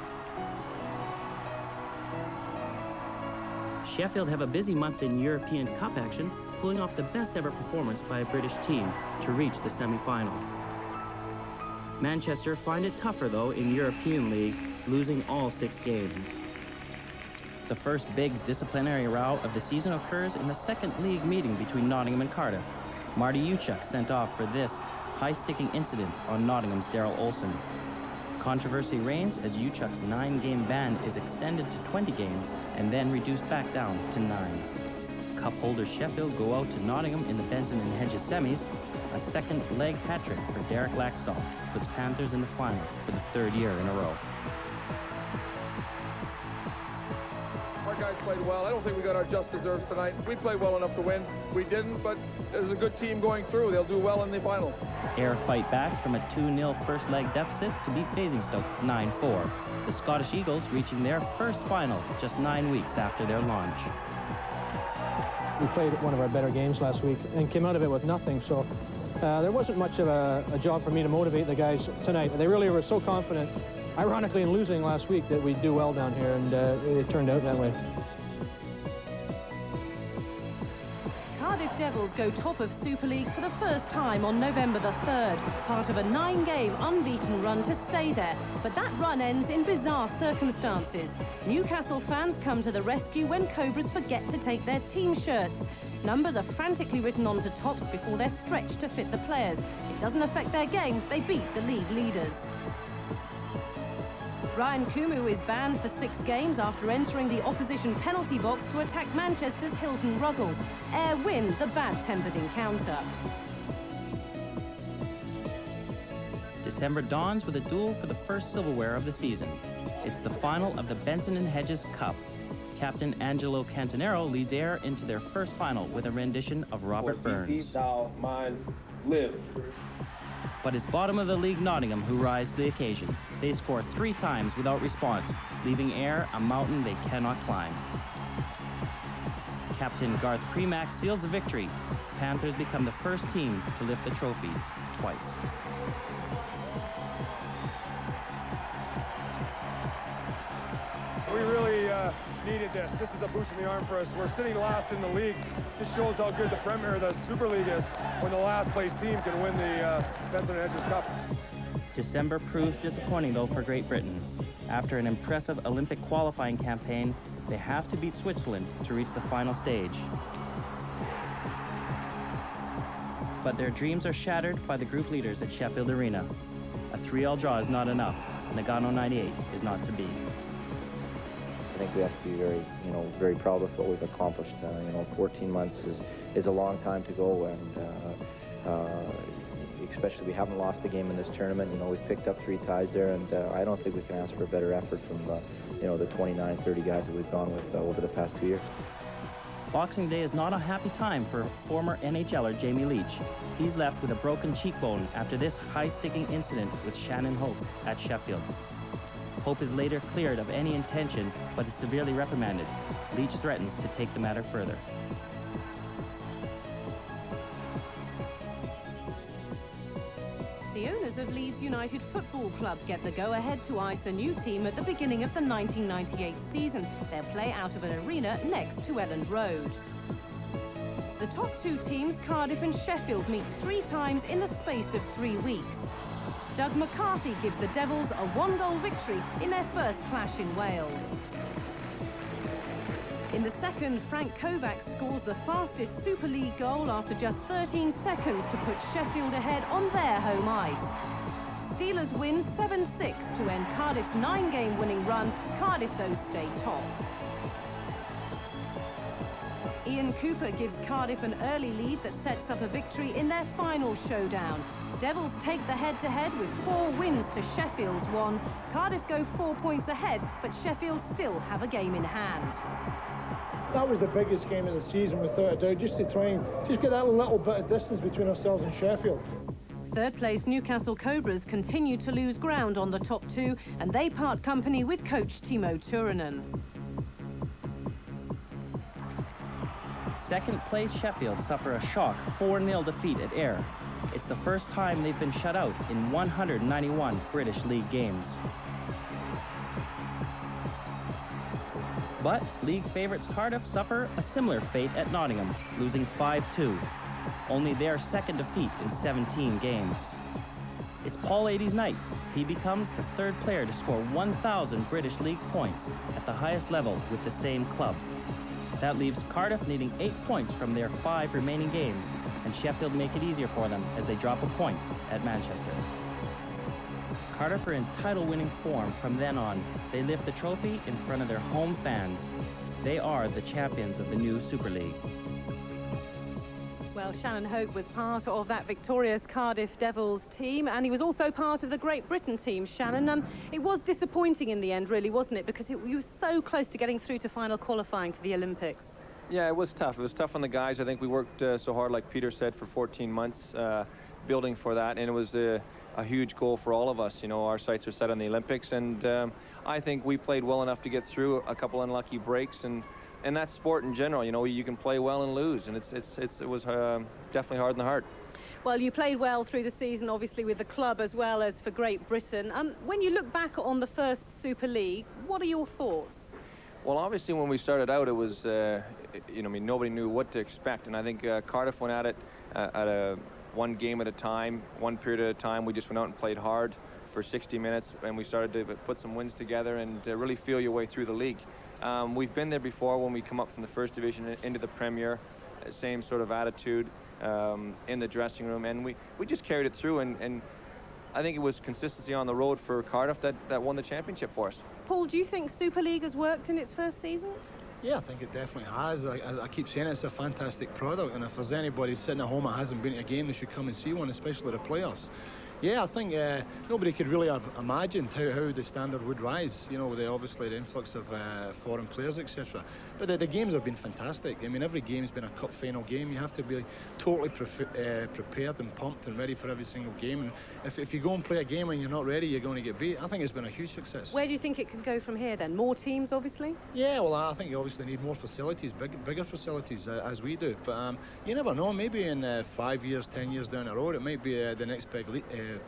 Sheffield have a busy month in European Cup action, pulling off the best-ever performance by a British team to reach the semi-finals. Manchester find it tougher, though, in European League, losing all 6 games. The first big disciplinary row of the season occurs in the second league meeting between Nottingham and Cardiff. Marty Uchuk sent off for this high-sticking incident on Nottingham's Daryl Olsen. Controversy reigns as Uchuk's 9-game ban is extended to 20 games and then reduced back down to 9. Cup holders Sheffield go out to Nottingham in the Benson and Hedges semis. A second leg hat-trick for Derek Laxdal puts Panthers in the final for the 3rd year in a row. Our guys played well. I don't think we got our just deserves tonight. We played well enough to win. We didn't, but there's a good team going through. They'll do well in the final. Ayr fight back from a 2-0 first leg deficit to beat Basingstoke 9-4. The Scottish Eagles reaching their first final just 9 weeks after their launch. We played one of our better games last week and came out of it with nothing, so there wasn't much of a job for me to motivate the guys tonight. They really were so confident, ironically, in losing last week that we'd do well down here, and it turned out that way. Cardiff Devils go top of Super League for the first time on November the 3rd, part of a 9-game unbeaten run to stay there. But that run ends in bizarre circumstances. Newcastle fans come to the rescue when Cobras forget to take their team shirts. Numbers are frantically written onto tops before they're stretched to fit the players. It doesn't affect their game, they beat the league leaders. Ryan Kumu is banned for 6 games after entering the opposition penalty box to attack Manchester's Hilton Ruggles. Ayr win the bad-tempered encounter. December dawns with a duel for the first silverware of the season. It's the final of the Benson and Hedges Cup. Captain Angelo Cantonero leads Ayr into their first final with a rendition of Robert Burns. Thou mine live. But it's bottom of the league Nottingham who rise to the occasion. They score 3 times without response, leaving Ayr a mountain they cannot climb. Captain Garth Premack seals the victory. Panthers become the first team to lift the trophy twice. We really needed this. This is a boost in the arm for us. We're sitting last in the league. This shows how good the Super League is when the last place team can win the Benson and Hedges Cup. December proves disappointing, though, for Great Britain. After an impressive Olympic qualifying campaign, they have to beat Switzerland to reach the final stage. But their dreams are shattered by the group leaders at Sheffield Arena. A 3-all draw is not enough. Nagano 98 is not to be. I think we have to be very proud of what we've accomplished. 14 months is a long time to go, and especially we haven't lost a game in this tournament. We've picked up 3 ties there, and I don't think we can ask for a better effort from the 29, 30 guys that we've gone with over the past 2 years. Boxing Day is not a happy time for former NHLer Jamie Leach. He's left with a broken cheekbone after this high-sticking incident with Shannon Hope at Sheffield. Hope is later cleared of any intention, but is severely reprimanded. Leach threatens to take the matter further. The owners of Leeds United Football Club get the go-ahead to ice a new team at the beginning of the 1998 season. They'll play out of an arena next to Elland Road. The top two teams, Cardiff and Sheffield, meet 3 times in the space of 3 weeks. Doug McCarthy gives the Devils a 1-goal victory in their first clash in Wales. In the second, Frank Kovacs scores the fastest Super League goal after just 13 seconds to put Sheffield ahead on their home ice. Steelers win 7-6 to end Cardiff's 9-game winning run. Cardiff, though, stay top. Ian Cooper gives Cardiff an early lead that sets up a victory in their final showdown. Devils take the head-to-head with 4 wins to Sheffield's 1. Cardiff go 4 points ahead, but Sheffield still have a game in hand. That was the biggest game of the season, without a doubt, just to try and just get that little bit of distance between ourselves and Sheffield. Third place Newcastle Cobras continue to lose ground on the top 2, and they part company with coach Timo Turunen. Second place Sheffield suffer a shock 4-0 defeat at Ayr. It's the first time they've been shut out in 191 British League games. But league favourites Cardiff suffer a similar fate at Nottingham, losing 5-2. Only their second defeat in 17 games. It's Paul Adey's night. He becomes the 3rd player to score 1,000 British League points at the highest level with the same club. That leaves Cardiff needing 8 points from their 5 remaining games, and Sheffield make it easier for them as they drop a point at Manchester. Cardiff are in title-winning form from then on. They lift the trophy in front of their home fans. They are the champions of the new Super League. Well, Shannon Hope was part of that victorious Cardiff Devils team, and he was also part of the Great Britain team, Shannon. It was disappointing in the end, really, wasn't it? Because you were so close to getting through to final qualifying for the Olympics. Yeah, it was tough. It was tough on the guys. I think we worked so hard, like Peter said, for 14 months building for that, and it was a huge goal for all of us. You know, our sights are set on the Olympics, and I think we played well enough to get through a couple unlucky breaks, and that's sport in general. You know, you can play well and lose, and it was definitely hard in the heart. Well, you played well through the season, obviously, with the club as well as for Great Britain. When you look back on the first Super League, what are your thoughts? Well, obviously, when we started out, it was, you know, I mean, nobody knew what to expect, and I think Cardiff went at it at one game at a time, one period at a time. We just went out and played hard for 60 minutes, and we started to put some wins together and really feel your way through the league. We've been there before when we come up from the first division into the Premier, same sort of attitude in the dressing room, and we just carried it through, and I think it was consistency on the road for Cardiff that won the championship for us. Paul, do you think Super League has worked in its first season? Yeah, I think it definitely has. I keep saying it's a fantastic product, and if there's anybody sitting at home that hasn't been to a game, they should come and see one, especially the playoffs. Yeah, I think nobody could really have imagined how the standard would rise, you know, with obviously the influx of foreign players, etc. But the games have been fantastic. I mean, every game's been a cup final game. You have to be totally prepared and pumped and ready for every single game. And if you go and play a game and you're not ready, you're going to get beat. I think it's been a huge success. Where do you think it can go from here then? More teams, obviously? Yeah, well, I think you obviously need more facilities, bigger facilities, as we do. But you never know. Maybe in 5 years, 10 years down the road, it might be the next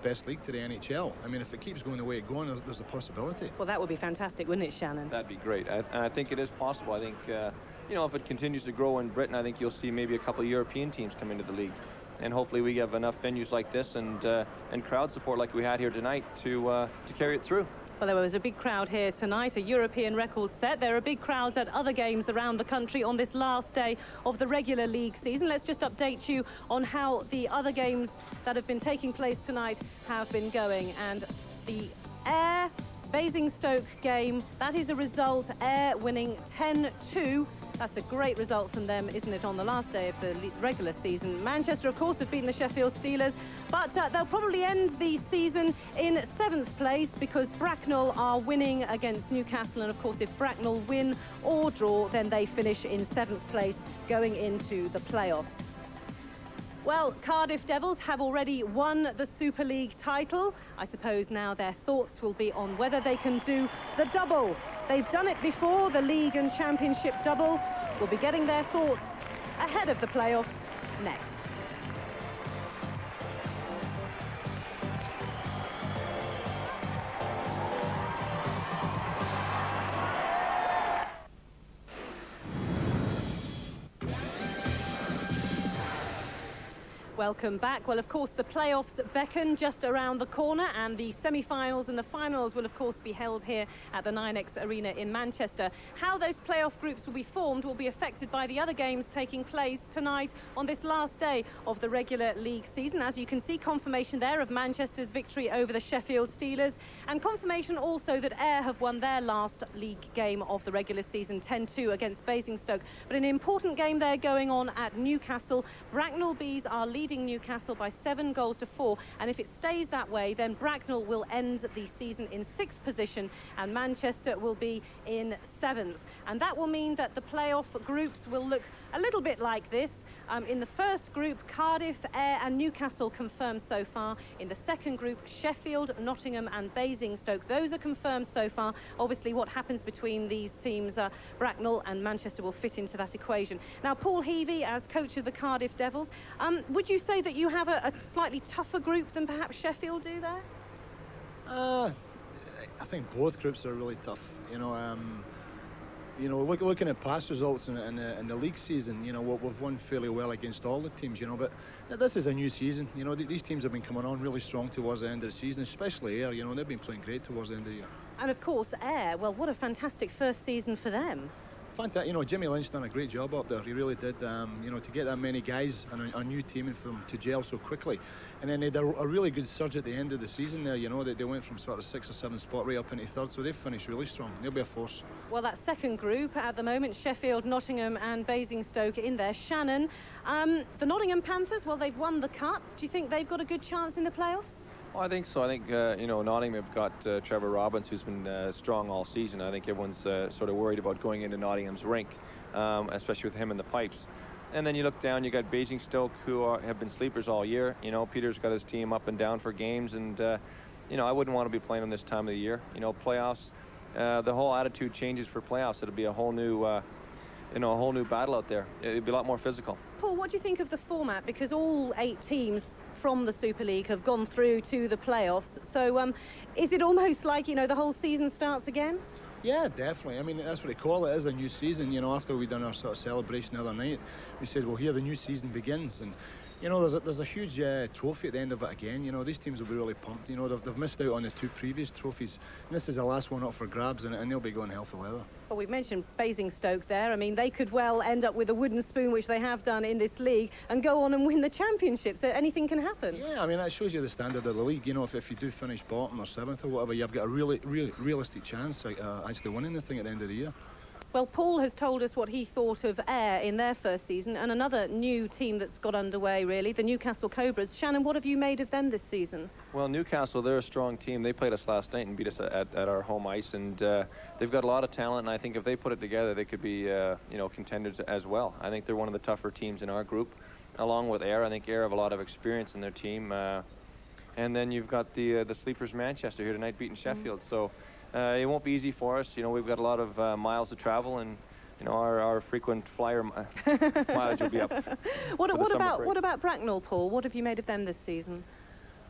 best league to the NHL. I mean, if it keeps going the way it's going, there's a possibility. Well, that would be fantastic, wouldn't it, Shannon? That'd be great. I think it is possible. I think, you know, if it continues to grow in Britain, I think you'll see maybe a couple of European teams come into the league. And hopefully we have enough venues like this and crowd support like we had here tonight to carry it through. Well, there was a big crowd here tonight, a European record set. There are big crowds at other games around the country on this last day of the regular league season. Let's just update you on how the other games that have been taking place tonight have been going. And the Ayr Basingstoke game, that is a result, Ayr winning 10-2. That's a great result from them, isn't it, on the last day of the regular season. Manchester, of course, have beaten the Sheffield Steelers, but they'll probably end the season in 7th place because Bracknell are winning against Newcastle, and of course, if Bracknell win or draw, then they finish in 7th place going into the playoffs. Well, Cardiff Devils have already won the Super League title. I suppose now their thoughts will be on whether they can do the double. They've done it before, the league and championship double. We'll be getting their thoughts ahead of the playoffs next. Welcome back. Well, of course, the playoffs beckon just around the corner, and the semi-finals and the finals will, of course, be held here at the 9X Arena in Manchester. How those playoff groups will be formed will be affected by the other games taking place tonight on this last day of the regular league season. As you can see, confirmation there of Manchester's victory over the Sheffield Steelers, and confirmation also that Ayr have won their last league game of the regular season, 10-2 against Basingstoke. But an important game there going on at Newcastle. Bracknell Bees are leading Newcastle by 7-4, and if it stays that way, then Bracknell will end the season in 6th position and Manchester will be in 7th, and that will mean that the playoff groups will look a little bit like this. In the first group, Cardiff, Ayr and Newcastle confirmed so far. In the second group, Sheffield, Nottingham and Basingstoke, those are confirmed so far. Obviously what happens between these teams, Bracknell and Manchester, will fit into that equation. Now, Paul Heavey, as coach of the Cardiff Devils, would you say that you have a slightly tougher group than perhaps Sheffield do there? I think both groups are really tough. Looking at past results in the league season, we've won fairly well against all the teams, but this is a new season. These teams have been coming on really strong towards the end of the season, especially Ayr. They've been playing great towards the end of the year. And of course, Ayr, well, what a fantastic first season for them. Fantastic. Jimmy Lynch done a great job up there. He really did. To get that many guys and a new team and for them to gel so quickly. And then they had a really good surge at the end of the season there. They went from sort of 6th or 7th spot right up into 3rd, so they've finished really strong. They'll be a force. Well, that second group at the moment, Sheffield, Nottingham and Basingstoke in there. Shannon, the Nottingham Panthers, well, they've won the cup. Do you think they've got a good chance in the playoffs? Well, I think so. I think, Nottingham have got Trevor Robbins, who's been strong all season. I think everyone's sort of worried about going into Nottingham's rink, especially with him in the pipes. And then you look down, you got Basingstoke, who have been sleepers all year. Peter's got his team up and down for games, and, I wouldn't want to be playing them this time of the year. Playoffs, the whole attitude changes for playoffs. It'll be a whole new, a whole new battle out there. It'll be a lot more physical. Paul, what do you think of the format? Because all 8 teams from the Super League have gone through to the playoffs. So is it almost like, the whole season starts again? Yeah, definitely. I mean, that's what they call it, is a new season. After we done our sort of celebration the other night, we said, well, here the new season begins. And, there's a huge trophy at the end of it again. These teams will be really pumped. They've missed out on the 2 previous trophies. And this is the last one up for grabs, and they'll be going hell for leather. Well, we've mentioned Basingstoke there. I mean, they could well end up with a wooden spoon, which they have done in this league, and go on and win the championship. So anything can happen. Yeah, I mean, that shows you the standard of the league. If you do finish bottom or 7th or whatever, you've got a really realistic chance actually winning the thing at the end of the year. Well, Paul has told us what he thought of Ayr in their first season, and another new team that's got underway, really, the Newcastle Cobras. Shannon, what have you made of them this season? Well, Newcastle, they're a strong team. They played us last night and beat us at our home ice, and they've got a lot of talent, and I think if they put it together, they could be, contenders as well. I think they're one of the tougher teams in our group, along with Ayr. I think Ayr have a lot of experience in their team. And then you've got the sleepers Manchester here tonight beating Sheffield. So it won't be easy for us. We've got a lot of miles to travel, and our frequent flyer mileage will be up. What about Bracknell, Paul? What have you made of them this season?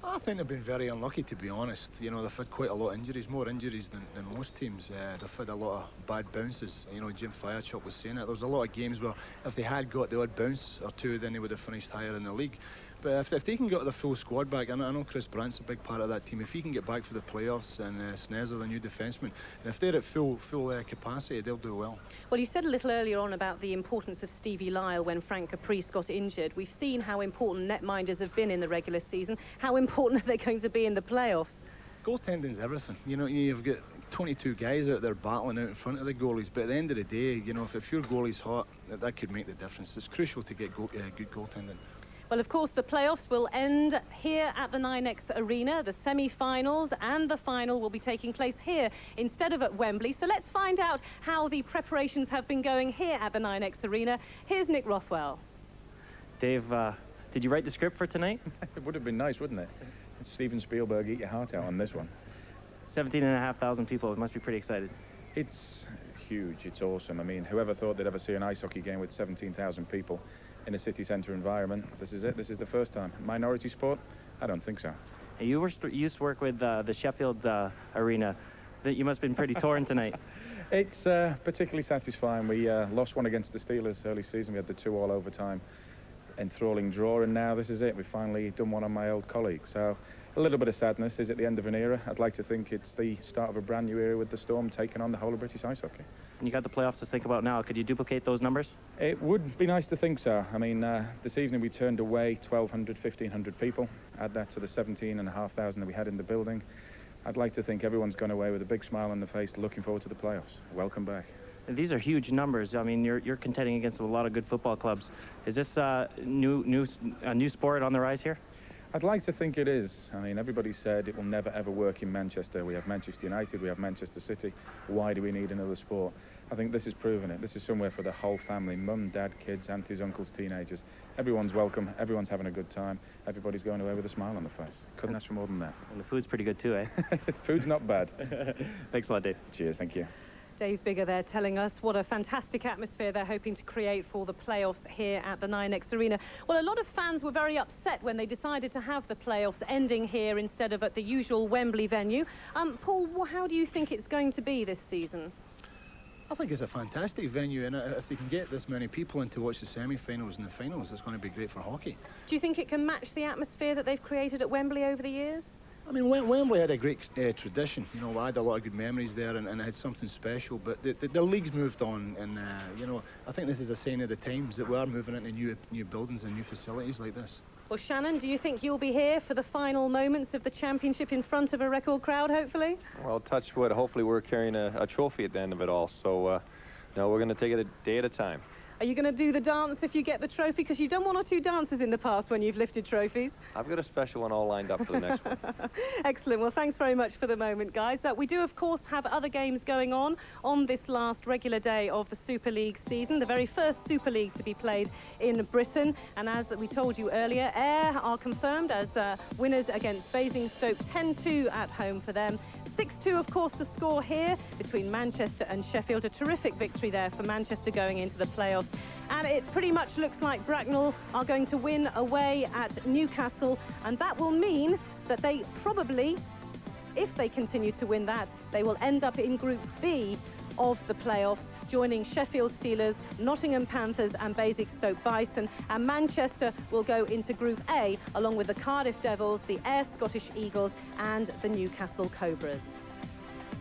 I think they've been very unlucky, to be honest. They've had quite a lot of injuries, more injuries than most teams. They've had a lot of bad bounces. Jim Firechop was saying it. There was a lot of games where if they had got the odd bounce or 2, then they would have finished higher in the league. But if they can get the full squad back, and I know Chris Brandt's a big part of that team, if he can get back for the playoffs, and Snezzer, the new defenceman, and if they're at full capacity, they'll do well. Well, you said a little earlier on about the importance of Stevie Lyle when Frank Caprice got injured. We've seen how important netminders have been in the regular season. How important are they going to be in the playoffs? Goaltending's everything. You've got 22 guys out there battling out in front of the goalies, but at the end of the day, if your goalie's hot, that could make the difference. It's crucial to get good goaltending. Well, of course, the playoffs will end here at the 9X Arena. The semi-finals and the final will be taking place here instead of at Wembley. So let's find out how the preparations have been going here at the 9X Arena. Here's Nick Rothwell. Dave, did you write the script for tonight? It would have been nice, wouldn't it? It's Steven Spielberg, eat your heart out on this one. 17,500 people. It must be pretty excited. It's huge. It's awesome. I mean, whoever thought they'd ever see an ice hockey game with 17,000 people in a city centre environment? This is it. This is the first time. Minority sport? I don't think so. You used to work with the Sheffield arena. You must have been pretty torn tonight. It's particularly satisfying. We lost one against the Steelers early season. We had the 2-2 overtime. enthralling draw, and now this is it. We've finally done one on my old colleague. So a little bit of sadness. Is it the end of an era? I'd like to think it's the start of a brand new era with the Storm taking on the whole of British ice hockey. And you got the playoffs to think about now. Could you duplicate those numbers? It would be nice to think so. I mean, this evening we turned away 1,200, 1,500 people. Add that to the 17,500 that we had in the building. I'd like to think everyone's gone away with a big smile on their face, looking forward to the playoffs. Welcome back. And these are huge numbers. I mean, you're contending against a lot of good football clubs. Is this a new sport on the rise here? I'd like to think it is. I mean, everybody said it will never ever work in Manchester. We have Manchester United, we have Manchester City. Why do we need another sport? I think this has proven it. This is somewhere for the whole family, mum, dad, kids, aunties, uncles, teenagers. Everyone's welcome, everyone's having a good time, everybody's going away with a smile on their face. Couldn't ask for more than that. And the food's pretty good too, eh? Food's not bad. Thanks a lot, Dave. Cheers, thank you. Dave Bigger there telling us what a fantastic atmosphere they're hoping to create for the playoffs here at the 9X Arena. Well, a lot of fans were very upset when they decided to have the playoffs ending here instead of at the usual Wembley venue. Paul, how do you think it's going to be this season? I think it's a fantastic venue, and if they can get this many people in to watch the semi-finals and the finals, it's going to be great for hockey. Do you think it can match the atmosphere that they've created at Wembley over the years? I mean, Wembley had a great tradition. You know, I had a lot of good memories there, and it had something special. But the league's moved on, and you know, I think this is a sign of the times that we are moving into new buildings and new facilities like this. Well, Shannon, do you think you'll be here for the final moments of the championship in front of a record crowd, hopefully? Well, touch wood. Hopefully, we're carrying a trophy at the end of it all. So, no, we're going to take it a day at a time. Are you going to do the dance if you get the trophy? Because you've done one or two dances in the past when you've lifted trophies. I've got a special one all lined up for the next one. Excellent. Well, thanks very much for the moment, guys. We do, of course, have other games going on this last regular day of the Super League season, the very first Super League to be played in Britain. And as we told you earlier, Ayr are confirmed as winners against Basingstoke, 10-2 at home for them. 6-2, of course, the score here between Manchester and Sheffield. A terrific victory there for Manchester going into the playoffs. And it pretty much looks like Bracknell are going to win away at Newcastle. And that will mean that they probably, if they continue to win that, they will end up in Group B of the playoffs, joining Sheffield Steelers, Nottingham Panthers and Basingstoke Bison. And Manchester will go into Group A, along with the Cardiff Devils, the Ayr Scottish Eagles and the Newcastle Cobras.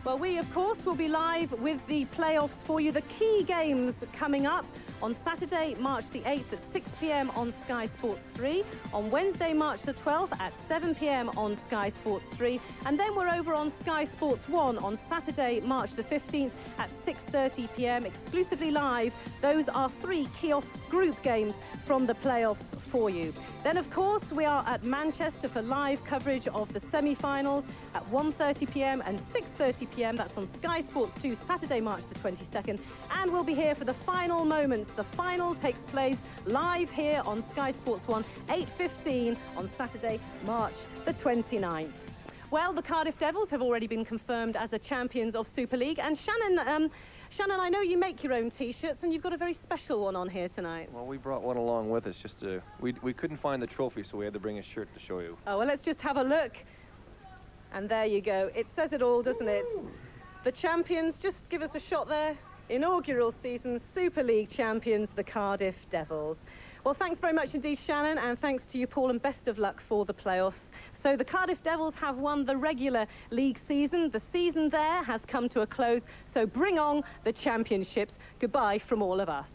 Well, we, of course, will be live with the playoffs for you. The key games coming up on Saturday, March the 8th at 6 p.m. on Sky Sports 3, on Wednesday, March the 12th at 7 p.m. on Sky Sports 3, and then we're over on Sky Sports 1 on Saturday, March the 15th at 6:30 p.m. exclusively live. Those are 3 key-off group games from the playoffs for you. Then, of course, we are at Manchester for live coverage of the semi-finals at 1:30 p.m. and 6:30 p.m. That's on Sky Sports 2, Saturday, March the 22nd. And we'll be here for the final moments. The final takes place live here on Sky Sports 1, 8:15 on Saturday, March the 29th. Well, the Cardiff Devils have already been confirmed as the champions of Super League. And Shannon, I know you make your own T-shirts, and you've got a very special one on here tonight. Well, we brought one along with us just to... We couldn't find the trophy, so we had to bring a shirt to show you. Oh, well, let's just have a look. And there you go. It says it all, doesn't it? The champions, just give us a shot there. Inaugural season Super League champions, the Cardiff Devils. Well, thanks very much indeed, Shannon, and thanks to you, Paul, and best of luck for the playoffs. So the Cardiff Devils have won the regular league season. The season there has come to a close, so bring on the championships. Goodbye from all of us.